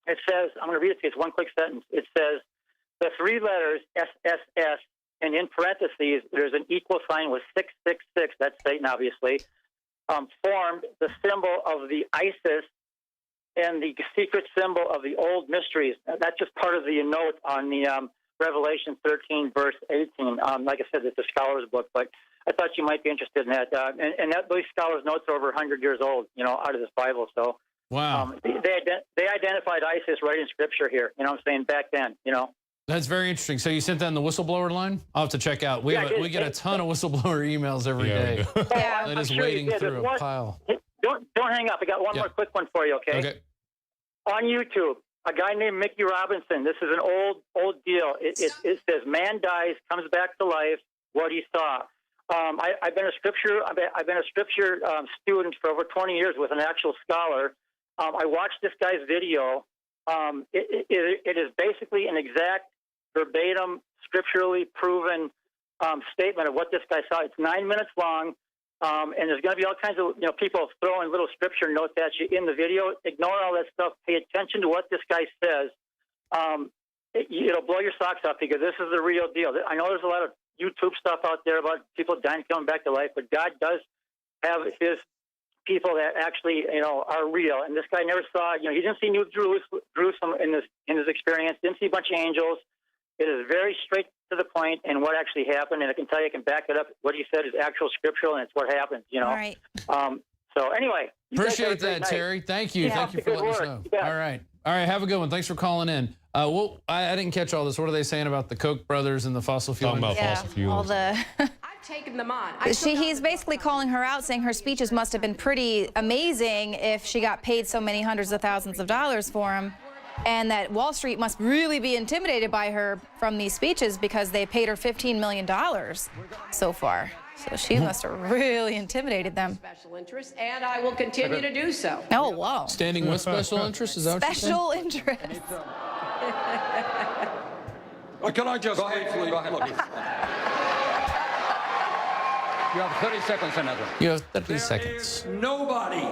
[SPEAKER 19] it says, I'm going to read it to you. It's one quick sentence. It says, the 3 letters SSS, and in parentheses, there's an equal sign with 666. That's Satan, obviously. Formed the symbol of the ISIS and the secret symbol of the old mysteries. That's just part of the note on the Revelation 13, verse 18. Like I said, it's a scholar's book, but I thought you might be interested in that. And those scholars' notes are over 100 years old, you know, out of this Bible. So
[SPEAKER 5] wow,
[SPEAKER 19] they identified ISIS right in Scripture here. You know what I'm saying? Back then, you know.
[SPEAKER 5] That's very interesting. So you sent that in the whistleblower line? I'll have to check out. We get a ton of whistleblower emails every day.
[SPEAKER 19] Yeah,
[SPEAKER 5] that is waiting through a pile.
[SPEAKER 19] Don't hang up. I got one more quick one for you, okay?
[SPEAKER 5] Okay.
[SPEAKER 19] On YouTube, a guy named Mickey Robinson. This is an old deal. It says, "Man dies, comes back to life. What he saw." I've been a scripture student for over 20 years with an actual scholar. I watched this guy's video. It is basically an exact, verbatim, scripturally proven statement of what this guy saw. It's 9 minutes long, and there's going to be all kinds of people throwing little scripture notes at you in the video. Ignore all that stuff. Pay attention to what this guy says. It'll blow your socks off because this is the real deal. I know there's a lot of YouTube stuff out there about people dying, coming back to life, but God does have his people that actually, are real. And this guy never saw, he didn't see New Jerusalem in his experience, didn't see a bunch of angels. It is very straight to the point and what actually happened. And I can tell you, I can back it up. What he said is actual scriptural, and it's what happens,
[SPEAKER 6] All right.
[SPEAKER 19] So anyway.
[SPEAKER 5] Appreciate that, Terry. Thank you.
[SPEAKER 19] Yeah,
[SPEAKER 5] Thank you for letting us know. All right. All right. Have a good one. Thanks for calling in. I didn't catch all this. What are they saying about the Koch brothers and the fossil fuel?
[SPEAKER 3] Talking about fossil fuels.
[SPEAKER 6] All the...
[SPEAKER 9] I've taken them on.
[SPEAKER 6] He's basically calling her out, saying her speeches must have been pretty amazing if she got paid so many hundreds of thousands of dollars for them, and that Wall Street must really be intimidated by her from these speeches because they paid her $15 million so far. So she must have really intimidated them.
[SPEAKER 9] Special interest, and I will continue to do so.
[SPEAKER 6] Oh, wow.
[SPEAKER 5] Standing with special interest? Is that what you're saying?
[SPEAKER 6] Special interest.
[SPEAKER 11] Can I just
[SPEAKER 18] go ahead. Look. You have 30 seconds, Senator.
[SPEAKER 5] You have 30 seconds.
[SPEAKER 11] Nobody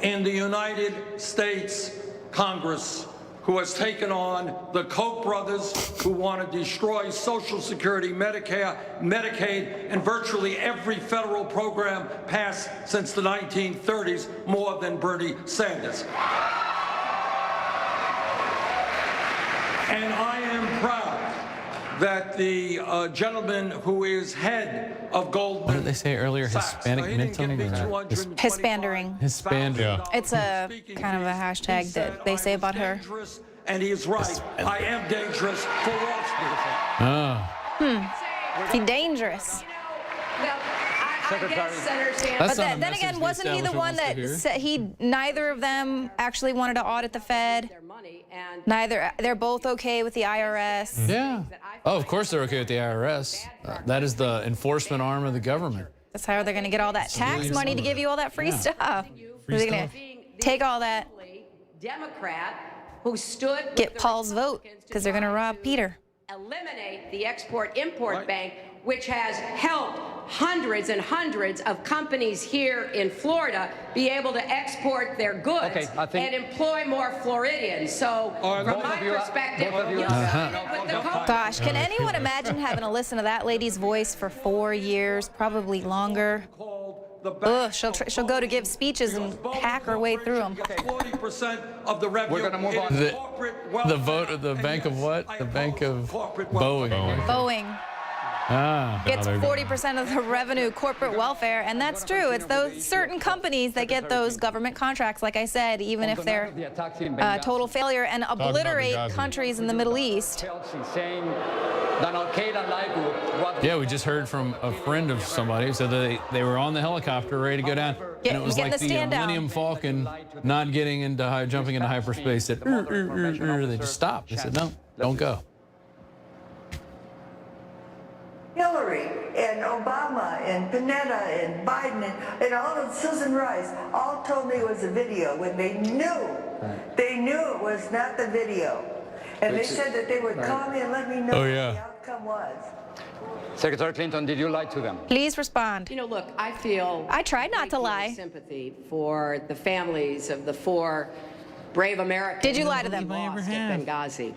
[SPEAKER 11] in the United States Congress who has taken on the Koch brothers, who want to destroy Social Security, Medicare, Medicaid, and virtually every federal program passed since the 1930s, more than Bernie Sanders. And I am proud that the gentleman who is head of Goldman
[SPEAKER 5] What did they say earlier? Hispanic mid-tone?
[SPEAKER 6] Hispandering.
[SPEAKER 5] Hispandering.
[SPEAKER 3] Yeah.
[SPEAKER 6] It's a kind of a hashtag that they say about her.
[SPEAKER 11] And he is right. I am dangerous for Wall Street.
[SPEAKER 5] Oh.
[SPEAKER 6] He's dangerous. But then again, wasn't he the one that said neither of them actually wanted to audit the Fed? They're both okay with the IRS.
[SPEAKER 5] Yeah. Oh, of course they're okay with the IRS. That is the enforcement arm of the government.
[SPEAKER 6] That's how they're going to get all that tax money to give you all that free stuff. They're going to take all that,
[SPEAKER 9] Democrat who stood
[SPEAKER 6] get Paul's vote because they're going to rob Peter.
[SPEAKER 9] Eliminate the Export-Import Bank, which has helped hundreds and hundreds of companies here in Florida be able to export their goods and employ more Floridians. So from my perspective,
[SPEAKER 6] Gosh, can anyone imagine having to listen to that lady's voice for 4 years, probably longer? Ugh, she'll go to give speeches and hack her way through them.
[SPEAKER 11] 40% of the revenue.
[SPEAKER 18] We're going to move on.
[SPEAKER 5] The vote of the Bank of what? The Bank of Boeing.
[SPEAKER 6] Boeing. Gets 40% of the revenue, corporate welfare, and that's true. It's those certain companies that get those government contracts, like I said, even if they're total failure and obliterate countries in the Middle East.
[SPEAKER 5] Yeah, we just heard from a friend of somebody who said that they were on the helicopter ready to go down, and it was like the Millennium Falcon not getting into jumping into hyperspace. They just stopped. They said, no, don't go.
[SPEAKER 20] Hillary and Obama and Panetta and Biden and all of Susan Rice all told me it was a video when they knew it was not the video. And they said that they would call me and let me know what the outcome was.
[SPEAKER 18] Secretary Clinton, did you lie to them?
[SPEAKER 6] Please respond.
[SPEAKER 9] You know, look, I
[SPEAKER 6] tried not to lie.
[SPEAKER 9] Sympathy for the families of the 4 brave Americans.
[SPEAKER 6] Did you lie to them?
[SPEAKER 9] Lost at Benghazi.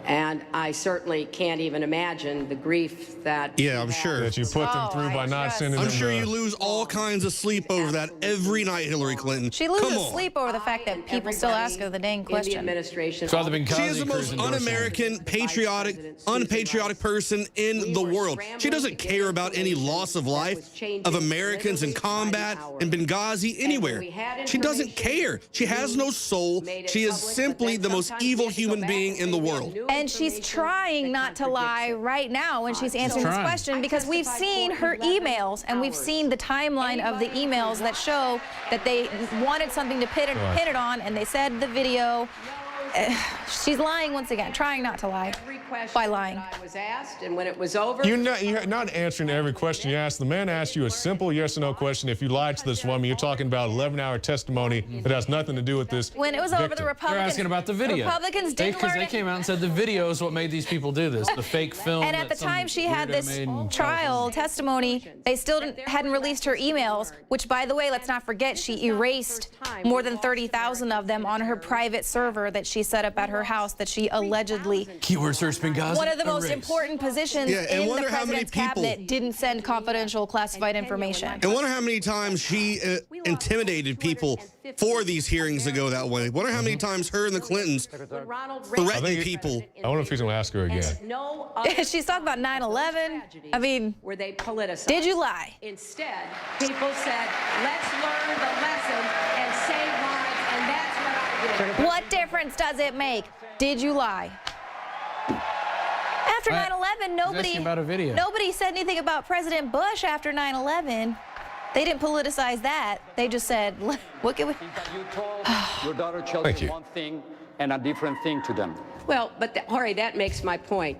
[SPEAKER 9] And I certainly can't even imagine the grief that
[SPEAKER 10] I'm sure
[SPEAKER 3] that you put them through by not sending them.
[SPEAKER 10] I'm sure you lose all kinds of sleep over that every night, Hillary Clinton.
[SPEAKER 6] She loses sleep over the fact that people still ask her the dang question.
[SPEAKER 9] The administration.
[SPEAKER 10] She is the most un-American, unpatriotic person in the world. She doesn't care about any loss of life of Americans in combat, in Benghazi, anywhere. She doesn't care. She has no soul. She is simply the most evil human being in the world.
[SPEAKER 6] And she's trying not to lie right now when she's answering this question, because we've seen her emails and we've seen the timeline of the emails that show that they wanted something to pin it on, and they said the video. She's lying once again, trying not to lie by lying.
[SPEAKER 9] I was asked, and when it was over,
[SPEAKER 3] You're not answering every question you ask. The man asked you a simple yes or no question. If you lied to this woman, you're talking about 11-hour testimony that has nothing to do with this.
[SPEAKER 6] When it was over, the Republicans.
[SPEAKER 5] They're asking about the video.
[SPEAKER 6] Republicans didn't learn
[SPEAKER 5] because they came out and said the video is what made these people do this. The fake film.
[SPEAKER 6] And at the time she had this trial testimony, they still hadn't released her emails, which, by the way, let's not forget, she erased more than 30,000 of them on her private server that she set up at her house that she allegedly.
[SPEAKER 5] Keyword search Benghazi.
[SPEAKER 6] One of the most important positions in the president's cabinet didn't send confidential classified information.
[SPEAKER 10] And wonder how many times she intimidated people for these hearings to go that way. Wonder how many times her and the Clintons threatened people.
[SPEAKER 3] I wonder if he's going to ask her again.
[SPEAKER 6] She's talking about 9/11. I mean,
[SPEAKER 9] where they politicized.
[SPEAKER 6] Did you lie?
[SPEAKER 9] Instead, people said, let's learn the lesson and save lives, and that's what I did.
[SPEAKER 6] What difference does it make? Did you lie? After 9/11, nobody said anything about President Bush after 9/11. They didn't politicize that. They just said, what can we...
[SPEAKER 18] You told your daughter children one thing and a different thing to them.
[SPEAKER 9] Well, but Jorge, that makes my point.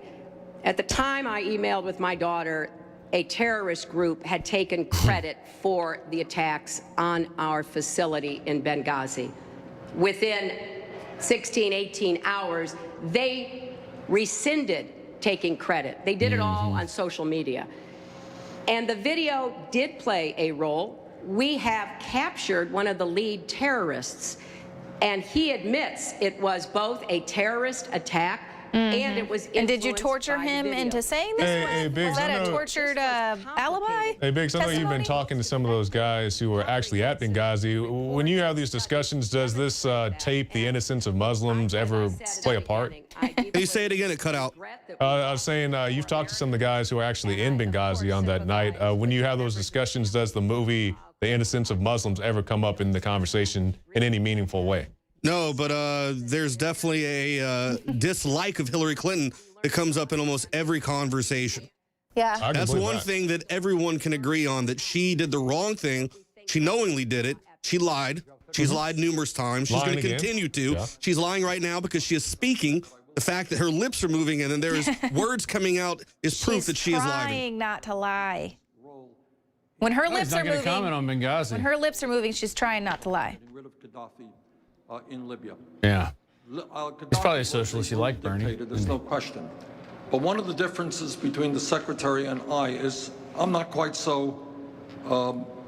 [SPEAKER 9] At the time I emailed with my daughter, a terrorist group had taken credit for the attacks on our facility in Benghazi. Within 16, 18 hours, they rescinded taking credit. They did it all on social media. And the video did play a role. We have captured one of the lead terrorists, and he admits it was both a terrorist attack and it was.
[SPEAKER 6] And did you torture him into saying this? Was that a tortured alibi?
[SPEAKER 3] Hey, Biggs, I know you've been talking to some of those guys who were actually at Benghazi. When you have these discussions, does this tape the innocence of Muslims ever play a part?
[SPEAKER 10] Can you say it again? It cut out.
[SPEAKER 3] I was saying you've talked to some of the guys who are actually in Benghazi on that night. When you have those discussions, does the movie The Innocence of Muslims ever come up in the conversation in any meaningful way?
[SPEAKER 10] No, but there's definitely a dislike of Hillary Clinton that comes up in almost every conversation.
[SPEAKER 6] Yeah.
[SPEAKER 10] That's one thing that everyone can agree on, that she did the wrong thing. She knowingly did it. She lied. She's lied numerous times. She's going to continue to. Yeah. She's lying right now because she is speaking. The fact that her lips are moving and then there's words coming out is proof that she is lying.
[SPEAKER 6] She's trying not to lie. When her lips are moving,
[SPEAKER 5] comment on Benghazi.
[SPEAKER 6] When her lips are moving, she's trying not to lie.
[SPEAKER 11] In Libya.
[SPEAKER 5] Yeah. He's probably a socialist. You like Bernie.
[SPEAKER 11] There's no question. But one of the differences between the secretary and I is I'm not quite so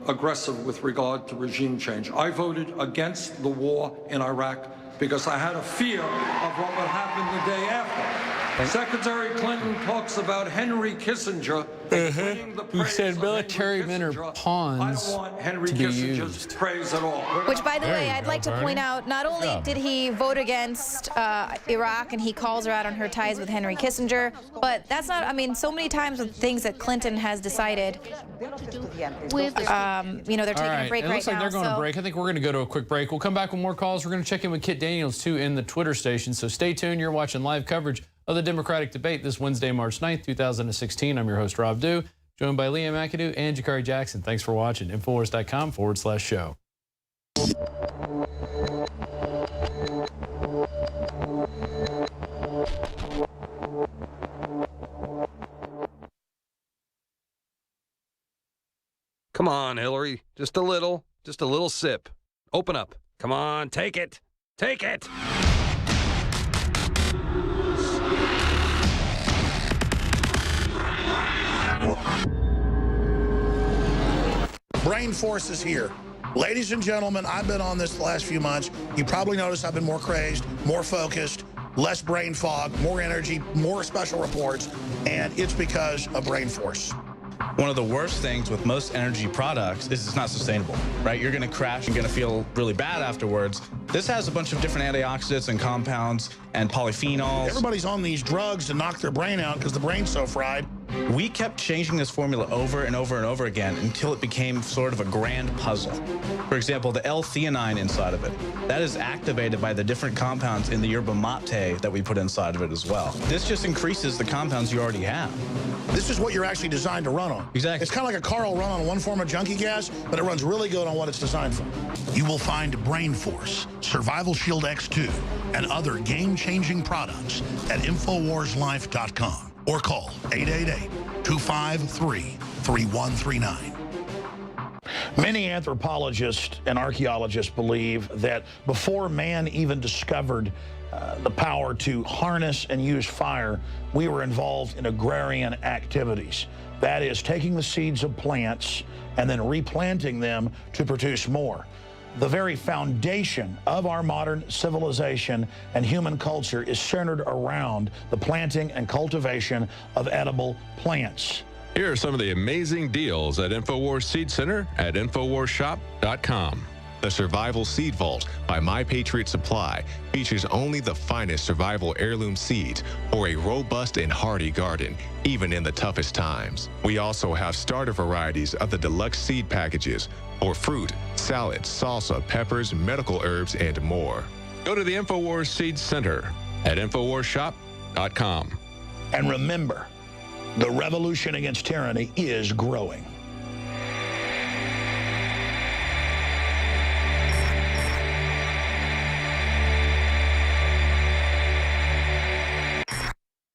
[SPEAKER 11] aggressive with regard to regime change. I voted against the war in Iraq because I had a fear of what would happen the day after. Secretary Clinton talks about Henry Kissinger.
[SPEAKER 5] Who said military men are pawns
[SPEAKER 11] Henry
[SPEAKER 5] to be
[SPEAKER 11] Kissinger's
[SPEAKER 5] used.
[SPEAKER 11] praise at all.
[SPEAKER 6] Which, by the way, I'd like to point out, not only did he vote against Iraq and he calls her out on her ties with Henry Kissinger, but that's not, I mean, so many times with things that Clinton has decided, you know, they're taking a break right now.
[SPEAKER 5] It looks like they're going to break. I think we're going to go to a quick break. We'll come back with more calls. We're going to check in with Kit Daniels, too, in the Twitter station. So stay tuned. You're watching live coverage of the Democratic debate this Wednesday, March 9th, 2016. I'm your host, Rob Dew, joined by Leah McAdoo and Jakari Jackson. Thanks for watching. Infowars.com/show.
[SPEAKER 7] Come on, Hillary. Just a little sip. Open up. Come on, take it. Take it.
[SPEAKER 21] Brain Force is here. Ladies and gentlemen, I've been on this the last few months. You probably noticed I've been more crazed, more focused, less brain fog, more energy, more special reports, and it's because of Brain Force.
[SPEAKER 22] One of the worst things with most energy products is it's not sustainable, right? You're going to crash and going to feel really bad afterwards. This has a bunch of different antioxidants and compounds and polyphenols.
[SPEAKER 21] Everybody's on these drugs to knock their brain out because the brain's so fried.
[SPEAKER 22] We kept changing this formula over and over and over again until it became sort of a grand puzzle. For example, the L-theanine inside of it, that is activated by the different compounds in the yerba mate that we put inside of it as well. This just increases the compounds you already have.
[SPEAKER 21] This is what you're actually designed to run on.
[SPEAKER 22] Exactly.
[SPEAKER 21] It's kind of like a car will run on one form of junkie gas, but it runs really good on what it's designed for. You will find Brain Force, Survival Shield X2, and other game-changing products at InfoWarsLife.com or call 888-253-3139. Many anthropologists and archaeologists believe that before man even discovered the power to harness and use fire, we were involved in agrarian activities. That is, taking the seeds of plants and then replanting them to produce more. The very foundation of our modern civilization and human culture is centered around the planting and cultivation of edible plants.
[SPEAKER 23] Here are some of the amazing deals at InfoWars Seed Center at InfoWarsShop.com. The Survival Seed Vault by My Patriot Supply features only the finest survival heirloom seeds for a robust and hardy garden, even in the toughest times. We also have starter varieties of the deluxe seed packages for fruit, salad, salsa, peppers, medical herbs, and more. Go to the InfoWars Seed Center at InfoWarsShop.com.
[SPEAKER 21] And remember, the revolution against tyranny is growing.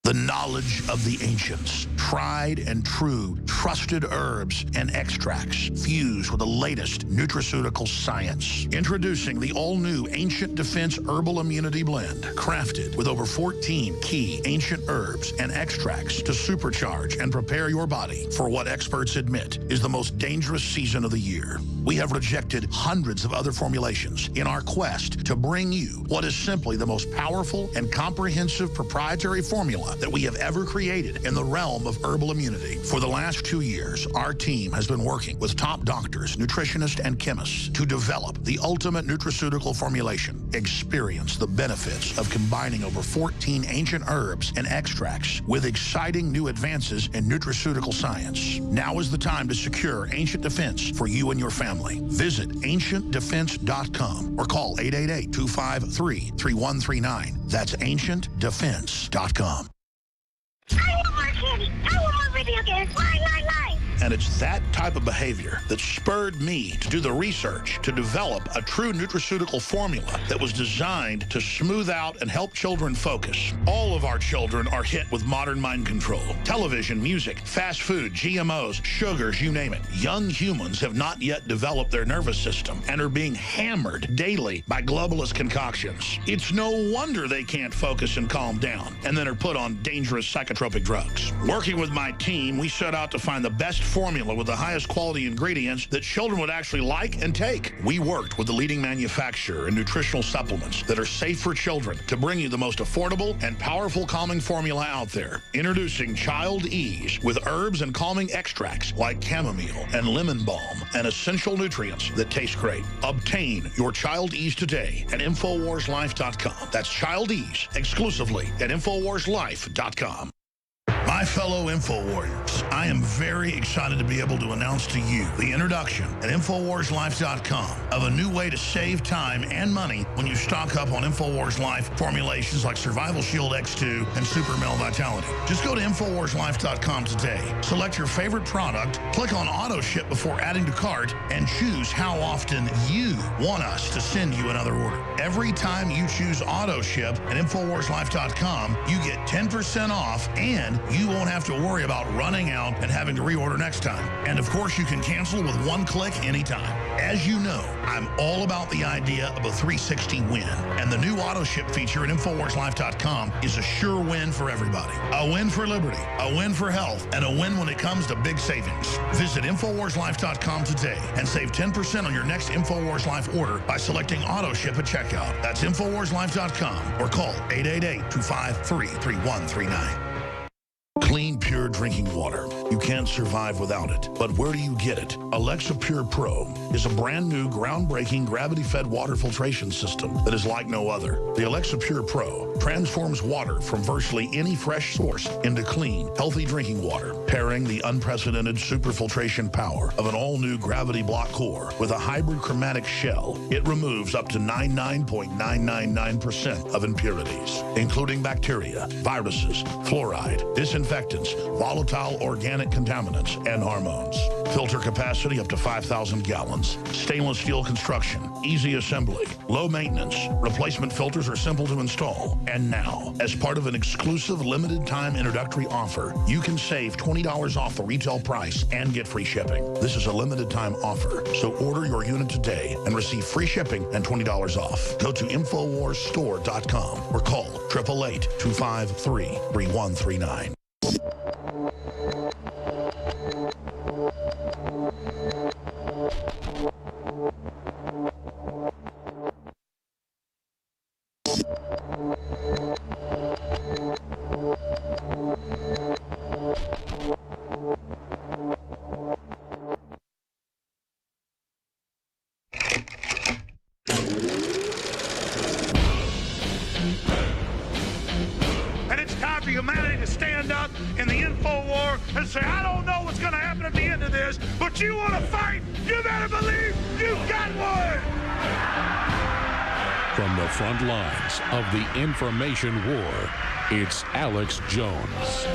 [SPEAKER 21] The knowledge of the ancients, tried and true, trusted herbs and extracts fused with the latest nutraceutical science. Introducing the all-new Ancient Defense Herbal Immunity Blend, crafted with over 14 key ancient herbs and extracts to supercharge and prepare your body for what experts admit is the most dangerous season of the year. We have rejected hundreds of other formulations in our quest to bring you what is simply the most powerful and comprehensive proprietary formula that we have ever created in the realm of herbal immunity. For the last 2 years, our team has been working with top doctors, nutritionists, and chemists to develop the ultimate nutraceutical formulation. Experience the benefits of combining over 14 ancient herbs and extracts with exciting new advances in nutraceutical science. Now is the time to secure Ancient Defense for you and your family. Visit AncientDefense.com or call 888-253-3139. That's AncientDefense.com.
[SPEAKER 24] I want more candy. I want more video games. Lie.
[SPEAKER 21] And it's that type of behavior that spurred me to do the research to develop a true nutraceutical formula that was designed to smooth out and help children focus. All of our children are hit with modern mind control. Television, music, fast food, GMOs, sugars, you name it. Young humans have not yet developed their nervous system and are being hammered daily by globalist concoctions. It's no wonder they can't focus and calm down and then are put on dangerous psychotropic drugs. Working with my team, we set out to find the best formula with the highest quality ingredients that children would actually like and take. We worked with the leading manufacturer in nutritional supplements that are safe for children to bring you the most affordable and powerful calming formula out there. Introducing Child Ease with herbs and calming extracts like chamomile and lemon balm and essential nutrients that taste great. Obtain your Child Ease today at InfoWarsLife.com. That's Child Ease exclusively at InfoWarsLife.com. My fellow InfoWarriors, I am very excited to be able to announce to you the introduction at InfoWarsLife.com of a new way to save time and money when you stock up on InfoWars Life formulations like Survival Shield X2 and Super Male Vitality. Just go to InfoWarsLife.com today, select your favorite product, click on Auto Ship before adding to cart, and choose how often you want us to send you another order. Every time you choose Auto Ship at InfoWarsLife.com, you get 10% off and you won't have to worry about running out and having to reorder next time. And of course, you can cancel with one click anytime. As you know, I'm all about the idea of a 360 win. And the new auto ship feature at InfoWarsLife.com is a sure win for everybody. A win for liberty, a win for health, and a win when it comes to big savings. Visit InfoWarsLife.com today and save 10% on your next InfoWars Life order by selecting auto ship at checkout. That's InfoWarsLife.com or call 888-253-3139. Clean, pure drinking water. You can't survive without it. But where do you get it? Alexa Pure Pro is a brand new, groundbreaking, gravity-fed water filtration system that is like no other. The Alexa Pure Pro transforms water from virtually any fresh source into clean, healthy drinking water, pairing the unprecedented superfiltration power of an all-new gravity block core with a hybrid chromatic shell. It removes up to 99.999% of impurities, including bacteria, viruses, fluoride, disinfectants, volatile organic contaminants, and hormones. Filter capacity up to 5,000 gallons. Stainless steel construction, easy assembly, low maintenance. Replacement filters are simple to install. And now, as part of an exclusive limited time introductory offer, you can save $20 off the retail price and get free shipping. This is a limited time offer, so order your unit today and receive free shipping and $20 off. Go to InfoWarsStore.com or call 888-253-3139. And it's time for humanity to stand up in the info war and say, I don't know what's going to happen at the end of this, but you want to fight, you better believe you got one.
[SPEAKER 2] From the front lines of the information war, it's Alex Jones.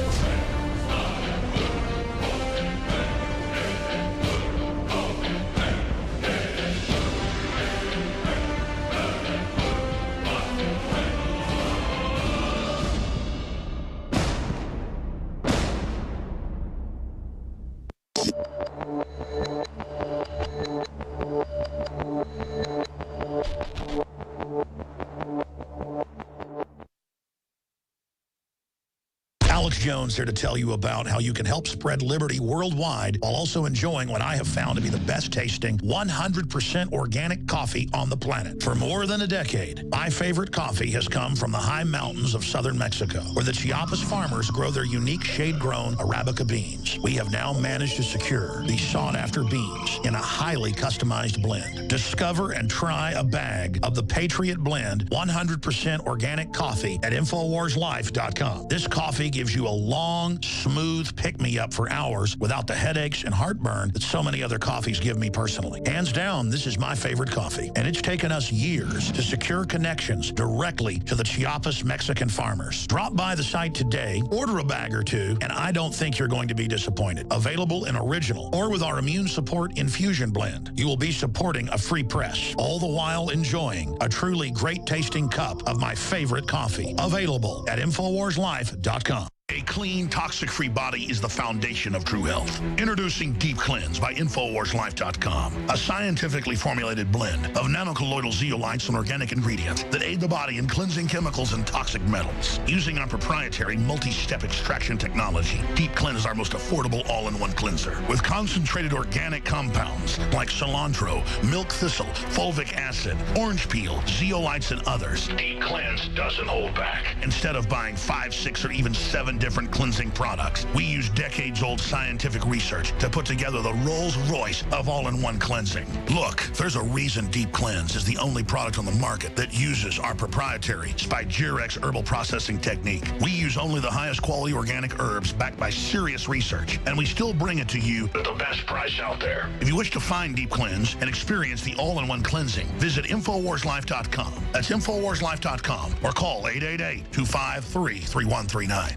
[SPEAKER 21] Alex Jones here to tell you about how you can help spread liberty worldwide while also enjoying what I have found to be the best tasting 100% organic coffee on the planet. For more than a decade, my favorite coffee has come from the high mountains of southern Mexico, where the Chiapas farmers grow their unique shade-grown Arabica beans. We have now managed to secure these sought-after beans in a highly customized blend. Discover and try a bag of the Patriot Blend 100% organic coffee at InfoWarsLife.com. This coffee gives you a long, smooth pick-me-up for hours without the headaches and heartburn that so many other coffees give me personally. Hands down, this is my favorite coffee, and it's taken us years to secure connections directly to the Chiapas Mexican farmers. Drop by the site today, order a bag or two, and I don't think you're going to be disappointed. Available in original or with our Immune Support Infusion Blend. You will be supporting a free press, all the while enjoying a truly great-tasting cup of my favorite coffee. Available at InfoWarsLife.com. A clean, toxic-free body is the foundation of true health. Introducing Deep Cleanse by InfoWarsLife.com, a scientifically formulated blend of nanocolloidal zeolites and organic ingredients that aid the body in cleansing chemicals and toxic metals. Using our proprietary multi-step extraction technology, Deep Cleanse is our most affordable all-in-one cleanser with concentrated organic compounds like cilantro, milk thistle, fulvic acid, orange peel, zeolites, and others. Deep Cleanse doesn't hold back. Instead of buying 5, 6, or even 7 different cleansing products, we use decades-old scientific research to put together the Rolls-Royce of all-in-one cleansing. Look, there's a reason Deep Cleanse is the only product on the market that uses our proprietary Spigyrex herbal processing technique. We use only the highest quality organic herbs backed by serious research, and we still bring it to you at the best price out there. If you wish to find Deep Cleanse and experience the all-in-one cleansing, visit InfoWarsLife.com. That's InfoWarsLife.com or call 888-253-3139.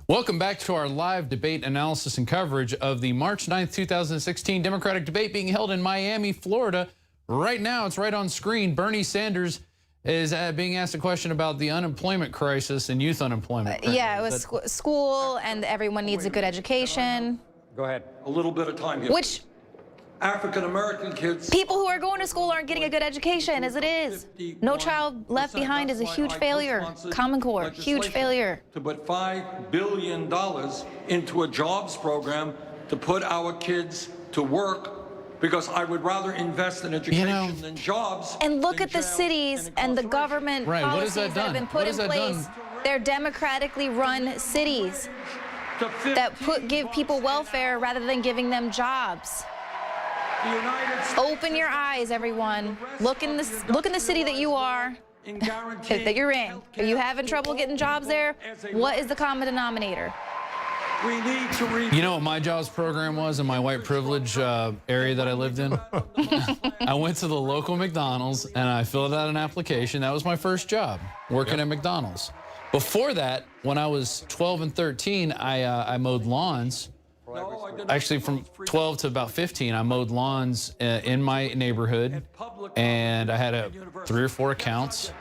[SPEAKER 5] Welcome back to our live debate analysis and coverage of the March 9th, 2016 Democratic debate being held in Miami, Florida. Right now, it's right on screen. Bernie Sanders is being asked a question about the unemployment crisis and youth unemployment.
[SPEAKER 6] Yeah, it was school, and everyone needs a good education.
[SPEAKER 11] Go ahead. A little bit of time here.
[SPEAKER 6] Which
[SPEAKER 11] African-American kids.
[SPEAKER 6] People who are going to school aren't getting a good education, as it is. No Child Left Behind is a huge failure. Common Core, huge failure.
[SPEAKER 11] To put $5 billion into a jobs program to put our kids to work, because I would rather invest in education than jobs.
[SPEAKER 6] And look at the cities and the government policies that have been put in place. They're democratically run cities that give people welfare rather than giving them jobs. Open your eyes, everyone. Look in the city that you are, that you're in. Are you having trouble getting jobs there? What is the common denominator?
[SPEAKER 5] You know what my jobs program was in my white privilege area that I lived in? I went to the local McDonald's and I filled out an application. That was my first job, working at McDonald's. Before that, when I was 12 and 13, I mowed lawns. Actually, from 12 to about 15, I mowed lawns in my neighborhood, and I had 3 or 4 accounts,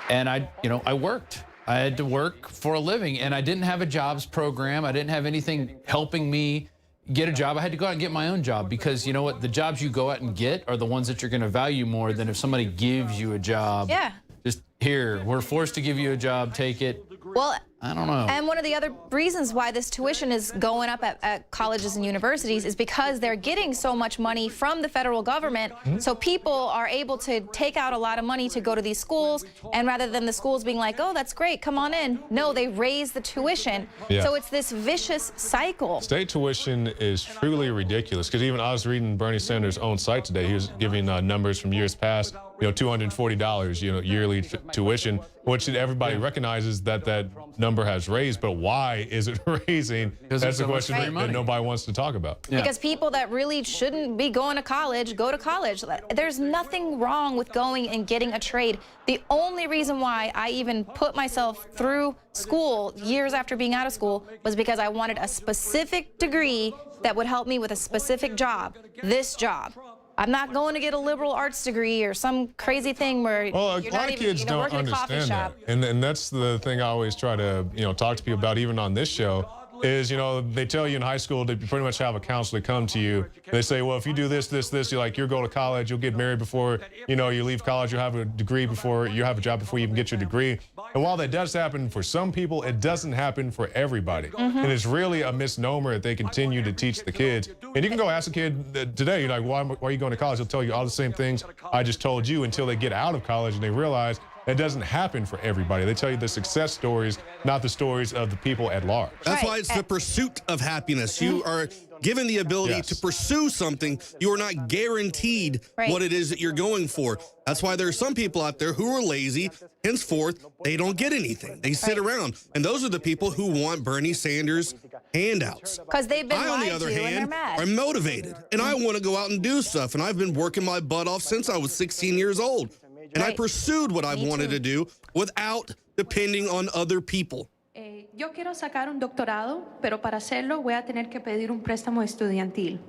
[SPEAKER 5] and I worked. I had to work for a living, and I didn't have a jobs program. I didn't have anything helping me get a job. I had to go out and get my own job, because you know what? The jobs you go out and get are the ones that you're going to value more than if somebody gives you a job.
[SPEAKER 6] Yeah.
[SPEAKER 5] Just here, we're forced to give you a job, take it.
[SPEAKER 6] Well,
[SPEAKER 5] I don't know.
[SPEAKER 6] And one of the other reasons why this tuition is going up at colleges and universities is because they're getting so much money from the federal government. So people are able to take out a lot of money to go to these schools, and rather than the schools being like, oh, that's great, come on in, no, they raise the tuition.
[SPEAKER 3] Yeah.
[SPEAKER 6] So it's this vicious cycle.
[SPEAKER 3] State tuition is truly ridiculous, because even I was reading Bernie Sanders' own site today. He was giving numbers from years past, $240, yearly tuition, which everybody recognizes that number has raised, but why is it raising? That's the question that nobody wants to talk about.
[SPEAKER 6] Yeah. Because people that really shouldn't be going to college go to college. There's nothing wrong with going and getting a trade. The only reason why I even put myself through school years after being out of school was because I wanted a specific degree that would help me with a specific job, this job. I'm not going to get a liberal arts degree or some crazy thing where
[SPEAKER 3] you're not even,
[SPEAKER 6] a lot of kids don't
[SPEAKER 3] understand that. And that's the thing I always try to, talk to people about, even on this show, is, they tell you in high school to pretty much have a counselor come to you. They say, well, if you do this, you'll go to college, you'll get married before, you leave college, you'll have a degree before, you have a job before you even get your degree. And while that does happen for some people, it doesn't happen for everybody. And it's really a misnomer that they continue to teach the kids. And you can go ask a kid today, why are you going to college? They'll tell you all the same things I just told you, until they get out of college and they realize it doesn't happen for everybody. They tell you the success stories, not the stories of the people at large.
[SPEAKER 10] That's why it's the pursuit of happiness. You are given the ability to pursue something. You are not guaranteed what it is that you're going for. That's why there are some people out there who are lazy. Henceforth, they don't get anything. They sit around. And those are the people who want Bernie Sanders handouts.
[SPEAKER 6] Because they've been
[SPEAKER 10] lied to, on the other hand, are motivated. And I want to go out and do stuff. And I've been working my butt off since I was 16 years old. And I pursued what I wanted to do. without depending on other people.
[SPEAKER 4] Yo quiero sacar un doctorado, pero para hacerlo voy a tener que pedir un préstamo estudiantil.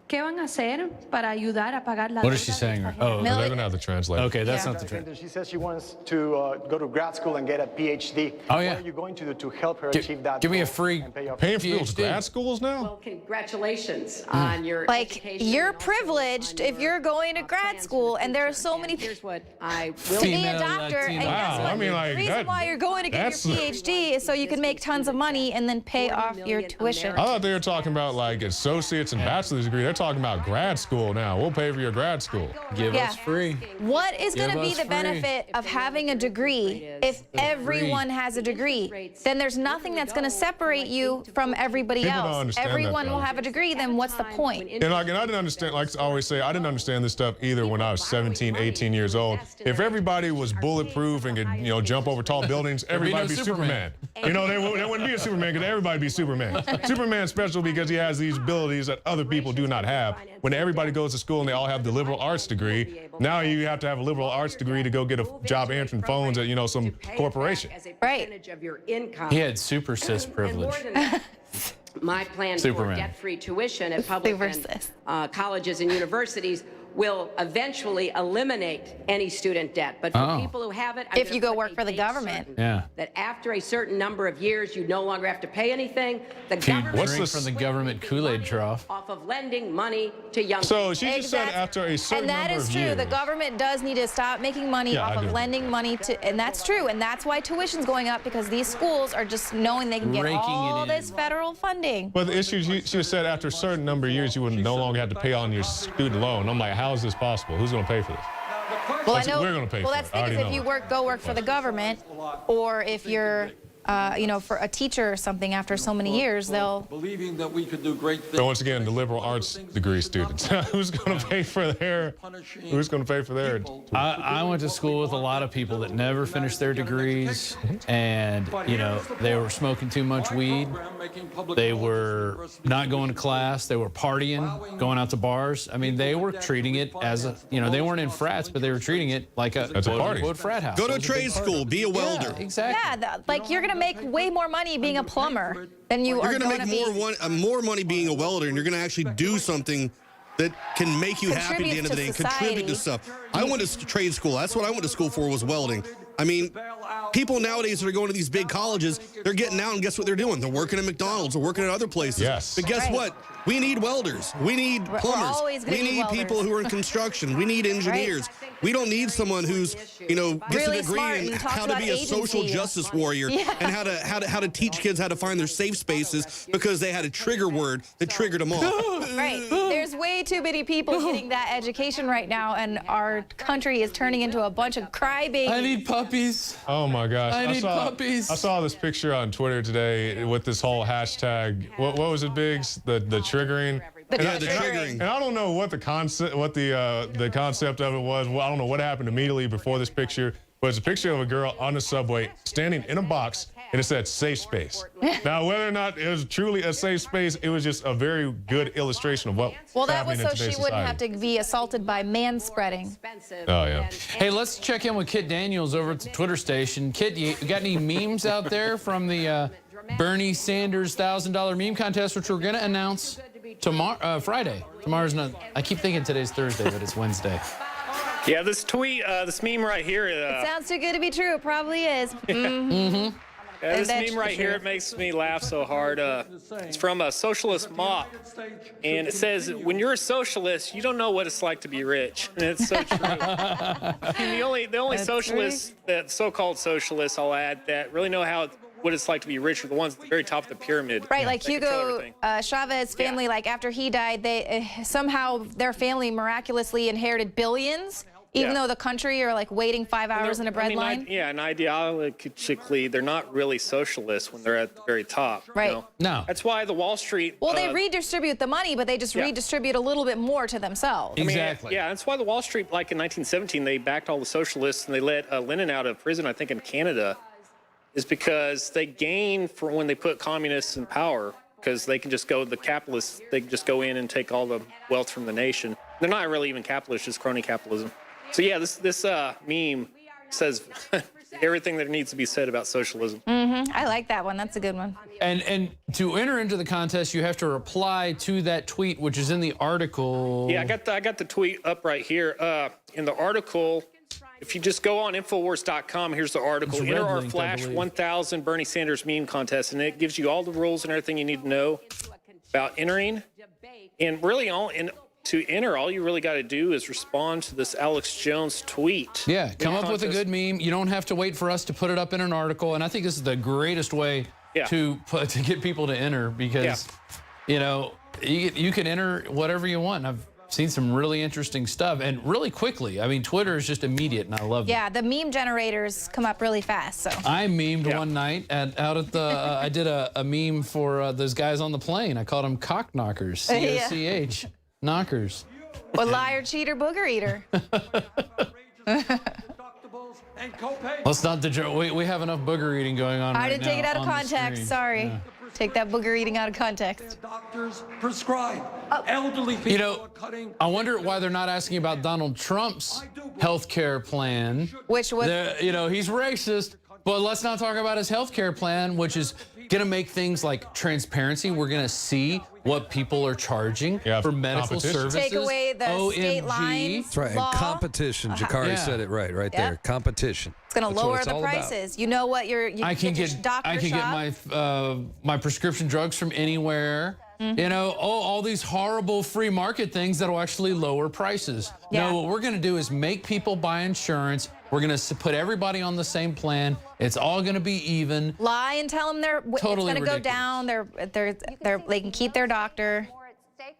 [SPEAKER 4] ¿Qué van a hacer para ayudar a pagar la
[SPEAKER 5] What is she saying? Oh,
[SPEAKER 3] they're going to have to translate.
[SPEAKER 5] Okay, that's not the translation.
[SPEAKER 8] She says she wants to go to grad school and get a PhD.
[SPEAKER 5] Oh, yeah.
[SPEAKER 8] What are you going to do to help her achieve that?
[SPEAKER 5] Give me a
[SPEAKER 8] goal
[SPEAKER 5] free
[SPEAKER 8] and pay off
[SPEAKER 3] Paying for those
[SPEAKER 5] PhD.
[SPEAKER 3] grad schools now?
[SPEAKER 9] Well, congratulations on your education.
[SPEAKER 6] You're privileged if you're going to grad school, and there are so many
[SPEAKER 9] Here's what I will
[SPEAKER 6] to be a doctor. And guess
[SPEAKER 3] Wow,
[SPEAKER 6] what?
[SPEAKER 3] I mean, like,
[SPEAKER 6] the reason why you're going to get your PhD is so you can make tons of money and then pay off your tuition.
[SPEAKER 3] I thought they were talking about like associates and bachelor's degree. They're talking about grad school now. We'll pay for your grad school.
[SPEAKER 5] Give us free.
[SPEAKER 6] What is going to be
[SPEAKER 5] us
[SPEAKER 6] the
[SPEAKER 5] free.
[SPEAKER 6] benefit of having a degree if everyone has a degree? Then there's nothing that's going to separate you from everybody
[SPEAKER 3] People don't
[SPEAKER 6] else.
[SPEAKER 3] understand that,
[SPEAKER 6] Everyone
[SPEAKER 3] though.
[SPEAKER 6] will have a degree, then what's the point?
[SPEAKER 3] And I didn't understand, like I always say, I didn't understand this stuff either when I was 17, 18 years old. If everybody was bulletproof and could, jump over tall buildings, everybody'd be Superman. There wouldn't be a Superman because everybody'd be Superman. Superman's special because he has these abilities that other people do not have. When everybody goes to school and they all have the liberal arts degree, now you have to have a liberal arts degree to go get a job answering phones at, some corporation.
[SPEAKER 9] Percentage of your income.
[SPEAKER 5] He had super cis privilege.
[SPEAKER 9] My plan
[SPEAKER 5] Superman.
[SPEAKER 9] for debt-free tuition at public and, colleges and universities will eventually eliminate any student debt. But for people who have it,
[SPEAKER 6] If you go work for the government.
[SPEAKER 5] Yeah.
[SPEAKER 9] that after a certain number of years, you no longer have to pay anything. The
[SPEAKER 5] If you
[SPEAKER 9] government
[SPEAKER 5] drink from the government Kool-Aid trough.
[SPEAKER 9] off of lending money to young
[SPEAKER 3] So
[SPEAKER 9] people.
[SPEAKER 3] she just said after a certain
[SPEAKER 6] And that
[SPEAKER 3] number
[SPEAKER 6] is
[SPEAKER 3] of
[SPEAKER 6] true.
[SPEAKER 3] years.
[SPEAKER 6] The government does need to stop making money
[SPEAKER 3] Yeah,
[SPEAKER 6] off
[SPEAKER 3] I
[SPEAKER 6] of
[SPEAKER 3] do.
[SPEAKER 6] lending money to, and that's true. And that's why tuition's going up, because these schools are just knowing they can get
[SPEAKER 5] Raking it
[SPEAKER 6] all
[SPEAKER 5] in.
[SPEAKER 6] this federal funding.
[SPEAKER 3] But the issue, she said after a certain number of years, you would no longer have to pay on your student loan. I'm like, how is this possible? Who's going to pay for this?
[SPEAKER 6] Well,
[SPEAKER 3] That's what we're gonna pay
[SPEAKER 6] well,
[SPEAKER 3] for
[SPEAKER 6] that's
[SPEAKER 3] it.
[SPEAKER 6] the
[SPEAKER 3] I
[SPEAKER 6] thing is
[SPEAKER 3] already
[SPEAKER 6] if
[SPEAKER 3] know
[SPEAKER 6] you go work for the government, or if you're, for a teacher or something after so many years, they'll.
[SPEAKER 11] Believing that we could do great things.
[SPEAKER 3] So once again, the liberal arts degree students, who's going to pay for their? Who's going to pay for their?
[SPEAKER 5] I went to school with a lot of people that never finished their degrees, and they were smoking too much weed. They were not going to class. They were partying, going out to bars. I mean, they were treating it as a, they weren't in frats, but they were treating it like a party. Frat house.
[SPEAKER 10] Go to trade school, be a welder.
[SPEAKER 5] Yeah, exactly.
[SPEAKER 6] Yeah, like you're gonna make way more money being a plumber than you are
[SPEAKER 10] You're
[SPEAKER 6] going
[SPEAKER 10] going
[SPEAKER 6] to
[SPEAKER 10] to
[SPEAKER 6] be.
[SPEAKER 10] make more money being a welder, and you're going to actually do something that can make you happy at the end of the day and contribute to stuff. I went to trade school. That's what I went to school for, was welding. I mean, people nowadays that are going to these big colleges, they're getting out, and guess what they're doing? They're working at McDonald's, they're working at other places.
[SPEAKER 3] Yes.
[SPEAKER 10] But guess what? We need welders. We need plumbers.
[SPEAKER 6] always gonna
[SPEAKER 10] We
[SPEAKER 6] need
[SPEAKER 10] need
[SPEAKER 6] welders.
[SPEAKER 10] people who are in construction. We need engineers. We don't need someone who's, gets
[SPEAKER 6] Really
[SPEAKER 10] a degree
[SPEAKER 6] smart
[SPEAKER 10] in
[SPEAKER 6] and talks
[SPEAKER 10] how to
[SPEAKER 6] about
[SPEAKER 10] be a social
[SPEAKER 6] agency.
[SPEAKER 10] justice warrior and how to teach kids how to find their safe spaces because they had a trigger word that triggered them off.
[SPEAKER 6] Right. There's way too many people getting that education right now, and our country is turning into a bunch of crybabies.
[SPEAKER 5] I need puppies.
[SPEAKER 3] Oh my gosh!
[SPEAKER 5] I need puppies.
[SPEAKER 3] I saw this picture on Twitter today with this whole hashtag. What was it, Biggs? The triggering.
[SPEAKER 6] The
[SPEAKER 10] triggering.
[SPEAKER 3] And I don't know what the concept of it was. Well, I don't know what happened immediately before this picture, but it's a picture of a girl on the subway standing in a box, and it said "safe space." Now, whether or not it was truly a safe space, it was just a very good illustration of what.
[SPEAKER 6] Well, that was
[SPEAKER 3] happening
[SPEAKER 6] so
[SPEAKER 3] in
[SPEAKER 6] she
[SPEAKER 3] today's
[SPEAKER 6] wouldn't
[SPEAKER 3] society.
[SPEAKER 6] have to be assaulted by man-spreading.
[SPEAKER 3] Oh yeah.
[SPEAKER 5] Hey, let's check in with Kit Daniels over at the Twitter station. Kit, you got any memes out there from the Bernie Sanders $1,000 meme contest, which we're going to announce tomorrow, Friday? Tomorrow's not. I keep thinking today's Thursday, but it's Wednesday.
[SPEAKER 14] Yeah, this tweet, this meme right here.
[SPEAKER 6] It sounds too good to be true. It probably is.
[SPEAKER 14] Yeah, this meme right here, it makes me laugh so hard. It's from a socialist mop, and it says, "When you're a socialist, you don't know what it's like to be rich." And it's so true. And the only socialists, that so-called socialists, I'll add, that really know what it's like to be rich are the ones at the very top of the pyramid.
[SPEAKER 6] Right, like
[SPEAKER 14] They control
[SPEAKER 6] Hugo
[SPEAKER 14] everything.
[SPEAKER 6] Chavez's family, like after he died, they somehow their family miraculously inherited billions, even though the country are like waiting 5 hours in a bread line.
[SPEAKER 14] And ideologically, they're not really socialists when they're at the very top.
[SPEAKER 6] Right.
[SPEAKER 5] No.
[SPEAKER 14] That's why the Wall Street.
[SPEAKER 6] Well, they redistribute the money, but they just redistribute a little bit more to themselves.
[SPEAKER 5] Exactly.
[SPEAKER 14] Yeah, that's why the Wall Street, like in 1917, they backed all the socialists and they let Lenin out of prison, I think, in Canada, is because they gain from when they put communists in power, because they can just go, the capitalists, they can just go in and take all the wealth from the nation. They're not really even capitalists, just crony capitalism. So yeah, this meme says, everything that needs to be said about socialism.
[SPEAKER 6] I like that one. That's a good one.
[SPEAKER 5] And to enter into the contest, you have to reply to that tweet, which is in the article.
[SPEAKER 14] Yeah, I got the tweet up right here. In the article, if you just go on Infowars.com, here's the article. Enter our Flash 1000 Bernie Sanders meme contest, and it gives you all the rules and everything you need to know about entering. And really, to enter, all you really got to do is respond to this Alex Jones tweet.
[SPEAKER 5] Yeah, come up with a good meme. You don't have to wait for us to put it up in an article. And I think this is the greatest way to get people to enter because, you know, you can enter whatever you want. I've seen some really interesting stuff and really quickly. I mean, Twitter is just immediate, and I love it.
[SPEAKER 6] Yeah, the meme generators come up really fast. So
[SPEAKER 5] I memed one night out at the. I did a meme for those guys on the plane. I called them cock knockers. COCH. Knockers.
[SPEAKER 6] Well, liar, cheater, booger eater.
[SPEAKER 5] Let's not the joke. We have enough booger eating going on.
[SPEAKER 6] I didn't take it out of context. Sorry.
[SPEAKER 5] Yeah.
[SPEAKER 6] Take that booger eating out of context.
[SPEAKER 11] Doctors prescribe. Elderly people
[SPEAKER 5] You know, I wonder why they're not asking about Donald Trump's health care plan.
[SPEAKER 6] Which was,
[SPEAKER 5] you know, he's racist, but let's not talk about his health care plan, which is going to make things like transparency. We're going to see what people are charging for medical services.
[SPEAKER 6] Take away the state lines.
[SPEAKER 7] That's right.
[SPEAKER 6] Law.
[SPEAKER 7] And competition. Jakari said it right there. Competition.
[SPEAKER 6] It's going to lower the prices. You know what
[SPEAKER 5] I can get my prescription drugs from anywhere. You know, all these horrible free market things that will actually lower prices. No, what we're going to do is make people buy insurance. We're going to put everybody on the same plan. It's all going to be even.
[SPEAKER 6] Lie and tell them it's going to go down. They can keep their doctor.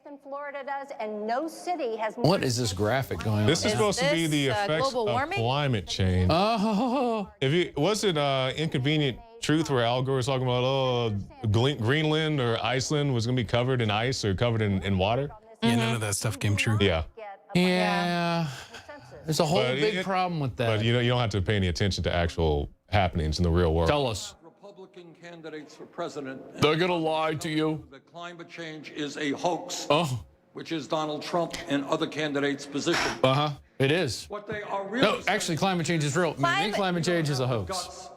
[SPEAKER 13] Than Florida does, and no city has more.
[SPEAKER 5] What is this graphic going on?
[SPEAKER 3] This is supposed to be the effects of climate change.
[SPEAKER 5] Oh.
[SPEAKER 3] Was it Inconvenient Truth where Al Gore was talking about Greenland or Iceland was going to be covered in ice or covered in water?
[SPEAKER 12] Yeah, none of that stuff came true.
[SPEAKER 3] Yeah.
[SPEAKER 5] Yeah. There's a whole big problem with that.
[SPEAKER 3] But you don't have to pay any attention to actual happenings in the real world.
[SPEAKER 5] Tell us.
[SPEAKER 11] Republican candidates for president.
[SPEAKER 5] They're going to lie to you.
[SPEAKER 11] The climate change is a hoax.
[SPEAKER 5] Oh.
[SPEAKER 11] Which is Donald Trump and other candidates' position.
[SPEAKER 5] It is.
[SPEAKER 11] What they are really
[SPEAKER 5] No, actually, climate change is real. Climate change is a hoax.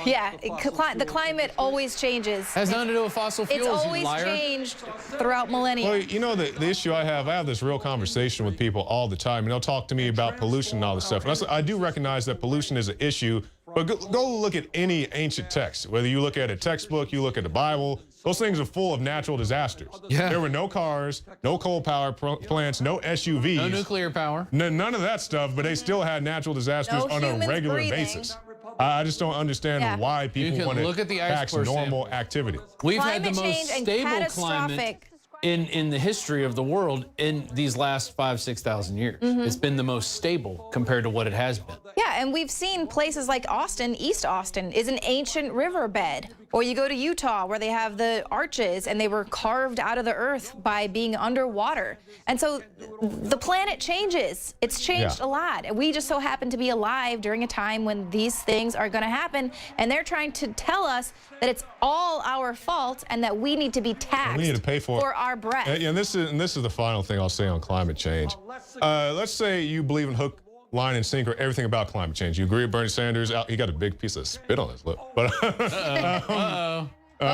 [SPEAKER 6] Yeah, the climate always changes.
[SPEAKER 5] Has nothing to do with fossil fuels,
[SPEAKER 6] It's always
[SPEAKER 5] you liar.
[SPEAKER 6] changed throughout millennia.
[SPEAKER 3] Well, you know, the issue I have this real conversation with people all the time, and they'll talk to me about pollution and all this stuff. And I do recognize that pollution is an issue, but go look at any ancient text. Whether you look at a textbook, you look at the Bible, those things are full of natural disasters.
[SPEAKER 5] Yeah.
[SPEAKER 3] There were no cars, no coal power plants, no SUVs.
[SPEAKER 5] No nuclear power.
[SPEAKER 3] None of that stuff, but they still had natural disasters on a regular basis. I just don't understand why people want to tax normal activity.
[SPEAKER 5] We've had the most stable climate in the history of the world in these last 5,000 to 6,000 years. It's been the most stable compared to what it has been.
[SPEAKER 6] Yeah, and we've seen places like Austin, East Austin, is an ancient riverbed. Or you go to Utah where they have the arches and they were carved out of the earth by being underwater. And so the planet changes. It's changed a lot. And we just so happen to be alive during a time when these things are going to happen. And they're trying to tell us that it's all our fault and that we need to be taxed
[SPEAKER 3] we need to pay for
[SPEAKER 6] our breath.
[SPEAKER 3] And this is the final thing I'll say on climate change. Let's say you believe in hook, line, and sinker everything about climate change. You agree with Bernie Sanders? He got a big piece of spit on his lip. But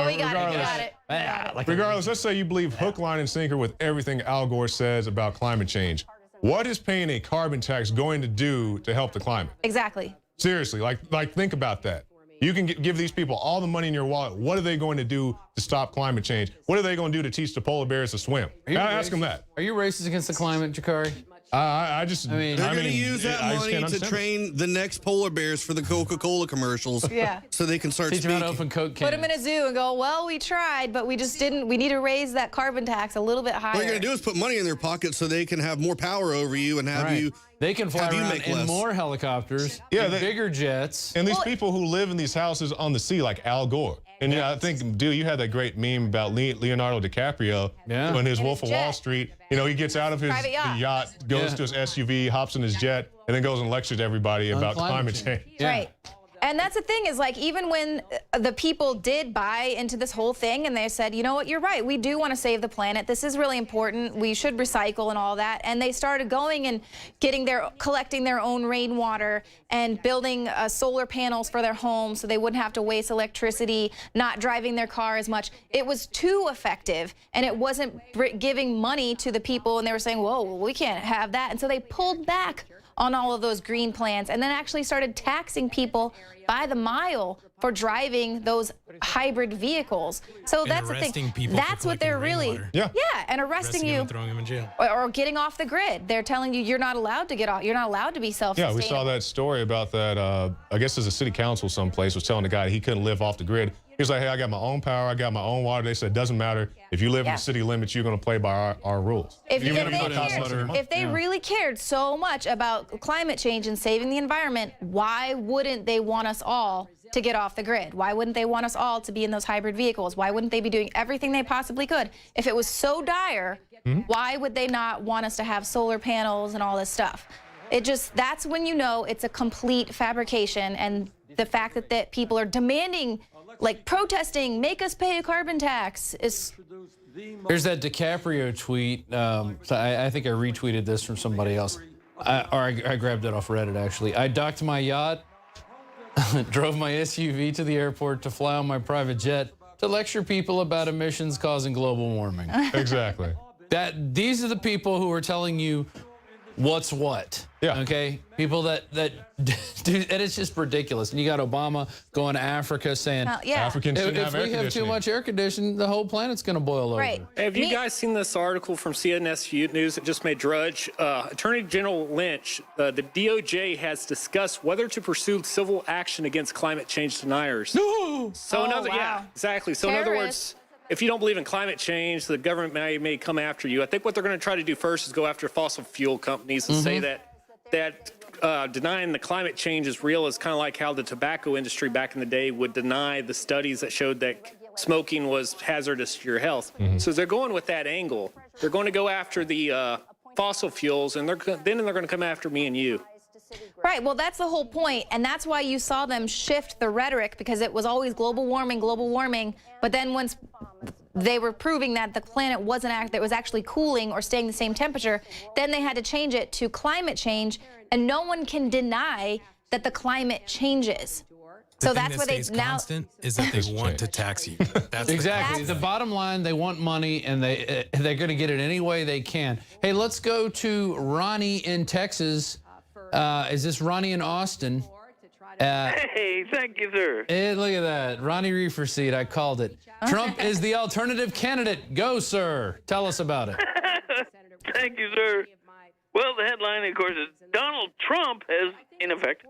[SPEAKER 6] we got it.
[SPEAKER 3] Regardless, let's say you believe hook, line, and sinker with everything Al Gore says about climate change. What is paying a carbon tax going to do to help the climate?
[SPEAKER 6] Exactly.
[SPEAKER 3] Seriously, like think about that. You can give these people all the money in your wallet. What are they going to do to stop climate change? What are they going to do to teach the polar bears to swim? Ask them that.
[SPEAKER 5] Are you racist against the climate, Jakari?
[SPEAKER 3] They're
[SPEAKER 10] going to use that money to train the next polar bears for the Coca-Cola commercials.
[SPEAKER 6] Yeah.
[SPEAKER 10] So they can start
[SPEAKER 5] Teach
[SPEAKER 10] speaking.
[SPEAKER 5] them how to open Coke cans.
[SPEAKER 6] Put them in a zoo and go, well, we tried, but we just didn't. We need to raise that carbon tax a little bit higher.
[SPEAKER 10] What you're going to do is put money in their pocket so they can have more power over you and have you.
[SPEAKER 5] They can fly around
[SPEAKER 10] make
[SPEAKER 5] in
[SPEAKER 10] less.
[SPEAKER 5] more helicopters, bigger jets.
[SPEAKER 3] And these people who live in these houses on the sea, like Al Gore. And I think, dude, you had that great meme about Leonardo DiCaprio when his Wolf of Wall Street. You know, he gets out of his yacht, goes to his SUV, hops in his jet, and then goes and lectures everybody about climate change.
[SPEAKER 6] Right. And that's the thing is, like, even when the people did buy into this whole thing and they said, you know what, you're right, we do want to save the planet. This is really important. We should recycle and all that. And they started going and collecting their own rainwater and building solar panels for their homes so they wouldn't have to waste electricity, not driving their car as much. It was too effective, and it wasn't giving money to the people, and they were saying, whoa, we can't have that. And so they pulled back on all of those green plans and then actually started taxing people by the mile for driving those hybrid vehicles. So that's the thing. That's what they're really, and arresting you,
[SPEAKER 12] them and throwing them in jail.
[SPEAKER 6] Or getting off the grid. They're telling you you're not allowed to get off. You're not allowed to be self-sustainable.
[SPEAKER 3] Yeah, we saw that story about that. I guess there's a city council someplace was telling the guy he couldn't live off the grid. He was like, hey, I got my own power, I got my own water. They said, it doesn't matter. If you live in the city limits, you're going to play by our rules.
[SPEAKER 6] If they really cared so much about climate change and saving the environment, why wouldn't they want us all to get off the grid? Why wouldn't they want us all to be in those hybrid vehicles? Why wouldn't they be doing everything they possibly could? If it was so dire, why would they not want us to have solar panels and all this stuff? That's when you know it's a complete fabrication, and the fact that people are demanding, like protesting, make us pay a carbon tax is...
[SPEAKER 5] Here's that DiCaprio tweet. So I think I retweeted this from somebody else. I grabbed it off Reddit, actually. I docked my yacht, drove my SUV to the airport to fly on my private jet to lecture people about emissions causing global warming.
[SPEAKER 3] Exactly.
[SPEAKER 5] These are the people who are telling you what's what. Yeah. Okay. People that do, and it's just ridiculous. And you got Obama going to Africa saying,
[SPEAKER 3] Africans shouldn't have air
[SPEAKER 5] conditioning. If we have too much air conditioning, the whole planet's going to boil over.
[SPEAKER 14] Hey, have you guys seen this article from CNS News that just made Drudge? Attorney General Lynch, the DOJ has discussed whether to pursue civil action against climate change deniers.
[SPEAKER 5] No.
[SPEAKER 14] So exactly. So in other words, if you don't believe in climate change, the government may come after you. I think what they're going to try to do first is go after fossil fuel companies and say that denying the climate change is real is kind of like how the tobacco industry back in the day would deny the studies that showed that smoking was hazardous to your health. So they're going with that angle. They're going to go after the fossil fuels, and then they're going to come after me and you.
[SPEAKER 6] Right, well, that's the whole point, and that's why you saw them shift the rhetoric, because it was always global warming, but then once they were proving that the planet that it was actually cooling or staying the same temperature, then they had to change it to climate change, and no one can deny that the climate changes. So that's what they now
[SPEAKER 12] constant is that they want to tax you. That's
[SPEAKER 5] exactly the bottom line. They want money, and they're going to get it any way they can. Hey, let's go to Ronnie in Texas. Is this Ronnie in Austin?
[SPEAKER 1] Hey, thank you, sir.
[SPEAKER 5] Hey, look at that. Ronnie Reefer Seat, I called it. Trump is the alternative candidate. Go, sir. Tell us about it.
[SPEAKER 1] Thank you, sir. Well, the headline, of course, is Donald Trump has, in effect,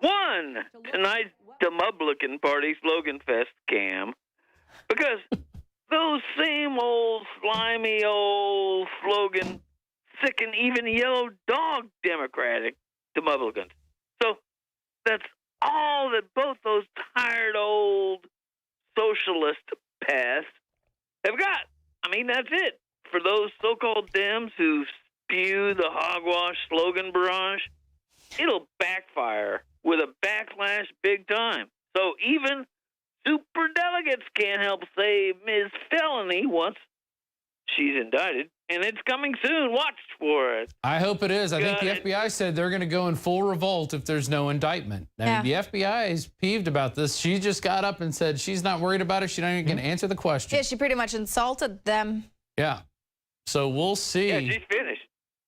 [SPEAKER 1] won tonight's Dempublican Party slogan fest scam, because those same old slimy old slogan, sick and even yellow dog Democratic Republicans. So that's all that both those tired old socialist pests have got. I mean, that's it. For those so-called Dems who spew the hogwash slogan barrage, it'll backfire with a backlash big time. So even superdelegates can't help save Ms. Felony once she's indicted. And it's coming soon. Watch for it.
[SPEAKER 5] I hope it is. I think the FBI said they're going to go in full revolt if there's no indictment. I mean, the FBI is peeved about this. She just got up and said she's not worried about it. She's not even going to answer the question.
[SPEAKER 6] Yeah, she pretty much insulted them.
[SPEAKER 5] Yeah. So we'll see.
[SPEAKER 1] Yeah, she's finished.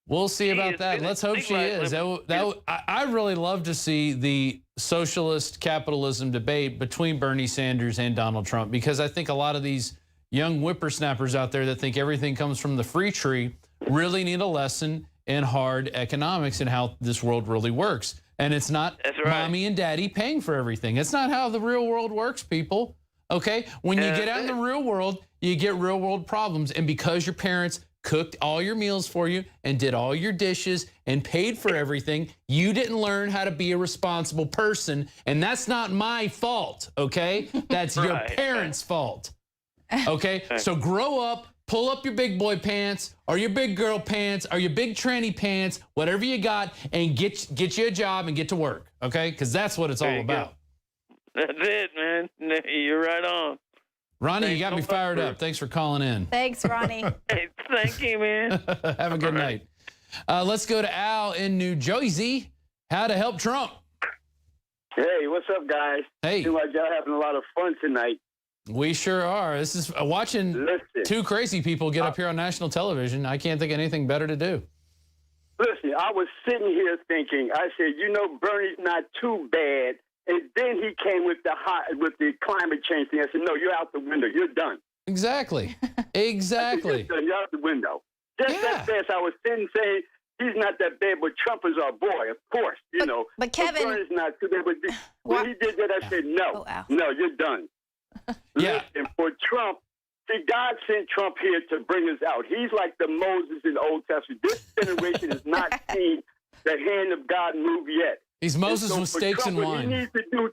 [SPEAKER 5] We'll see about that.
[SPEAKER 1] Finished.
[SPEAKER 5] Let's hope she is. I really love to see the socialist capitalism debate between Bernie Sanders and Donald Trump, because I think a lot of these young whippersnappers out there that think everything comes from the free tree really need a lesson in hard economics and how this world really works. And it's not mommy and daddy paying for everything. It's not how the real world works, people. Okay? When you get out in the real world, you get real world problems. And because your parents cooked all your meals for you and did all your dishes and paid for everything, you didn't learn how to be a responsible person. And that's not my fault, okay? That's your parents' fault. Okay, so grow up, pull up your big boy pants or your big girl pants or your big tranny pants, whatever you got, and get you a job and get to work, okay? Because that's what it's all about.
[SPEAKER 1] That's it, man. You're right on.
[SPEAKER 5] Ronnie,
[SPEAKER 1] Thanks
[SPEAKER 5] you got
[SPEAKER 1] so
[SPEAKER 5] me
[SPEAKER 1] much
[SPEAKER 5] fired up. Thanks for calling in.
[SPEAKER 6] Thanks, Ronnie.
[SPEAKER 1] Hey, thank you, man.
[SPEAKER 5] Have a good night. Let's go to Al in New Jersey. How to help Trump.
[SPEAKER 15] Hey, what's up, guys?
[SPEAKER 5] Hey.
[SPEAKER 15] Seems like y'all having a lot of fun tonight.
[SPEAKER 5] We sure are. This is watching two crazy people get up here on national television. I can't think of anything better to do.
[SPEAKER 15] Listen, I was sitting here thinking, I said, you know, Bernie's not too bad. And then he came with the climate change thing. I said, no, you're out the window. You're done.
[SPEAKER 5] Exactly. Exactly.
[SPEAKER 15] You're out the window. Just that fast, I was sitting saying, he's not that bad, but Trump is our boy, of course, you know.
[SPEAKER 6] But Kevin...
[SPEAKER 15] Bernie's not too bad. But when he did that, I said, no, no, you're done. Listen, for Trump, see, God sent Trump here to bring us out. He's like the Moses in the Old Testament. This generation has not seen the hand of God move yet.
[SPEAKER 5] He's Moses with steaks and wine.
[SPEAKER 15] What he needs to do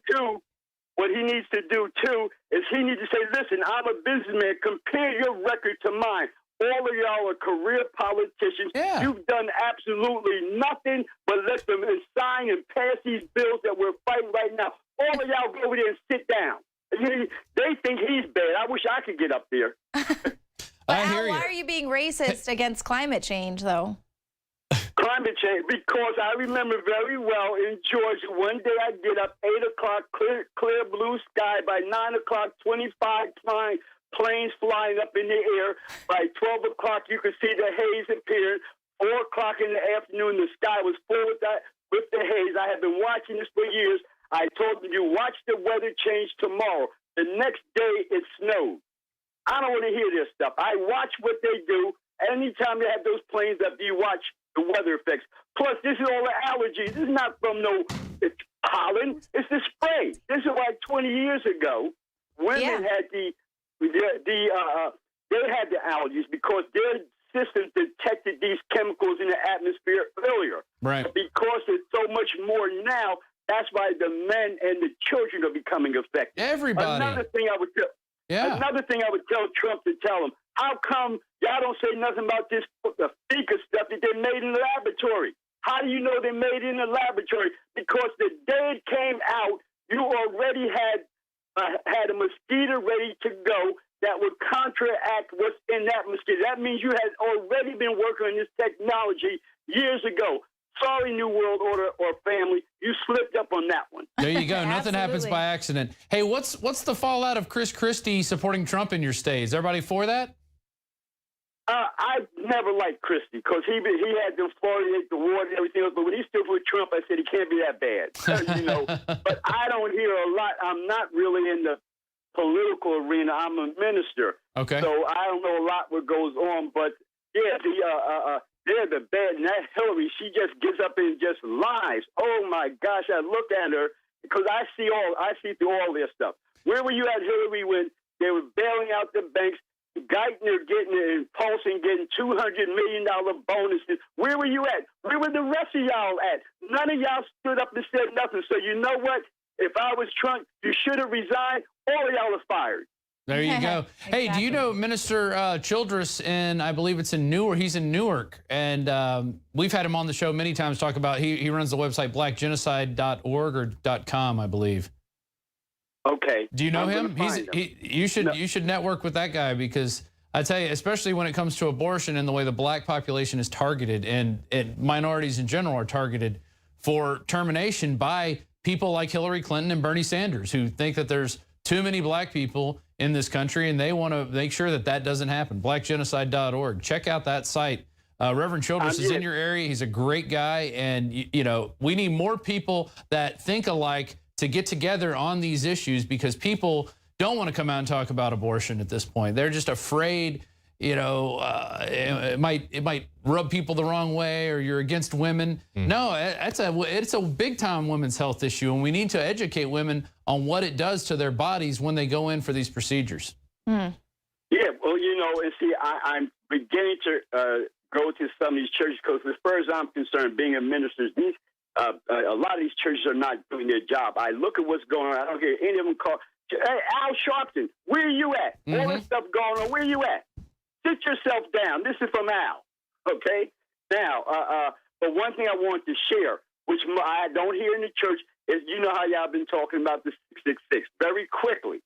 [SPEAKER 15] too, is he needs to say, listen, I'm a businessman. Compare your record to mine. All of y'all are career politicians.
[SPEAKER 5] Yeah.
[SPEAKER 15] You've done absolutely nothing but let them sign and pass these bills that we're fighting right now. All of y'all go over there and sit down. They think he's bad. I wish I could get up there.
[SPEAKER 6] Al, why are you being racist against climate change, though?
[SPEAKER 15] Climate change, because I remember very well in Georgia, one day I get up 8 o'clock, clear blue sky. By 9 o'clock, 25 planes flying up in the air. By 12 o'clock, you could see the haze appearing. 4 o'clock in the afternoon, the sky was full with the haze. I have been watching this for years. I told them, you watch the weather change tomorrow. The next day, it snowed. I don't want to hear this stuff. I watch what they do. Anytime they have those planes up, you watch the weather effects. Plus, this is all the allergies. This is not from it's pollen. It's the spray. This is like 20 years ago. Women had they had the allergies because their systems detected these chemicals in the atmosphere earlier.
[SPEAKER 5] Right.
[SPEAKER 15] But because there's so much more now, that's why the men and the children are becoming affected.
[SPEAKER 5] Everybody.
[SPEAKER 15] Another thing I would tell Trump to tell him, how come y'all don't say nothing about this the FICA stuff that they made in the laboratory? How do you know they made it in the laboratory? Because the day it came out, you already had a mosquito ready to go that would counteract what's in that mosquito. That means you had already been working on this technology years ago. Sorry, New World Order or family, you slipped up on that one.
[SPEAKER 5] There you go. Nothing happens by accident. Hey, what's the fallout of Chris Christie supporting Trump in your state? Is everybody for that?
[SPEAKER 15] I never liked Christie because he had them fluoridate the water and everything else. But when he stood for Trump, I said he can't be that bad. You know. But I don't hear a lot. I'm not really in the political arena. I'm a minister.
[SPEAKER 5] Okay.
[SPEAKER 15] So I don't know a lot what goes on. But yeah, they're the bad. And that Hillary, she just gets up and just lies. Oh my gosh, I look at her because I see through all their stuff. Where were you at, Hillary, when they were bailing out the banks? Geithner getting Paulson getting $200 million bonuses. Where were you at? Where were the rest of y'all at? None of y'all stood up and said nothing. So you know what? If I was Trump, you should have resigned. All of y'all are fired.
[SPEAKER 5] There you go.
[SPEAKER 6] Exactly.
[SPEAKER 5] Hey, do you know Minister Childress in, I believe it's in Newark? He's in Newark. And we've had him on the show many times talk about, he runs the website blackgenocide.org or .com, I believe.
[SPEAKER 15] Okay.
[SPEAKER 5] Do you know him? You should network with that guy because I tell you, especially when it comes to abortion and the way the black population is targeted and minorities in general are targeted for termination by people like Hillary Clinton and Bernie Sanders who think that there's too many black people in this country and they want to make sure that that doesn't happen. Blackgenocide.org. Check out that site. Reverend Childress is in your area. He's a great guy. And, you know, we need more people that think alike to get together on these issues because people don't want to come out and talk about abortion at this point. They're just afraid, you know, it might rub people the wrong way or you're against women. No, it's a big time women's health issue, and we need to educate women on what it does to their bodies when they go in for these procedures.
[SPEAKER 15] Yeah, well, you know, and see, I'm beginning to go to some of these churches because as far as I'm concerned, being a minister, a lot of these churches are not doing their job. I look at what's going on. I don't hear any of them call. Hey, Al Sharpton, where are you at? All this stuff going on. Where are you at? Sit yourself down. This is from Al. Okay? Now, but one thing I want to share, which I don't hear in the church, is, you know how y'all been talking about the 666. Very quickly,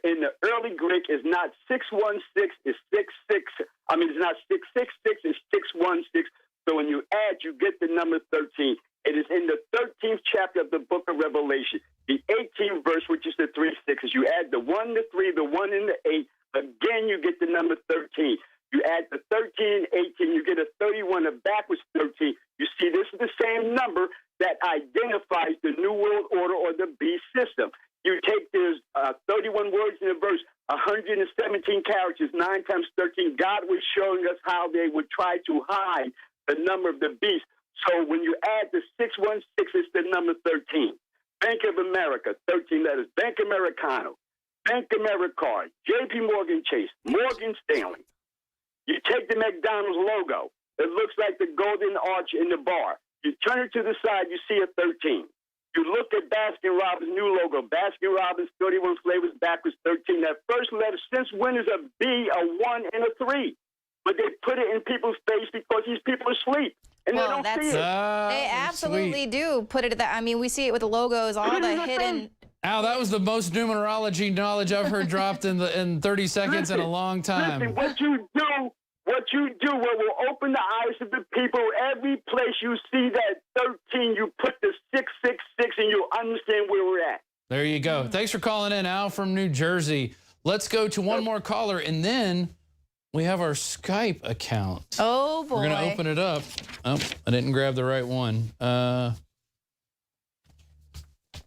[SPEAKER 15] in the early Greek is not 616, it's 66. I mean, it's not 666, it's 616. So when you add, you get the number 13. It is in the 13th chapter of the book of Revelation, the 18th verse, which is the 3 6s. You add the 1, the 3, the 1, and the 8. Again, you get the number 13. You add the 13 and 18, you get a 31, a backwards 13. You see, this is the same number that identifies the New World Order or the beast system. You take there's 31 words in a verse, 117 characters, 9 times 13. God was showing us how they would try to hide the number of the beast. So when you add the 616, it's the number 13. Bank of America, 13 letters. Bank Americano, Bank Americard, JP Morgan Chase, Morgan Stanley. You take the McDonald's logo. It looks like the golden arch in the bar. You turn it to the side, you see a 13. You look at Baskin-Robbins' new logo, Baskin-Robbins 31 flavors backwards 13. That first letter, since when is a B, a 1, and a 3? But they put it in people's face because these people are asleep. And
[SPEAKER 6] well,
[SPEAKER 15] they don't see it.
[SPEAKER 6] They absolutely do put it at that. I mean, we see it with the logos, all the hidden.
[SPEAKER 5] Al, that was the most numerology knowledge I've heard dropped in 30 seconds in a long time.
[SPEAKER 15] Listen, what you do will open the eyes of the people. Every place you see that 13, you put the 666 and you'll understand where we're at.
[SPEAKER 5] There you go. Thanks for calling in, Al from New Jersey. Let's go to one more caller, and then we have our Skype account.
[SPEAKER 6] Oh, boy.
[SPEAKER 5] We're going to open it up. Oh, I didn't grab the right one.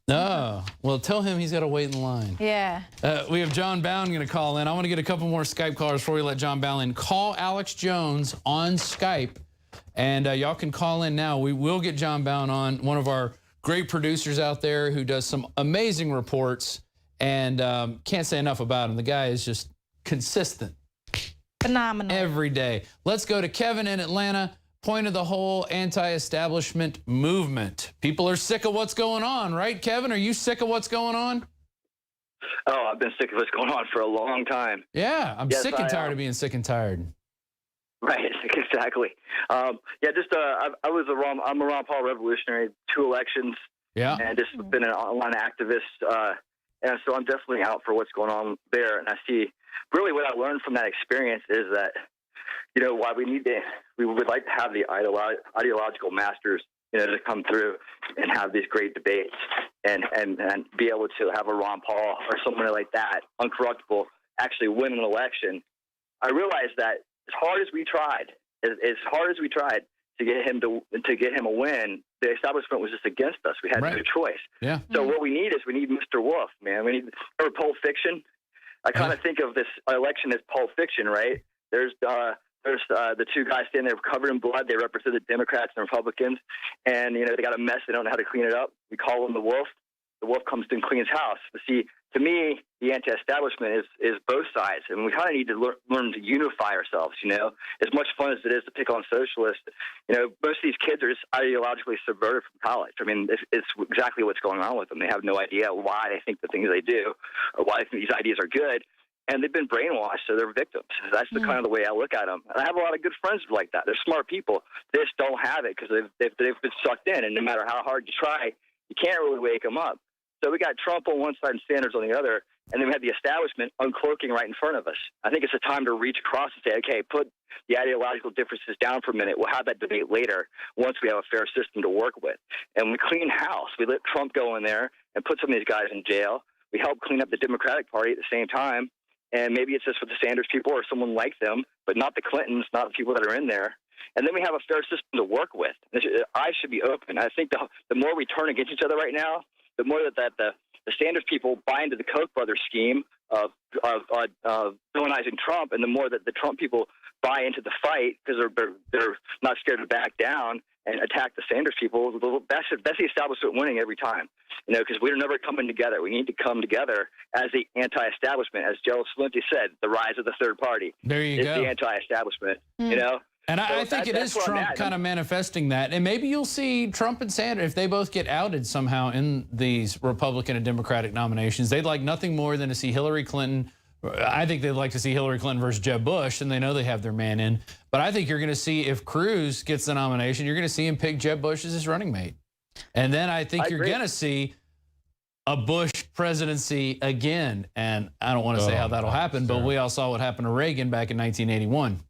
[SPEAKER 5] No. Well, tell him he's got to wait in line.
[SPEAKER 6] Yeah.
[SPEAKER 5] We have John Bound going to call in. I want to get a couple more Skype callers before we let John Bound in. Call Alex Jones on Skype, and y'all can call in now. We will get John Bound on, one of our great producers out there who does some amazing reports, and can't say enough about him. The guy is just consistent.
[SPEAKER 6] Phenomenal.
[SPEAKER 5] Every day. Let's go to Kevin in Atlanta. Point of the whole anti-establishment movement. People are sick of what's going on, right, Kevin? Are you sick of what's going on?
[SPEAKER 16] Oh, I've been sick of what's going on for a long time.
[SPEAKER 5] Yeah, I'm sick and tired of being sick and tired.
[SPEAKER 16] Right, exactly. I'm a Ron Paul revolutionary, 2 elections.
[SPEAKER 5] Yeah.
[SPEAKER 16] And just been an online activist. And so I'm definitely out for what's going on there. And I see really what I learned from that experience is that, you know, why we would like to have the ideological masters, you know, to come through and have these great debates and be able to have a Ron Paul or someone like that, uncorruptible, actually win an election. I realized that as hard as we tried to get him a win, the establishment was just against us. We had no choice.
[SPEAKER 5] Yeah.
[SPEAKER 16] So what we need Mr. Wolf, man. We need Pulp Fiction. I kind of think of this election as Pulp Fiction, right? There's the 2 guys standing there covered in blood. They represent the Democrats and Republicans, and you know they got a mess. They don't know how to clean it up. We call them the Wolf. The Wolf comes and cleans house. But see, to me, the anti-establishment is both sides, and we kind of need to learn to unify ourselves. You know, as much fun as it is to pick on socialists, you know, most of these kids are just ideologically subverted from college. I mean, it's exactly what's going on with them. They have no idea why they think the things they do, or why they think these ideas are good. And they've been brainwashed, so they're victims. That's the kind of the way I look at them. And I have a lot of good friends like that. They're smart people. They just don't have it because they've been sucked in. And no matter how hard you try, you can't really wake them up. So we got Trump on one side and Sanders on the other, and then we have the establishment uncloaking right in front of us. I think it's a time to reach across and say, okay, put the ideological differences down for a minute. We'll have that debate later once we have a fair system to work with. And we clean house. We let Trump go in there and put some of these guys in jail. We help clean up the Democratic Party at the same time. And maybe it's just with the Sanders people or someone like them, but not the Clintons, not the people that are in there. And then we have a fair system to work with. Eyes should be open. I think the more we turn against each other right now, the more that the Sanders people buy into the Koch brothers scheme of villainizing Trump, and the more that the Trump people buy into the fight because they're not scared to back down and attack the Sanders people, that's the establishment winning every time. You know, because we're never coming together. We need to come together as the anti-establishment. As Joe Salenti said, the rise of the third party.
[SPEAKER 5] There you go.
[SPEAKER 16] The anti-establishment, you know?
[SPEAKER 5] And I think it is Trump kind of manifesting that. And maybe you'll see Trump and Sanders, if they both get outed somehow in these Republican and Democratic nominations, they'd like nothing more than to see Hillary Clinton. I think they'd like to see Hillary Clinton versus Jeb Bush, and they know they have their man in. But I think you're going to see, if Cruz gets the nomination, you're going to see him pick Jeb Bush as his running mate. And then I think you're going to see a Bush presidency again. And I don't want to say how that'll happen, but we all saw what happened to Reagan back in 1981.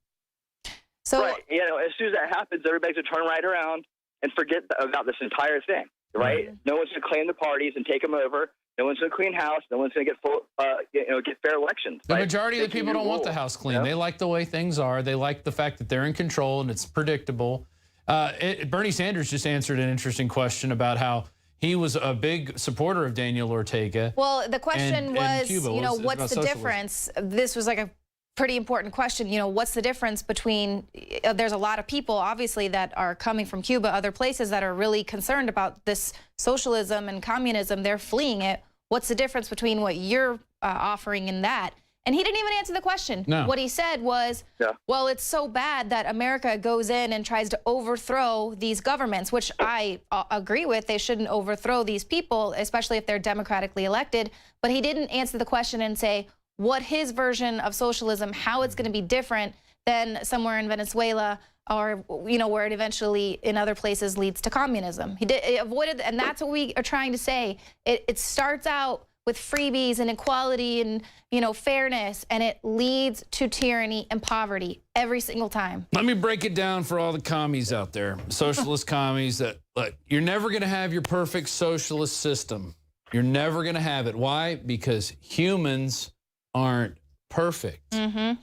[SPEAKER 6] So,
[SPEAKER 16] right. You know, as soon as that happens, everybody's going to turn right around and forget about this entire thing, right? No one's going to claim the parties and take them over. No one's going to clean house. No one's going to get fair elections.
[SPEAKER 5] The majority of the people don't want the house clean. They like the way things are. They like the fact that they're in control and it's predictable. Bernie Sanders just answered an interesting question about how he was a big supporter of Daniel Ortega.
[SPEAKER 6] Well, the question was,
[SPEAKER 5] Cuba.
[SPEAKER 6] you know, what's the difference? This was like a pretty important question. You know, what's the difference between, there's a lot of people, obviously, that are coming from Cuba, other places that are really concerned about this socialism and communism. They're fleeing it. What's the difference between what you're offering and that? And he didn't even answer the question.
[SPEAKER 5] No.
[SPEAKER 6] What he said was, well, it's so bad that America goes in and tries to overthrow these governments, which I agree with. They shouldn't overthrow these people, especially if they're democratically elected. But he didn't answer the question and say what his version of socialism, how it's going to be different than somewhere in Venezuela or, you know, where it eventually in other places leads to communism. He avoided, and that's what we are trying to say. It starts out with freebies and equality and, you know, fairness, and it leads to tyranny and poverty every single time.
[SPEAKER 5] Let me break it down for all the commies out there, socialist commies, that look, you're never going to have your perfect socialist system. You're never going to have it. Why? Because humans aren't perfect.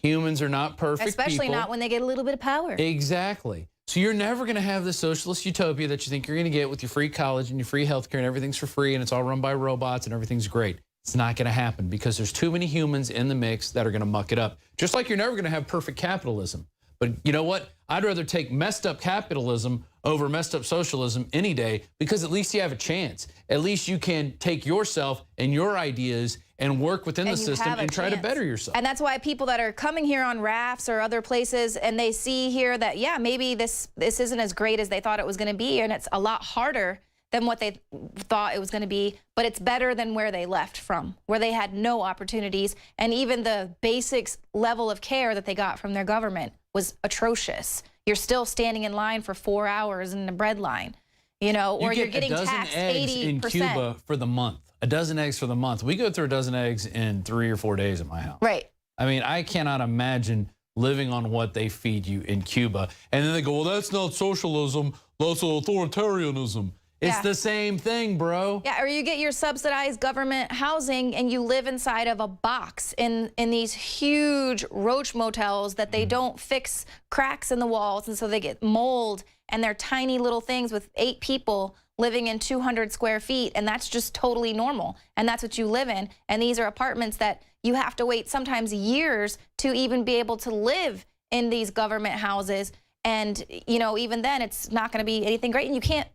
[SPEAKER 5] Humans are not perfect
[SPEAKER 6] Especially
[SPEAKER 5] people.
[SPEAKER 6] not when they get a little bit of power.
[SPEAKER 5] Exactly. So you're never going to have the socialist utopia that you think you're going to get with your free college and your free healthcare and everything's for free and it's all run by robots and everything's great. It's not going to happen because there's too many humans in the mix that are going to muck it up. Just like you're never going to have perfect capitalism. But you know what? I'd rather take messed up capitalism over messed up socialism any day because at least you have a chance. At least you can take yourself and your ideas and work within the system and try to better yourself.
[SPEAKER 6] And that's why people that are coming here on rafts or other places and they see here that, yeah, maybe this isn't as great as they thought it was going to be, and it's a lot harder than what they thought it was going to be, but it's better than where they left from, where they had no opportunities, and even the basic level of care that they got from their government was atrocious. You're still standing in line for 4 hours in the bread line, you know, or you're getting taxed 80%
[SPEAKER 5] in Cuba for the month. A dozen eggs for the month. We go through a dozen eggs in 3 or 4 days at my house.
[SPEAKER 6] Right.
[SPEAKER 5] I mean, I cannot imagine living on what they feed you in Cuba. And then they go, well, that's not socialism, that's authoritarianism. It's the same thing, bro.
[SPEAKER 6] Yeah, or you get your subsidized government housing and you live inside of a box in these huge roach motels that they don't fix cracks in the walls, and so they get mold, and they're tiny little things with 8 people living in 200 square feet, and that's just totally normal, and that's what you live in. And these are apartments that you have to wait sometimes years to even be able to live in these government houses, and, you know, even then it's not going to be anything great, and you can't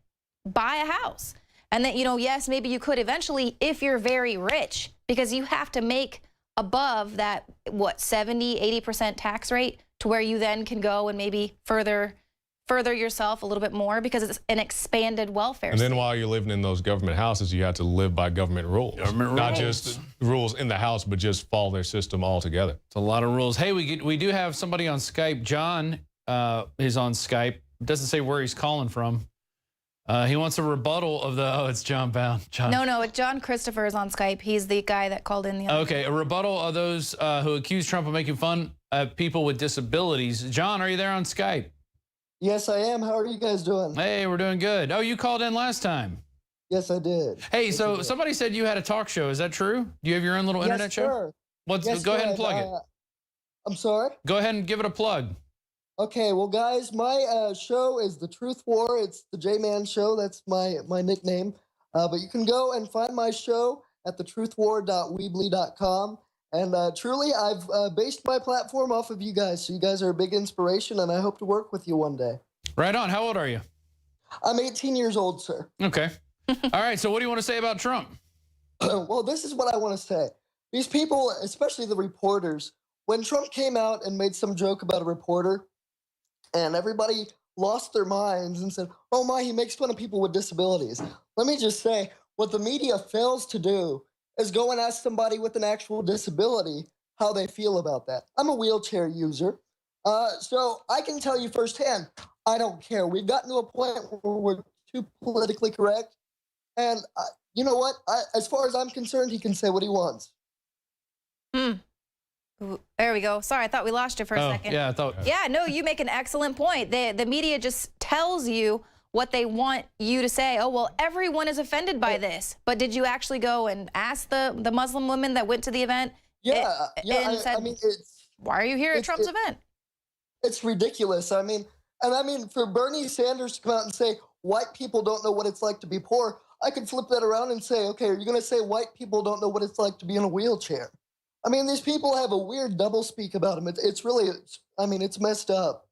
[SPEAKER 6] buy a house. And then, you know, yes, maybe you could eventually if you're very rich, because you have to make above that, what, 70, 80% tax rate to where you then can go and maybe further yourself a little bit more because it's an expanded welfare
[SPEAKER 3] And then
[SPEAKER 6] state.
[SPEAKER 3] while you're living in those government houses, you have to live by government rules. Not just rules in the house, but just follow their system altogether.
[SPEAKER 5] It's a lot of rules. Hey, we do have somebody on Skype. John is on Skype. Doesn't say where he's calling from. He wants a rebuttal of the, it's John Bound.
[SPEAKER 6] No, John Christopher is on Skype. He's the guy that called in the other
[SPEAKER 5] Okay, a rebuttal of those who accuse Trump of making fun of people with disabilities. John, are you there on Skype?
[SPEAKER 17] Yes, I am. How are you guys doing?
[SPEAKER 5] Hey, we're doing good. Oh, you called in last time.
[SPEAKER 17] Yes, I did.
[SPEAKER 5] Hey, so somebody said you had a talk show. Is that true? Do you have your own little internet show? Go ahead and plug it.
[SPEAKER 17] I'm sorry?
[SPEAKER 5] Go ahead and give it a plug.
[SPEAKER 17] Okay, well, guys, my show is The Truth War. It's the J-Man Show. That's my nickname. But you can go and find my show at thetruthwar.weebly.com. And truly, I've based my platform off of you guys. So you guys are a big inspiration, and I hope to work with you one day.
[SPEAKER 5] Right on. How old are you?
[SPEAKER 17] I'm 18 years old, sir.
[SPEAKER 5] Okay. All right, so what do you want to say about Trump?
[SPEAKER 17] Well, this is what I want to say. These people, especially the reporters, when Trump came out and made some joke about a reporter, and everybody lost their minds and said, oh my, he makes fun of people with disabilities. Let me just say, what the media fails to do is go and ask somebody with an actual disability how they feel about that. I'm a wheelchair user, so I can tell you firsthand, I don't care. We've gotten to a point where we're too politically correct. And you know what? As far as I'm concerned, he can say what he wants.
[SPEAKER 6] There we go. Sorry, I thought we lost you for a second.
[SPEAKER 5] Yeah, I thought.
[SPEAKER 6] Yeah, no, you make an excellent point. The media just tells you what they want you to say. Oh, well, everyone is offended by this. But did you actually go and ask the Muslim women that went to the event?
[SPEAKER 17] Yeah,
[SPEAKER 6] and said,
[SPEAKER 17] I mean,
[SPEAKER 6] why are you here at Trump's event?
[SPEAKER 17] It's ridiculous. I mean, for Bernie Sanders to come out and say white people don't know what it's like to be poor, I could flip that around and say, okay, are you going to say white people don't know what it's like to be in a wheelchair? I mean, these people have a weird doublespeak about them. It's really, I mean, it's messed up.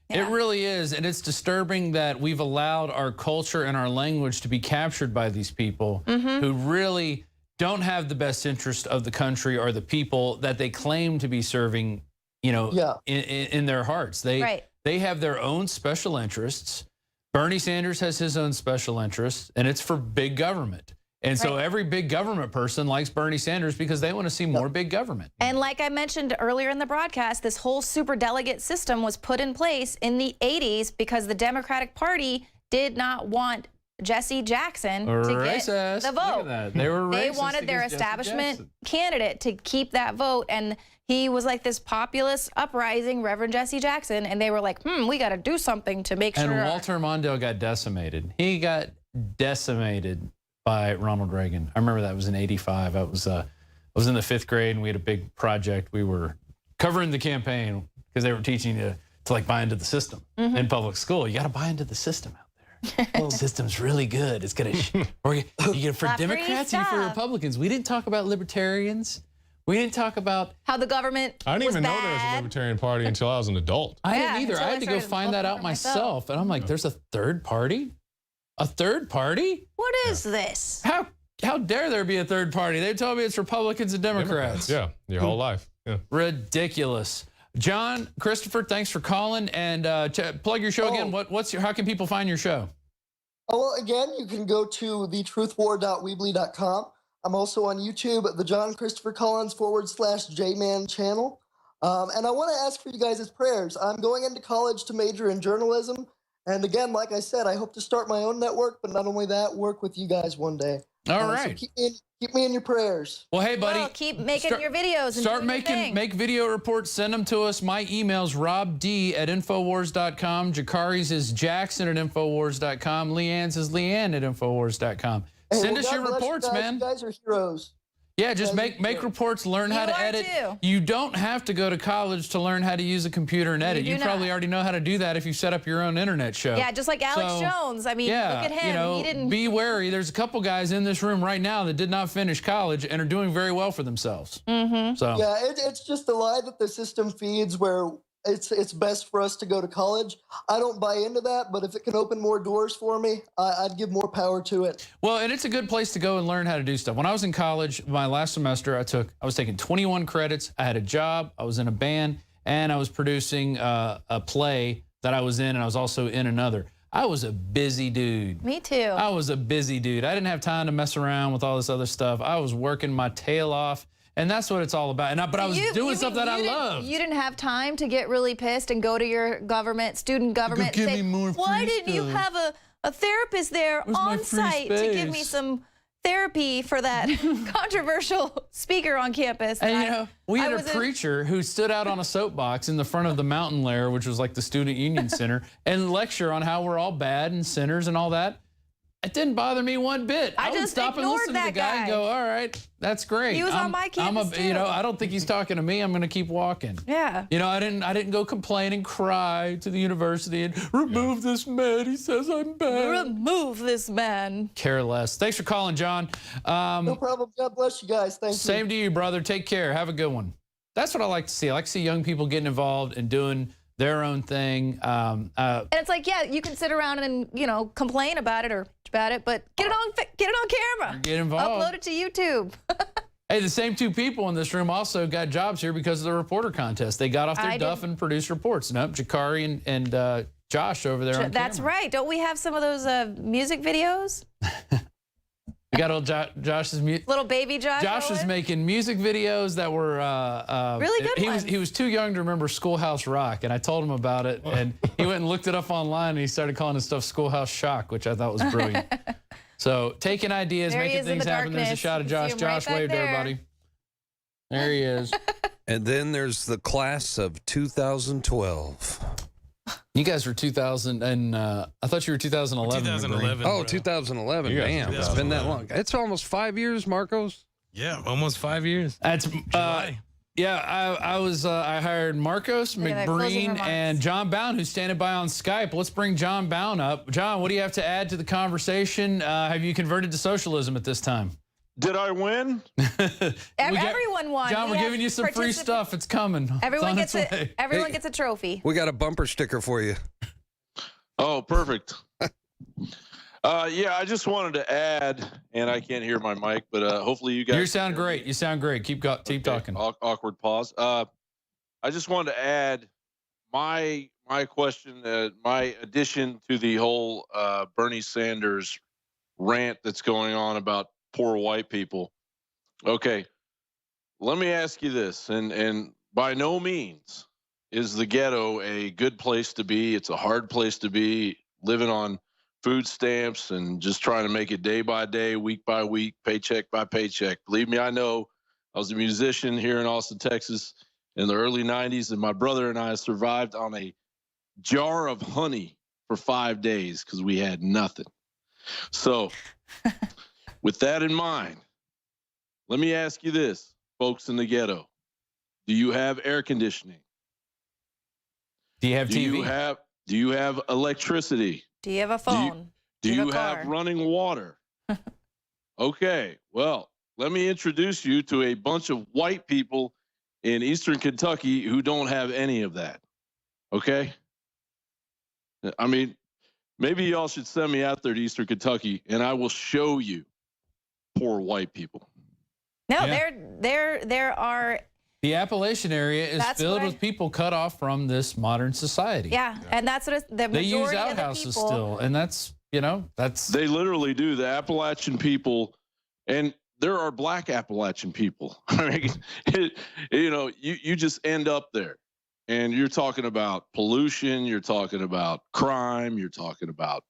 [SPEAKER 5] Yeah. It really is, and it's disturbing that we've allowed our culture and our language to be captured by these people who really don't have the best interest of the country or the people that they claim to be serving, you know, in their hearts. They have their own special interests. Bernie Sanders has his own special interests, and it's for big government. And so every big government person likes Bernie Sanders because they want to see more big government.
[SPEAKER 6] And like I mentioned earlier in the broadcast, this whole superdelegate system was put in place in the 80s because the Democratic Party did not want Jesse Jackson to get the vote.
[SPEAKER 5] They
[SPEAKER 6] wanted their establishment candidate to keep that vote. And he was like this populist uprising, Reverend Jesse Jackson. And they were like, we got to do something to make sure.
[SPEAKER 5] And Walter Mondale got decimated. He got decimated by Ronald Reagan. I remember that was in '85. I was in the 5th grade, and we had a big project. We were covering the campaign because they were teaching you to like buy into the system in public school. You got to buy into the system out there. The system's really good. It's gonna for Democrats and for Republicans. We didn't talk about libertarians. We didn't talk about
[SPEAKER 6] how the government.
[SPEAKER 3] I didn't even know there was a libertarian party until I was an adult.
[SPEAKER 5] I didn't either. I had to go find that out myself, and I'm like, there's a third party. A third party?
[SPEAKER 6] What is this?
[SPEAKER 5] How dare there be a third party? They told me it's Republicans and Democrats.
[SPEAKER 3] Yeah, your whole life. Yeah.
[SPEAKER 5] Ridiculous. John, Christopher, thanks for calling, and plug your show again. How can people find your show?
[SPEAKER 17] Oh, well, again, you can go to thetruthwar.weebly.com. I'm also on YouTube at the John Christopher Collins /JMan channel. And I want to ask for you guys' prayers. I'm going into college to major in journalism. And again, like I said, I hope to start my own network, but not only that, work with you guys one day.
[SPEAKER 5] All right.
[SPEAKER 17] So keep me in your prayers.
[SPEAKER 5] Well, hey, buddy.
[SPEAKER 6] Well, keep making your videos. And
[SPEAKER 5] make video reports. Send them to us. My email's robd@infowars.com. Jakari's is jackson@infowars.com. Leanne's is leanne@infowars.com.
[SPEAKER 17] Hey,
[SPEAKER 5] Send us your reports, man.
[SPEAKER 17] You guys are heroes.
[SPEAKER 5] Yeah, just make reports, learn how to edit. You don't have to go to college to learn how to use a computer and edit. You probably already know how to do that if you set up your own internet show.
[SPEAKER 6] Yeah, just like Alex Jones. I mean, look at him.
[SPEAKER 5] You know,
[SPEAKER 6] he didn't.
[SPEAKER 5] Be wary. There's a couple guys in this room right now that did not finish college and are doing very well for themselves. So
[SPEAKER 17] yeah, it's just a lie that the system feeds where it's best for us to go to college. I don't buy into that, but if it can open more doors for me, I'd give more power to it.
[SPEAKER 5] Well, and it's a good place to go and learn how to do stuff. When I was in college, my last semester, I was taking 21 credits. I had a job, I was in a band, and I was producing a play that I was in, and I was also in another. I was a busy dude.
[SPEAKER 6] Me too.
[SPEAKER 5] I was a busy dude. I didn't have time to mess around with all this other stuff. I was working my tail off. And that's what it's all about. But I was doing stuff that I loved.
[SPEAKER 6] You didn't have time to get really pissed and go to your student government, and say, why didn't you have a therapist there on site to give me some therapy for that controversial speaker on campus?
[SPEAKER 5] And you know, we had a preacher who stood out on a soapbox in the front of the mountain lair, which was like the Student Union Center, and lecture on how we're all bad and sinners and all that. It didn't bother me one bit. I would stop and listen to the guy and go, all right, that's great.
[SPEAKER 6] He was on my campus too.
[SPEAKER 5] You know, I don't think he's talking to me. I'm going to keep walking.
[SPEAKER 6] Yeah.
[SPEAKER 5] You know, I didn't go complain and cry to the university and remove this man. He says I'm bad.
[SPEAKER 6] Remove this man.
[SPEAKER 5] Care less. Thanks for calling, John.
[SPEAKER 17] No problem. God bless you guys. Thank you.
[SPEAKER 5] Same to you, brother. Take care. Have a good one. That's what I like to see. I like to see young people getting involved and doing their own thing.
[SPEAKER 6] And it's like, yeah, you can sit around and, you know, complain about it or about it, but get it on camera.
[SPEAKER 5] Get involved.
[SPEAKER 6] Upload it to YouTube.
[SPEAKER 5] Hey, the same two people in this room also got jobs here because of the reporter contest. They got off their duff and produced reports. Nope, Jakari and Josh over there on
[SPEAKER 6] That's
[SPEAKER 5] camera.
[SPEAKER 6] right. Don't we have some of those music videos?
[SPEAKER 5] You got old Josh's
[SPEAKER 6] little baby Josh.
[SPEAKER 5] Josh was making music videos that were
[SPEAKER 6] really good ones.
[SPEAKER 5] He was too young to remember Schoolhouse Rock, and I told him about it, and he went and looked it up online, and he started calling his stuff Schoolhouse Shock, which I thought was brilliant. So taking ideas, making things happen. There's a shot of Josh. Josh waved to everybody. There he is.
[SPEAKER 7] And then there's the class of 2012.
[SPEAKER 5] You guys were 2000, and I thought you were 2011.
[SPEAKER 12] 2011.
[SPEAKER 7] Oh, 2011. Damn, it's been that long. It's almost 5 years, Marcos.
[SPEAKER 12] Yeah, almost 5 years.
[SPEAKER 5] That's yeah. I hired Marcos McBreen and John Bound, who's standing by on Skype. Let's bring John Bound up. John, what do you have to add to the conversation? Have you converted to socialism at this time?
[SPEAKER 18] Did I win?
[SPEAKER 6] Everyone won.
[SPEAKER 5] John, we're giving you some free stuff. It's coming.
[SPEAKER 6] Everyone gets a everyone gets a trophy.
[SPEAKER 7] We got a bumper sticker for you.
[SPEAKER 18] Oh, perfect. Yeah, I just wanted to add, and I can't hear my mic, but hopefully you guys.
[SPEAKER 5] You sound great. You sound great. Keep talking.
[SPEAKER 18] Awkward pause. I just wanted to add my question, my addition to the whole Bernie Sanders rant that's going on about poor white people. Okay, let me ask you this, and by no means is the ghetto a good place to be. It's a hard place to be, living on food stamps and just trying to make it day by day, week by week, paycheck by paycheck. Believe me, I know. I was a musician here in Austin, Texas in the early 90s, and my brother and I survived on a jar of honey for 5 days because we had nothing. So with that in mind, let me ask you this, folks in the ghetto. Do you have air conditioning?
[SPEAKER 5] Do you have TV?
[SPEAKER 18] Do you have electricity?
[SPEAKER 6] Do you have a phone?
[SPEAKER 18] Do you have running water? Okay, well, let me introduce you to a bunch of white people in Eastern Kentucky who don't have any of that. Okay? I mean, maybe y'all should send me out there to Eastern Kentucky and I will show you poor white people.
[SPEAKER 6] No, there are.
[SPEAKER 5] The Appalachian area is filled with people cut off from this modern society.
[SPEAKER 6] Yeah, and that's what the majority
[SPEAKER 5] they use
[SPEAKER 6] of
[SPEAKER 5] outhouses
[SPEAKER 6] the people,
[SPEAKER 5] still, and that's
[SPEAKER 18] they literally do. The Appalachian people, and there are black Appalachian people. I mean, you just end up there, and you're talking about pollution, you're talking about crime, you're talking about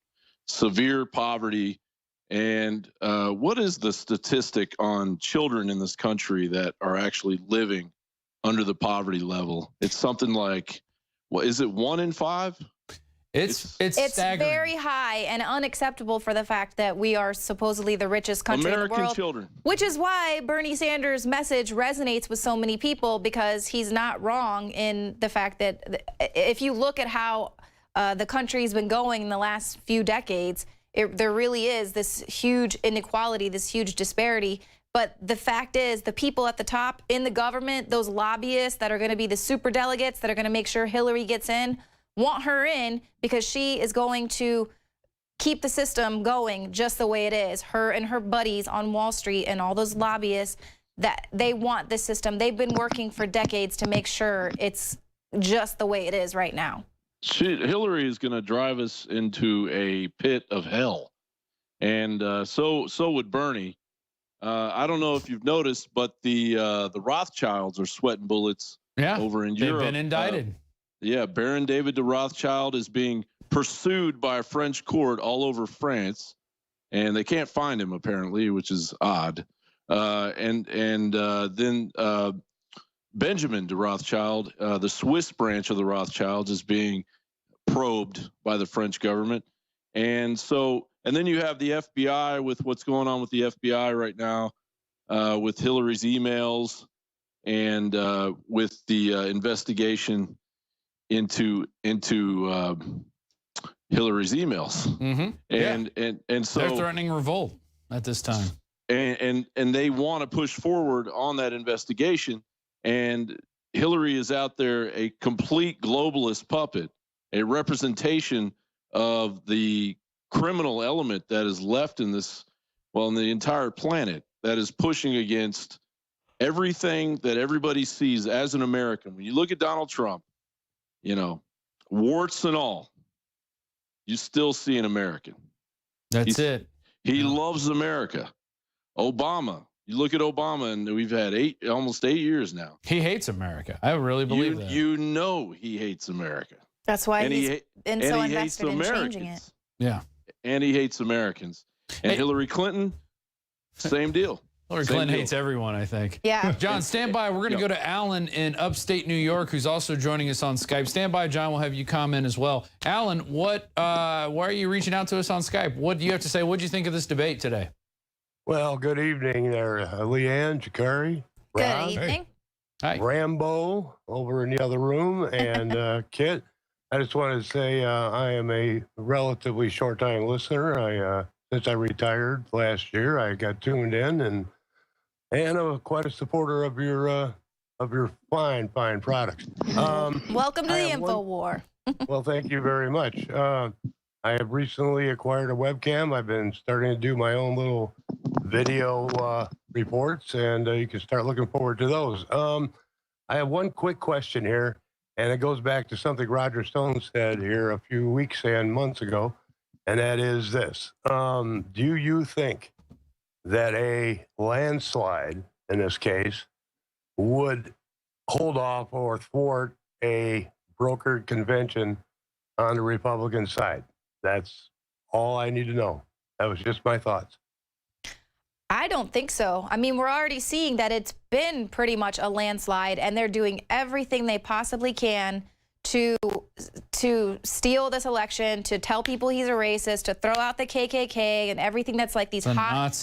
[SPEAKER 18] severe poverty. And what is the statistic on children in this country that are actually living under the poverty level? It's something like, what is it, 1 in 5?
[SPEAKER 5] It's staggering.
[SPEAKER 6] Very high and unacceptable for the fact that we are supposedly the richest country in the world.
[SPEAKER 18] American children.
[SPEAKER 6] Which is why Bernie Sanders' message resonates with so many people, because he's not wrong in the fact that if you look at how the country's been going in the last few decades, there really is this huge inequality, this huge disparity. But the fact is, the people at the top in the government, those lobbyists that are going to be the super delegates that are going to make sure Hillary gets in, want her in because she is going to keep the system going just the way it is. Her and her buddies on Wall Street and all those lobbyists, that they want the system. They've been working for decades to make sure it's just the way it is right now.
[SPEAKER 18] Hillary is going to drive us into a pit of hell, and so would Bernie. I don't know if you've noticed, but the Rothschilds are sweating bullets over in Europe.
[SPEAKER 5] They've been indicted.
[SPEAKER 18] Baron David de Rothschild is being pursued by a French court all over France, and they can't find him apparently, which is odd. Then Benjamin de Rothschild, the Swiss branch of the Rothschilds, is being probed by the French government. And then you have the FBI with what's going on with the FBI right now, with Hillary's emails and with the investigation into Hillary's emails.
[SPEAKER 5] Mm-hmm.
[SPEAKER 18] And so
[SPEAKER 5] they're threatening revolt at this time.
[SPEAKER 18] And they want to push forward on that investigation. And Hillary is out there a complete globalist puppet, a representation of the criminal element that is left in in the entire planet, that is pushing against everything that everybody sees as an American. When you look at Donald Trump, warts and all, you still see an American.
[SPEAKER 5] That's it.
[SPEAKER 18] He loves America. Obama. You look at Obama, and we've had almost 8 years now.
[SPEAKER 5] He hates America. I really believe that.
[SPEAKER 18] You know he hates America.
[SPEAKER 6] That's why he's been so invested in changing it.
[SPEAKER 5] Yeah.
[SPEAKER 18] And he hates Americans. And Hillary Clinton, same deal.
[SPEAKER 5] Hillary Clinton hates everyone, I think.
[SPEAKER 6] Yeah.
[SPEAKER 5] John, stand by. We're going to go to Alan in upstate New York, who's also joining us on Skype. Stand by, John. We'll have you comment as well. Alan, why are you reaching out to us on Skype? What do you have to say? What do you think of this debate today?
[SPEAKER 19] Well, good evening there, Leanne, Jakari.
[SPEAKER 6] Good evening.
[SPEAKER 5] Hi.
[SPEAKER 19] Rambo over in the other room, and Kit. I just wanted to say I am a relatively short-time listener. Since I retired last year, I got tuned in, and I'm quite a supporter of your fine products.
[SPEAKER 6] Welcome to the Infowars.
[SPEAKER 19] Well, thank you very much. I have recently acquired a webcam. I've been starting to do my own little video reports, and you can start looking forward to those. I have one quick question here, and it goes back to something Roger Stone said here a few weeks and months ago, and that is this. Do you think that a landslide, in this case, would hold off or thwart a brokered convention on the Republican side? That's all I need to know. That was just my thoughts.
[SPEAKER 6] I don't think so. I mean, we're already seeing that it's been pretty much a landslide, and they're doing everything they possibly can to steal this election, to tell people he's a racist, to throw out the KKK and everything that's like these hot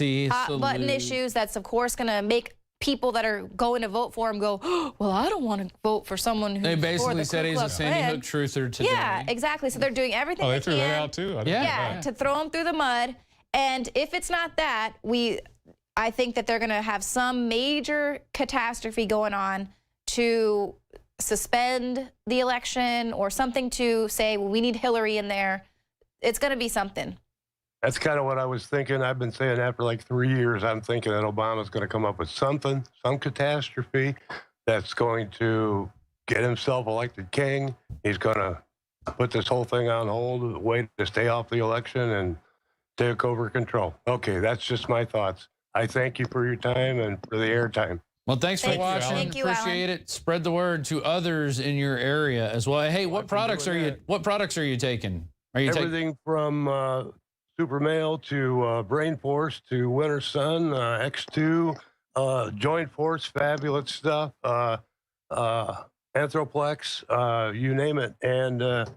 [SPEAKER 6] button issues. That's, of course, going to make people that are going to vote for him go, oh, well, I don't want to vote for someone who's
[SPEAKER 5] They basically
[SPEAKER 6] for the
[SPEAKER 5] said
[SPEAKER 6] Ku
[SPEAKER 5] he's a
[SPEAKER 6] Klux
[SPEAKER 5] Sandy
[SPEAKER 6] Klan.
[SPEAKER 5] Hook truther today.
[SPEAKER 6] Yeah, exactly. So they're doing everything
[SPEAKER 3] they
[SPEAKER 6] they
[SPEAKER 3] threw
[SPEAKER 6] can.
[SPEAKER 3] that out too?
[SPEAKER 6] To throw him through the mud. And if it's not that, I think that they're going to have some major catastrophe going on to suspend the election or something to say, well, we need Hillary in there. It's going to be something.
[SPEAKER 19] That's kind of what I was thinking. I've been saying that for like 3 years. I'm thinking that Obama's going to come up with something, some catastrophe that's going to get himself elected king. He's going to put this whole thing on hold, wait to stay off the election and take over control. Okay, that's just my thoughts. I thank you for your time and for the airtime.
[SPEAKER 5] Well, thanks for watching.
[SPEAKER 6] Thank you,
[SPEAKER 5] Appreciate it. Spread the word to others in your area as well. Hey, what products are you taking? Are you
[SPEAKER 19] everything from Super Male to Brain Force to Winter Sun, X2, Joint Force, fabulous stuff, Anthroplex, you name it, and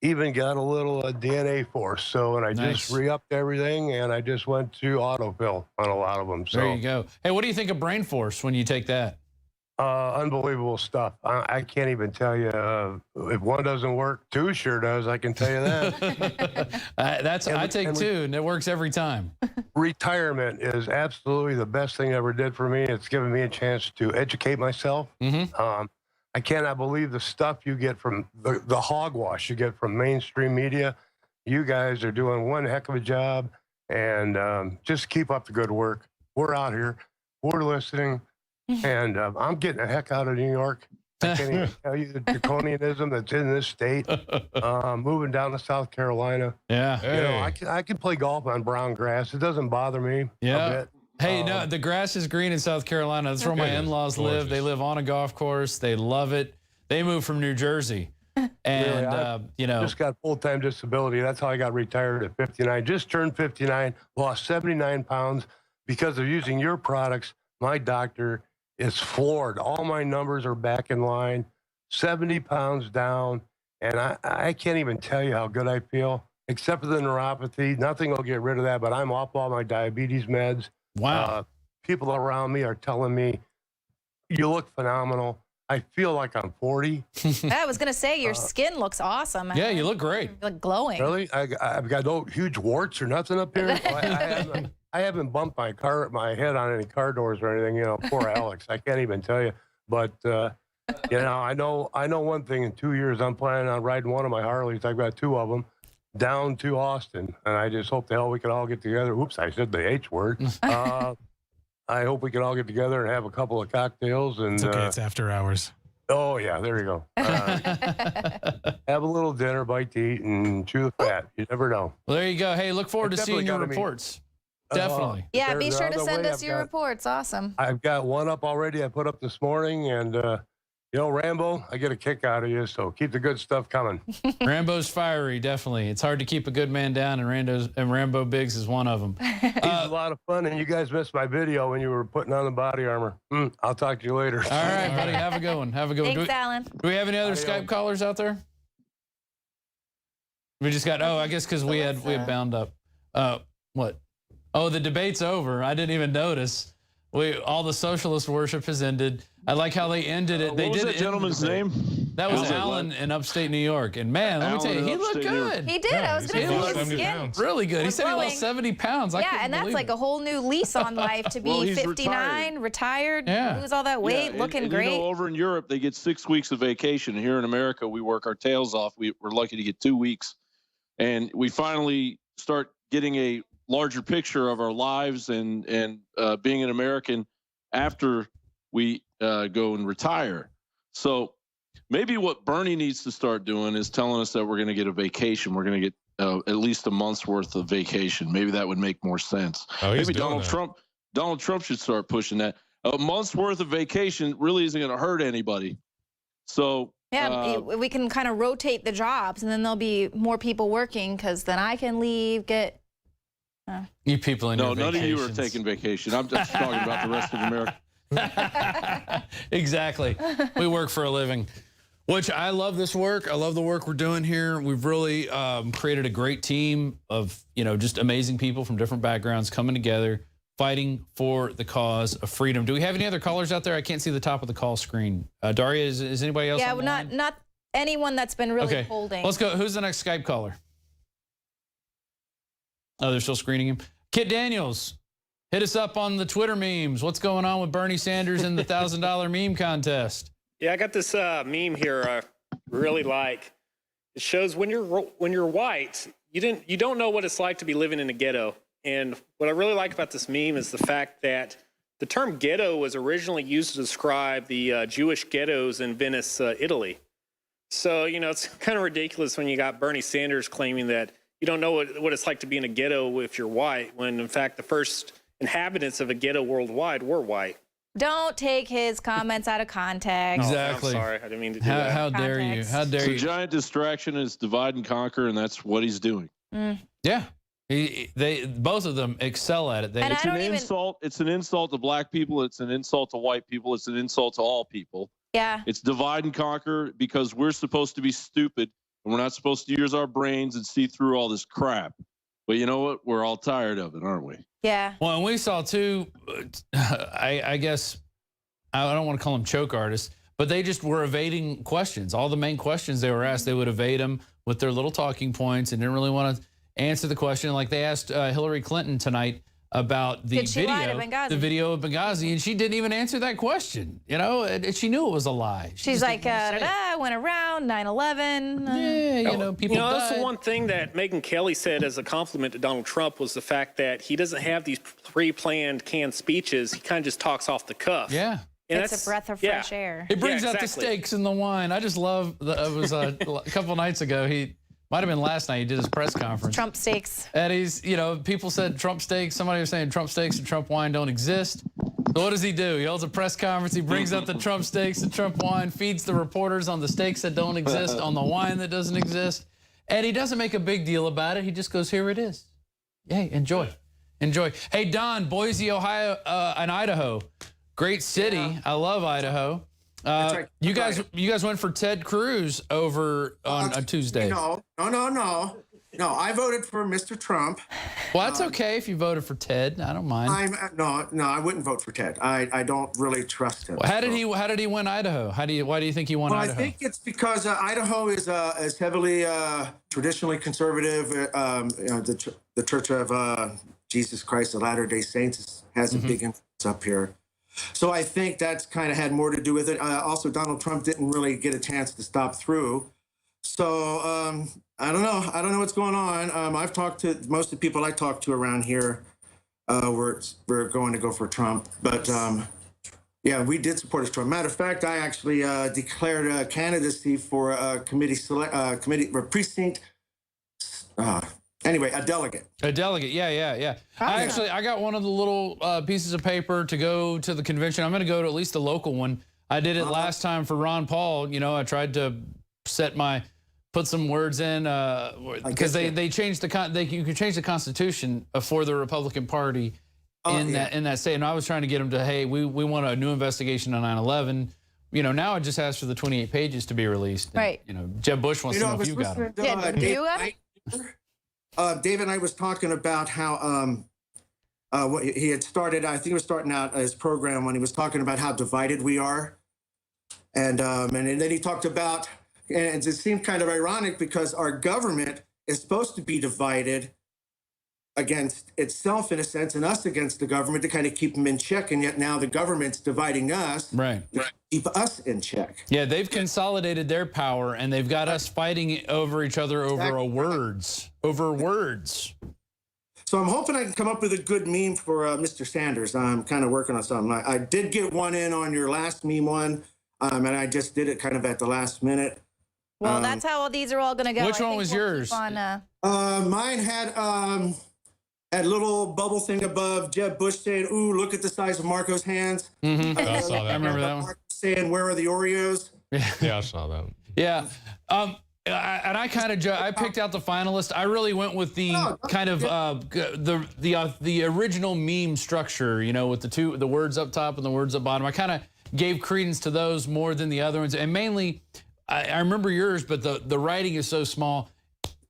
[SPEAKER 19] even got a little DNA Force. So, and I just re-upped everything, and I just went to autofill on a lot of them. So
[SPEAKER 5] there you go. Hey, what do you think of Brain Force when you take that?
[SPEAKER 19] Unbelievable stuff. I can't even tell you if one doesn't work, two sure does. I can tell you that.
[SPEAKER 5] I take two, and it works every time.
[SPEAKER 19] Retirement is absolutely the best thing I ever did for me. It's given me a chance to educate myself. I cannot believe the stuff you get from the hogwash you get from mainstream media. You guys are doing one heck of a job, and just keep up the good work. We're out here. We're listening. And I'm getting the heck out of New York. I can't even tell you the draconianism that's in this state. Moving down to South Carolina.
[SPEAKER 5] Yeah.
[SPEAKER 19] You know, I can play golf on brown grass. It doesn't bother me.
[SPEAKER 5] Yeah.
[SPEAKER 19] A bit.
[SPEAKER 5] Hey, no, the grass is green in South Carolina. That's where my in-laws live. They live on a golf course. They love it. They moved from New Jersey. And,
[SPEAKER 19] really,
[SPEAKER 5] you know.
[SPEAKER 19] Just got full-time disability. That's how I got retired at 59. Just turned 59, lost 79 pounds because of using your products. My doctor is floored. All my numbers are back in line, 70 pounds down, and I can't even tell you how good I feel, except for the neuropathy. Nothing will get rid of that, but I'm off all my diabetes meds.
[SPEAKER 5] Wow.
[SPEAKER 19] People around me are telling me, you look phenomenal. I feel like I'm 40.
[SPEAKER 6] I was going to say, your skin looks awesome.
[SPEAKER 5] Yeah, you look great.
[SPEAKER 6] You look glowing.
[SPEAKER 19] Really? I've got no huge warts or nothing up here. I haven't bumped my head on any car doors or anything. You know, poor Alex. I can't even tell you. But you know, I know one thing. In 2 years, I'm planning on riding one of my Harleys. I've got two of them down to Austin, and I just hope the hell we can all get together. Oops, I said the H word. I hope we can all get together and have a couple of cocktails. And
[SPEAKER 12] it's okay. It's after hours.
[SPEAKER 19] Oh yeah, there you go. Have a little dinner, bite to eat, and chew the fat. You never know.
[SPEAKER 5] Well, there you go. Hey, look forward to seeing your reports. Definitely.
[SPEAKER 6] Yeah, be sure to send us your reports. Awesome.
[SPEAKER 19] I've got one up already. I put up this morning, and you know, Rambo, I get a kick out of you, so keep the good stuff coming.
[SPEAKER 5] Rambo's fiery, definitely. It's hard to keep a good man down, and Rambo Biggs is one of them.
[SPEAKER 19] He's a lot of fun, and you guys missed my video when you were putting on the body armor. I'll talk to you later.
[SPEAKER 5] All right, buddy. Have a good one. Have a good one.
[SPEAKER 6] Thanks, Alan.
[SPEAKER 5] Do we have any other Skype callers out there? We just got, I guess because we had bound up. What? Oh, the debate's over. I didn't even notice. All the socialist worship has ended. I like how they ended it.
[SPEAKER 18] What was that gentleman's name?
[SPEAKER 5] That was Alan in upstate New York. And man, let me tell you, he looked good.
[SPEAKER 6] He did. I was going to say his skin.
[SPEAKER 5] Really good. He said he lost 70 pounds.
[SPEAKER 6] Yeah, and that's like a whole new lease on life to be 59, retired, lose all that weight, looking great.
[SPEAKER 18] You know, over in Europe, they get 6 weeks of vacation. Here in America, we work our tails off. We're lucky to get 2 weeks. And we finally start getting a larger picture of our lives and being an American after we go and retire. So maybe what Bernie needs to start doing is telling us that we're going to get a vacation. We're going to get at least a month's worth of vacation. Maybe that would make more sense. Maybe Donald Trump should start pushing that. A month's worth of vacation really isn't going to hurt anybody. So
[SPEAKER 6] yeah, we can kind of rotate the jobs, and then there'll be more people working because then I can leave, get.
[SPEAKER 5] You people in your
[SPEAKER 18] none of you are
[SPEAKER 5] vacations.
[SPEAKER 18] taking vacation. I'm just talking about the rest of America.
[SPEAKER 5] Exactly. We work for a living, which I love this work. I love the work we're doing here. We've really created a great team of, just amazing people from different backgrounds coming together, fighting for the cause of freedom. Do we have any other callers out there? I can't see the top of the call screen. Daria, is anybody else?
[SPEAKER 6] Yeah, not anyone that's been really holding.
[SPEAKER 5] Let's go. Who's the next Skype caller? Oh, they're still screening him. Kit Daniels, hit us up on the Twitter memes. What's going on with Bernie Sanders and the $1,000 meme contest?
[SPEAKER 14] Yeah, I got this meme here I really like. It shows when you're white, you don't know what it's like to be living in a ghetto. And what I really like about this meme is the fact that the term ghetto was originally used to describe the Jewish ghettos in Venice, Italy. So, it's kind of ridiculous when you got Bernie Sanders claiming that you don't know what it's like to be in a ghetto if you're white, when in fact the first inhabitants of a ghetto worldwide were white.
[SPEAKER 6] Don't take his comments out of context.
[SPEAKER 5] Exactly.
[SPEAKER 14] I'm sorry, I didn't mean to do that.
[SPEAKER 5] How dare you? How dare you?
[SPEAKER 18] The giant distraction is divide and conquer, and that's what he's doing.
[SPEAKER 5] Yeah. They both of them excel at it.
[SPEAKER 18] It's an insult. It's an insult to black people. It's an insult to white people. It's an insult to all people.
[SPEAKER 6] Yeah.
[SPEAKER 18] It's divide and conquer because we're supposed to be stupid and we're not supposed to use our brains and see through all this crap. But you know what? We're all tired of it, aren't we?
[SPEAKER 6] Yeah.
[SPEAKER 5] Well, and we saw too, I guess, I don't want to call them choke artists, but they just were evading questions. All the main questions they were asked, they would evade them with their little talking points and didn't really want to answer the question. Like they asked Hillary Clinton tonight about the video of Benghazi, and she didn't even answer that question. She knew it was a lie.
[SPEAKER 6] She's like, went around 9/11.
[SPEAKER 5] Yeah, people died.
[SPEAKER 14] That's the one thing that Megyn Kelly said as a compliment to Donald Trump was the fact that he doesn't have these pre-planned canned speeches. He kind of just talks off the cuff.
[SPEAKER 5] Yeah.
[SPEAKER 14] And
[SPEAKER 6] it's a breath of fresh air.
[SPEAKER 5] It brings out the steaks and the wine. I just love, it was a couple nights ago, might have been last night, he did his press conference.
[SPEAKER 6] Trump steaks.
[SPEAKER 5] And he's, people said Trump steaks. Somebody was saying Trump steaks and Trump wine don't exist. So what does he do? He holds a press conference. He brings out the Trump steaks and Trump wine, feeds the reporters on the steaks that don't exist, on the wine that doesn't exist. And he doesn't make a big deal about it. He just goes, here it is. Hey, enjoy. Enjoy. Hey, Don, Boise, Ohio, and Idaho. Great city. Yeah. I love Idaho. You guys went for Ted Cruz over on Tuesday.
[SPEAKER 20] No. I voted for Mr. Trump.
[SPEAKER 5] Well, that's okay if you voted for Ted. I don't mind.
[SPEAKER 20] No, I wouldn't vote for Ted. I don't really trust him.
[SPEAKER 5] Well, how did he win Idaho? Why do you think he won Idaho?
[SPEAKER 20] I think it's because Idaho is heavily traditionally conservative. The Church of Jesus Christ of Latter-day Saints has a big influence up here. So I think that's kind of had more to do with it. Also, Donald Trump didn't really get a chance to stop through. So I don't know. I don't know what's going on. I've talked to most of the people I talked to around here. We're going to go for Trump. But yeah, we did support Trump. Matter of fact, I actually declared a candidacy for a precinct. Anyway, a delegate.
[SPEAKER 5] A delegate, yeah. I got one of the little pieces of paper to go to the convention. I'm going to go to at least the local one. I did it last time for Ron Paul. You know, I tried to put some words in because they changed you can change the Constitution for the Republican Party in that state. And I was trying to get them to, hey, we want a new investigation on 9/11. You know, now it just asks for the 28 pages to be released. And,
[SPEAKER 6] right.
[SPEAKER 5] You know, Jeb Bush wants to know if you got them.
[SPEAKER 20] David and I was talking about how what he had started. I think he was starting out his program when he was talking about how divided we are, and then he talked about, and it seemed kind of ironic because our government is supposed to be divided against itself in a sense, and us against the government to kind of keep them in check, and yet now the government's dividing us to keep us in check.
[SPEAKER 5] Yeah, they've consolidated their power, and they've got us fighting over each other over words.
[SPEAKER 20] So I'm hoping I can come up with a good meme for Mr. Sanders. I'm kind of working on something. I did get one in on your last meme one, and I just did it kind of at the last minute.
[SPEAKER 6] Well, that's how all these are all going to go.
[SPEAKER 5] Which one was yours?
[SPEAKER 20] Mine had a little bubble thing above Jeb Bush saying, "Ooh, look at the size of Marco's hands."
[SPEAKER 5] I saw that. I remember that one.
[SPEAKER 20] Marco saying, "Where are the Oreos?"
[SPEAKER 3] Yeah, I saw that.
[SPEAKER 5] Yeah. And I kind of I picked out the finalist. I really went with the kind of the original meme structure, you know, with the words up top and the words up bottom. I kind of gave credence to those more than the other ones, and mainly I remember yours, but the writing is so small.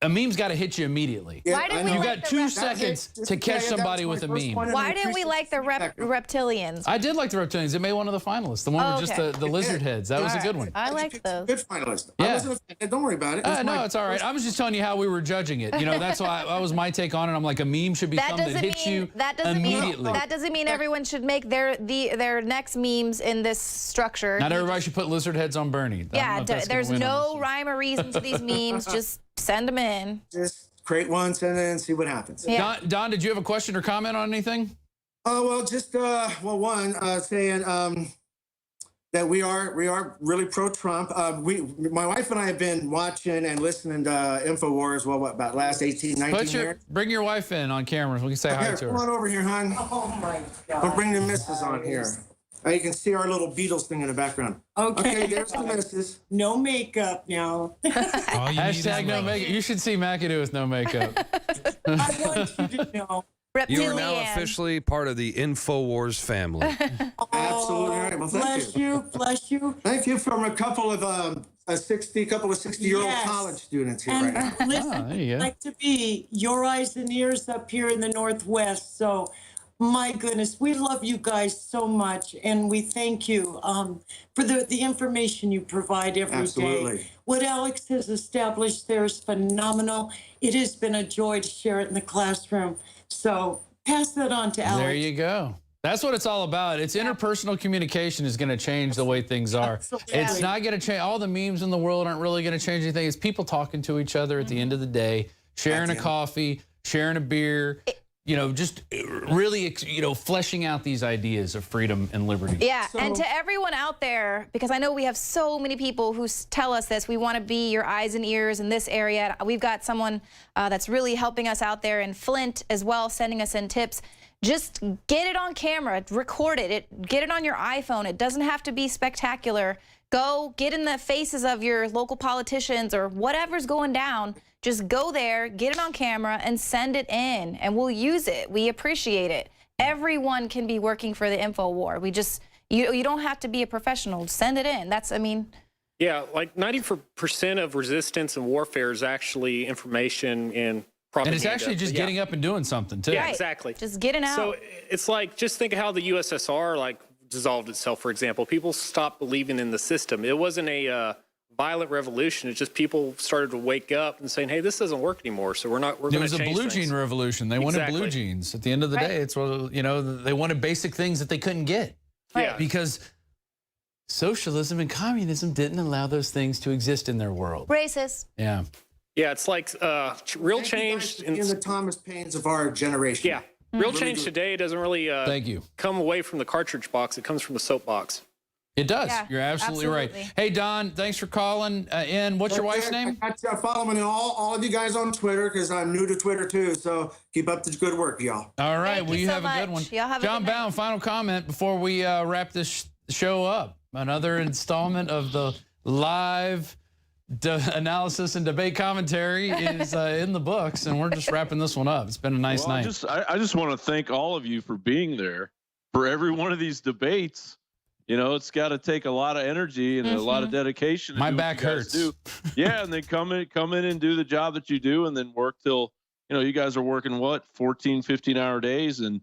[SPEAKER 5] A meme's got to hit you immediately.
[SPEAKER 6] Why didn't
[SPEAKER 5] you got 2 seconds to catch somebody with a meme.
[SPEAKER 6] Why didn't we like the reptilians?
[SPEAKER 5] I did like the reptilians. It made one of the finalists. The one with just the lizard heads. That was a good one.
[SPEAKER 6] I liked those.
[SPEAKER 20] Good finalist.
[SPEAKER 5] Yeah.
[SPEAKER 20] I wasn't offended. Don't worry about it.
[SPEAKER 5] No, it's all right. I was just telling you how we were judging it. You know, that's why that was my take on it. I'm like, a meme should be something that hits you immediately.
[SPEAKER 6] That doesn't mean everyone should make their next memes in this structure.
[SPEAKER 5] Not everybody should put lizard heads on Bernie.
[SPEAKER 6] Yeah, there's no rhyme or reason to these memes. Just send them in.
[SPEAKER 20] Just create one, send it in, see what happens.
[SPEAKER 6] Yeah.
[SPEAKER 5] Don, did you have a question or comment on anything?
[SPEAKER 20] Oh, well, just one saying that we are really pro-Trump. My wife and I have been watching and listening to Infowars. Well, about last 18, 19 years.
[SPEAKER 5] Bring your wife in on camera. We can say hi to her.
[SPEAKER 20] Come on over here, hon.
[SPEAKER 2] Oh my God.
[SPEAKER 20] Don't bring the missus on here. You can see our little Beatles thing in the baggbackground. Okay, there's the missus.
[SPEAKER 2] No makeup now.
[SPEAKER 5] Hashtag no makeup. You should see McAdoo with no makeup.
[SPEAKER 2] I want you to know.
[SPEAKER 7] You are now officially part of the Infowars family.
[SPEAKER 20] Absolutely right. Well,
[SPEAKER 2] bless you.
[SPEAKER 20] Thank you from a couple of 60-year-old college students here right now.
[SPEAKER 2] Listen,
[SPEAKER 5] there you go.
[SPEAKER 2] I'd like to be your eyes and ears up here in the Northwest. So, my goodness, we love you guys so much, and we thank you for the information you provide every day. What Alex has established there is phenomenal. It has been a joy to share it in the classroom. So pass that on to Alex.
[SPEAKER 5] There you go. That's what it's all about. It's interpersonal communication is going to change the way things are.
[SPEAKER 2] Absolutely.
[SPEAKER 5] It's not going to change. All the memes in the world aren't really going to change anything. It's people talking to each other at the end of the day, sharing a coffee, sharing a beer. You know, just really, fleshing out these ideas of freedom and liberty.
[SPEAKER 6] Yeah, and to everyone out there, because I know we have so many people who tell us this, we want to be your eyes and ears in this area. We've got someone that's really helping us out there in Flint as well, sending us in tips. Just get it on camera, record it, get it on your iPhone. It doesn't have to be spectacular. Go get in the faces of your local politicians or whatever's going down. Just go there, get it on camera, and send it in, and we'll use it. We appreciate it. Everyone can be working for the InfoWar. You don't have to be a professional. Send it in.
[SPEAKER 14] Yeah, like 90% of resistance and warfare is actually information and propaganda.
[SPEAKER 5] And it's actually just getting up and doing something, too.
[SPEAKER 14] Yeah, exactly.
[SPEAKER 6] Just getting out.
[SPEAKER 14] So it's like, just think of how the USSR, dissolved itself, for example. People stopped believing in the system. It wasn't a violent revolution. It's just people started to wake up and saying, hey, this doesn't work anymore, so we're going to change things.
[SPEAKER 5] It was a blue jean revolution. They wanted blue jeans. At the end of the day, it's, they wanted basic things that they couldn't get.
[SPEAKER 14] Yeah.
[SPEAKER 5] Because socialism and communism didn't allow those things to exist in their world.
[SPEAKER 6] Racist.
[SPEAKER 5] Yeah.
[SPEAKER 14] Yeah, it's like real change.
[SPEAKER 20] In the Thomas Paines of our generation.
[SPEAKER 14] Yeah. Real change today doesn't really
[SPEAKER 5] Thank you.
[SPEAKER 14] come away from the cartridge box. It comes from the soapbox.
[SPEAKER 5] It does.
[SPEAKER 6] Yeah,
[SPEAKER 5] You're absolutely right. Hey, Don, thanks for calling in. What's your wife's name?
[SPEAKER 20] I follow me all of you guys on Twitter because I'm new to Twitter too. So keep up the good work, y'all.
[SPEAKER 5] All right. Well, you
[SPEAKER 6] so
[SPEAKER 5] have a good one.
[SPEAKER 6] much. Y'all have a
[SPEAKER 5] John
[SPEAKER 6] good night.
[SPEAKER 5] Bound, final comment before we wrap this show up. Another installment of the live analysis and debate commentary is in the books, and we're just wrapping this one up. It's been a nice night.
[SPEAKER 18] I just want to thank all of you for being there for every one of these debates. You know, it's got to take a lot of energy and a lot of dedication.
[SPEAKER 5] My back hurts.
[SPEAKER 18] Yeah, and then come in and do the job that you do, and then work till, you know, you guys are working 14, 15-hour days, and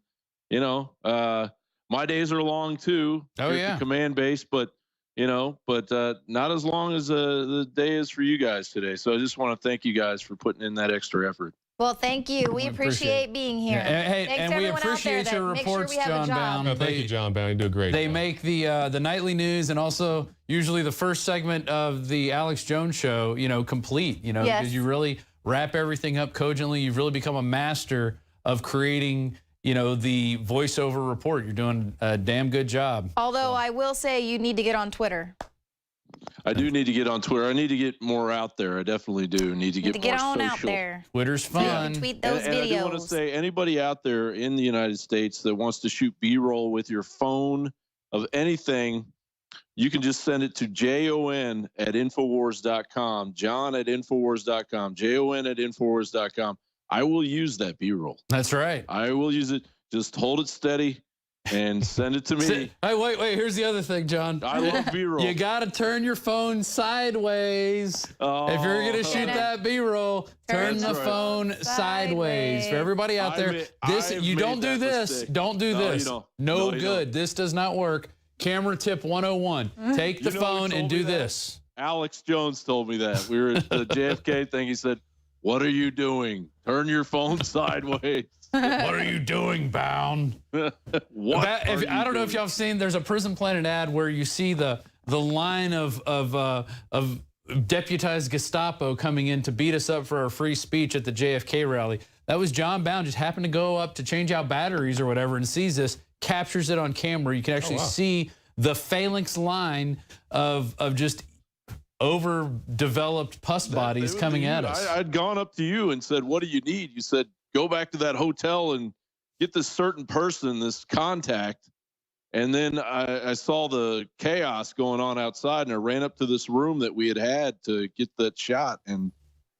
[SPEAKER 18] you know, my days are long too.
[SPEAKER 5] Oh yeah,
[SPEAKER 18] command base, but not as long as the day is for you guys today. So I just want to thank you guys for putting in that extra effort.
[SPEAKER 6] Well, thank you. We appreciate being here.
[SPEAKER 5] Yeah, hey,
[SPEAKER 6] Thanks
[SPEAKER 5] and
[SPEAKER 6] to
[SPEAKER 5] we
[SPEAKER 6] everyone out there
[SPEAKER 5] appreciate
[SPEAKER 6] that
[SPEAKER 5] your
[SPEAKER 6] make sure
[SPEAKER 5] reports,
[SPEAKER 6] we have a
[SPEAKER 5] John
[SPEAKER 6] job.
[SPEAKER 5] Bound.
[SPEAKER 3] No, thank you, John Bound. You do a great
[SPEAKER 5] They
[SPEAKER 3] job.
[SPEAKER 5] make the nightly news and also usually the first segment of the Alex Jones show, you know, complete. You know,
[SPEAKER 6] Yes.
[SPEAKER 5] because you really wrap everything up cogently. You've really become a master of creating, you know, the voiceover report. You're doing a damn good job.
[SPEAKER 6] Although I will say you need to get on Twitter.
[SPEAKER 18] I do need to get on Twitter. I need to get more out there. I definitely do need to get more
[SPEAKER 6] on
[SPEAKER 18] social.
[SPEAKER 6] out there.
[SPEAKER 5] Twitter's fun.
[SPEAKER 6] Tweet those
[SPEAKER 18] and
[SPEAKER 6] videos.
[SPEAKER 18] I do want to say, anybody out there in the United States that wants to shoot B-roll with your phone of anything, you can just send it to jon@infowars.com, john@infowars.com, jon@infowars.com. I will use that B-roll.
[SPEAKER 5] That's right.
[SPEAKER 18] I will use it. Just hold it steady and send it to me.
[SPEAKER 5] Hey, wait. Here's the other thing, John.
[SPEAKER 18] I love B-roll.
[SPEAKER 5] You got to turn your phone sideways. If you're going to shoot that B-roll, turn the phone sideways. For everybody out there, you don't do this.
[SPEAKER 18] Mistake.
[SPEAKER 5] Don't do this. No
[SPEAKER 18] you
[SPEAKER 5] good.
[SPEAKER 18] don't.
[SPEAKER 5] This does not work. Camera tip 101. Take the phone and do this.
[SPEAKER 18] Alex Jones told me that. We were at the JFK thing. He said, "What are you doing? Turn your phone sideways."
[SPEAKER 5] What are you doing, Bound? I don't know if y'all have seen. There's a Prison Planet ad where you see the line of deputized Gestapo coming in to beat us up for our free speech at the JFK rally. That was John Bound. Just happened to go up to change out batteries or whatever, and sees this, captures it on camera. You can actually see the phalanx line of just overdeveloped pus bodies coming at us.
[SPEAKER 18] I'd gone up to you and said, "What do you need?" You said, "Go back to that hotel and get this certain person, this contact." And then I saw the chaos going on outside, and I ran up to this room that we had to get that shot. And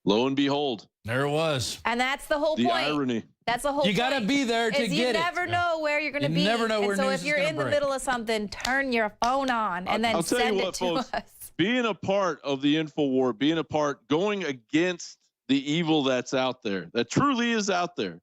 [SPEAKER 18] lo and behold,
[SPEAKER 5] there it was.
[SPEAKER 6] And that's the whole
[SPEAKER 18] the
[SPEAKER 6] point.
[SPEAKER 18] irony.
[SPEAKER 6] That's the whole point.
[SPEAKER 5] You got to be there to get it.
[SPEAKER 6] You never know where you're going to be.
[SPEAKER 5] You never know where
[SPEAKER 6] and so
[SPEAKER 5] news
[SPEAKER 6] if you're
[SPEAKER 5] is
[SPEAKER 6] in the
[SPEAKER 5] gonna break.
[SPEAKER 6] middle of something, turn your phone on and then
[SPEAKER 18] I'll tell
[SPEAKER 6] send
[SPEAKER 18] you
[SPEAKER 6] it
[SPEAKER 18] what,
[SPEAKER 6] to
[SPEAKER 18] folks,
[SPEAKER 6] us.
[SPEAKER 18] being a part of the Infowar, going against the evil that's out there, that truly is out there,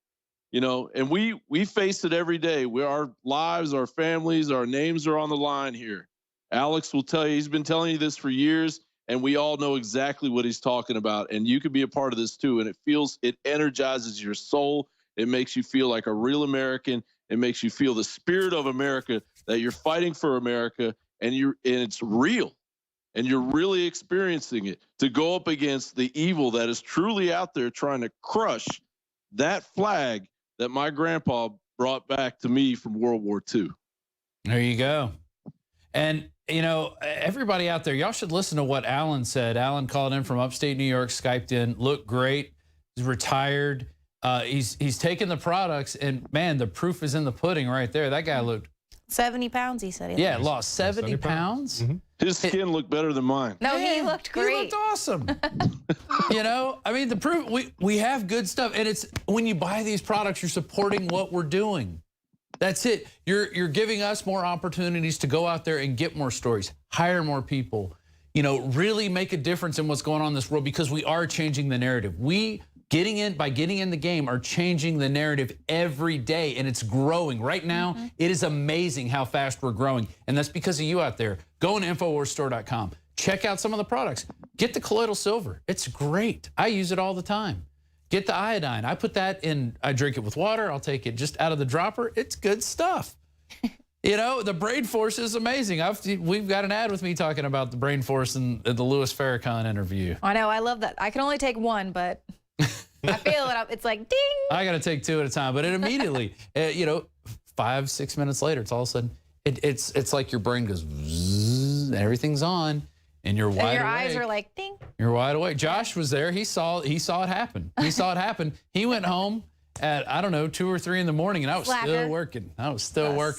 [SPEAKER 18] you know, and we face it every day. Our lives, our families, our names are on the line here. Alex will tell you, he's been telling you this for years, and we all know exactly what he's talking about. And you can be a part of this too. And it energizes your soul. It makes you feel like a real American. It makes you feel the spirit of America, that you're fighting for America, and it's real. And you're really experiencing it, to go up against the evil that is truly out there trying to crush that flag that my grandpa brought back to me from World War II.
[SPEAKER 5] There you go. And, you know, everybody out there, y'all should listen to what Alan said. Alan called in from upstate New York, Skyped in, looked great. He's retired. He's taken the products, and, man, the proof is in the pudding right there. That guy looked
[SPEAKER 6] 70 pounds, he said.
[SPEAKER 5] Yeah, lost 70 pounds.
[SPEAKER 18] Mm-hmm. His skin looked better than mine.
[SPEAKER 6] No, he looked great.
[SPEAKER 5] He looked awesome. You know, I mean, the proof, we have good stuff. And it's when you buy these products, you're supporting what we're doing. That's it. You're giving us more opportunities to go out there and get more stories, hire more people, you know, really make a difference in what's going on in this world, because we are changing the narrative. By getting in the game, are changing the narrative every day, and it's growing. Right now, it is amazing how fast we're growing, and that's because of you out there. Go to InfoWarsStore.com. Check out some of the products. Get the colloidal silver. It's great. I use it all the time. Get the iodine. I put that in, I drink it with water. I'll take it just out of the dropper. It's good stuff. You know, the Brain Force is amazing. We've got an ad with me talking about the Brain Force in the Louis Farrakhan interview.
[SPEAKER 6] I know, I love that. I can only take one, but I feel it. It's like ding.
[SPEAKER 5] I got to take two at a time, but it immediately, you know, 5-6 minutes later, it's all of a sudden, it's like your brain goes, zzz, everything's on, and you're wide awake.
[SPEAKER 6] Your eyes are like, ding.
[SPEAKER 5] You're wide awake. Josh was there. He saw it happen. He saw it happen. He went home at, I don't know, 2 or 3 in the morning, and I was still working.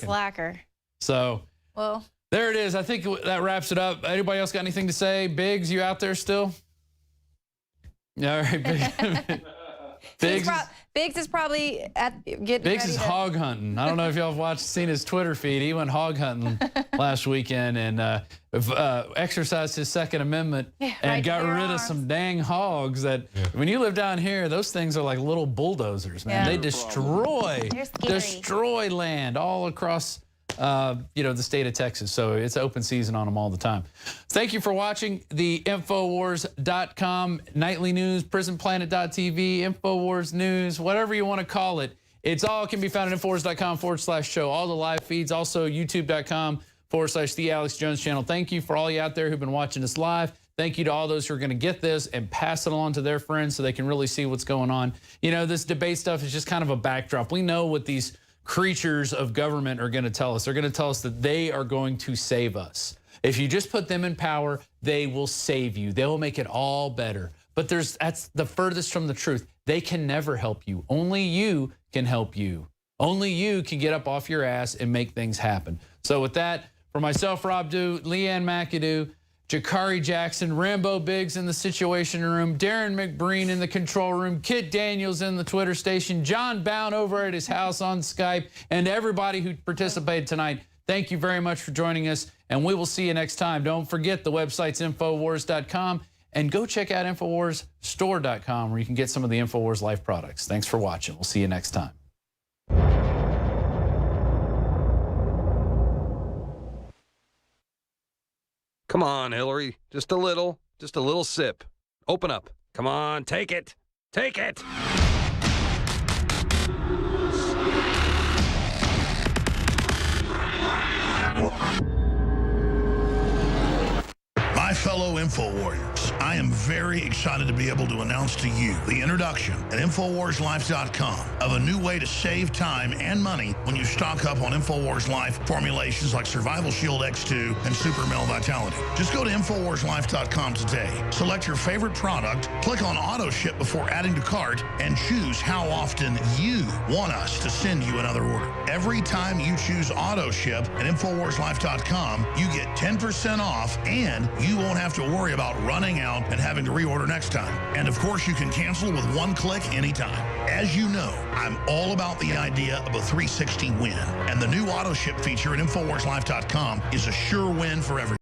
[SPEAKER 6] Slacker.
[SPEAKER 5] So,
[SPEAKER 6] well,
[SPEAKER 5] there it is. I think that wraps it up. Anybody else got anything to say? Biggs, you out there still? All right,
[SPEAKER 6] Biggs is probably getting
[SPEAKER 5] Biggs
[SPEAKER 6] ready
[SPEAKER 5] is
[SPEAKER 6] to...
[SPEAKER 5] hog hunting. I don't know if y'all have seen his Twitter feed. He went hog hunting last weekend and exercised his Second Amendment and got rid of some dang hogs that, when you live down here, those things are like little bulldozers, man. They destroy land all across the state of Texas. So it's open season on them all the time. Thank you for watching the Infowars.com nightly news, prisonplanet.tv, Infowars news, whatever you want to call it. It's all can be found at Infowars.com/show. All the live feeds, also YouTube.com/The Alex Jones Channel. Thank you for all you out there who've been watching us live. Thank you to all those who are going to get this and pass it along to their friends so they can really see what's going on. You know, this debate stuff is just kind of a backdrop. We know what these creatures of government are going to tell us. They're going to tell us that they are going to save us. If you just put them in power, they will save you. They will make it all better. But that's the furthest from the truth. They can never help you. Only you can help you. Only you can get up off your ass and make things happen. So with that, for myself, Rob Dew, Leanne McAdoo, Jakari Jackson, Rambo Biggs in the Situation Room, Darren McBreen in the control room, Kit Daniels in the Twitter station, John Bound over at his house on Skype, and everybody who participated tonight, thank you very much for joining us, and we will see you next time. Don't forget the website's Infowars.com, and go check out InfoWarsStore.com where you can get some of the Infowars Life products. Thanks for watching. We'll see you next time.
[SPEAKER 7] Come on, Hillary. Just a little sip. Open up. Come on, take it. Take it.
[SPEAKER 21] My fellow Info Warriors, I am very excited to be able to announce to you the introduction at InfoWarsLife.com of a new way to save time and money when you stock up on InfoWars Life formulations like Survival Shield X2 and Super Male Vitality. Just go to InfoWarsLife.com today, select your favorite product, click on Auto Ship before adding to cart, and choose how often you want us to send you another order. Every time you choose Auto Ship at InfoWarsLife.com, you get 10% off, and you won't have to worry about running out and having to reorder next time. And of course, you can cancel with one click anytime. As you know, I'm all about the idea of a 360 win, and the new auto ship feature at InfoWarsLife.com is a sure win for everyone.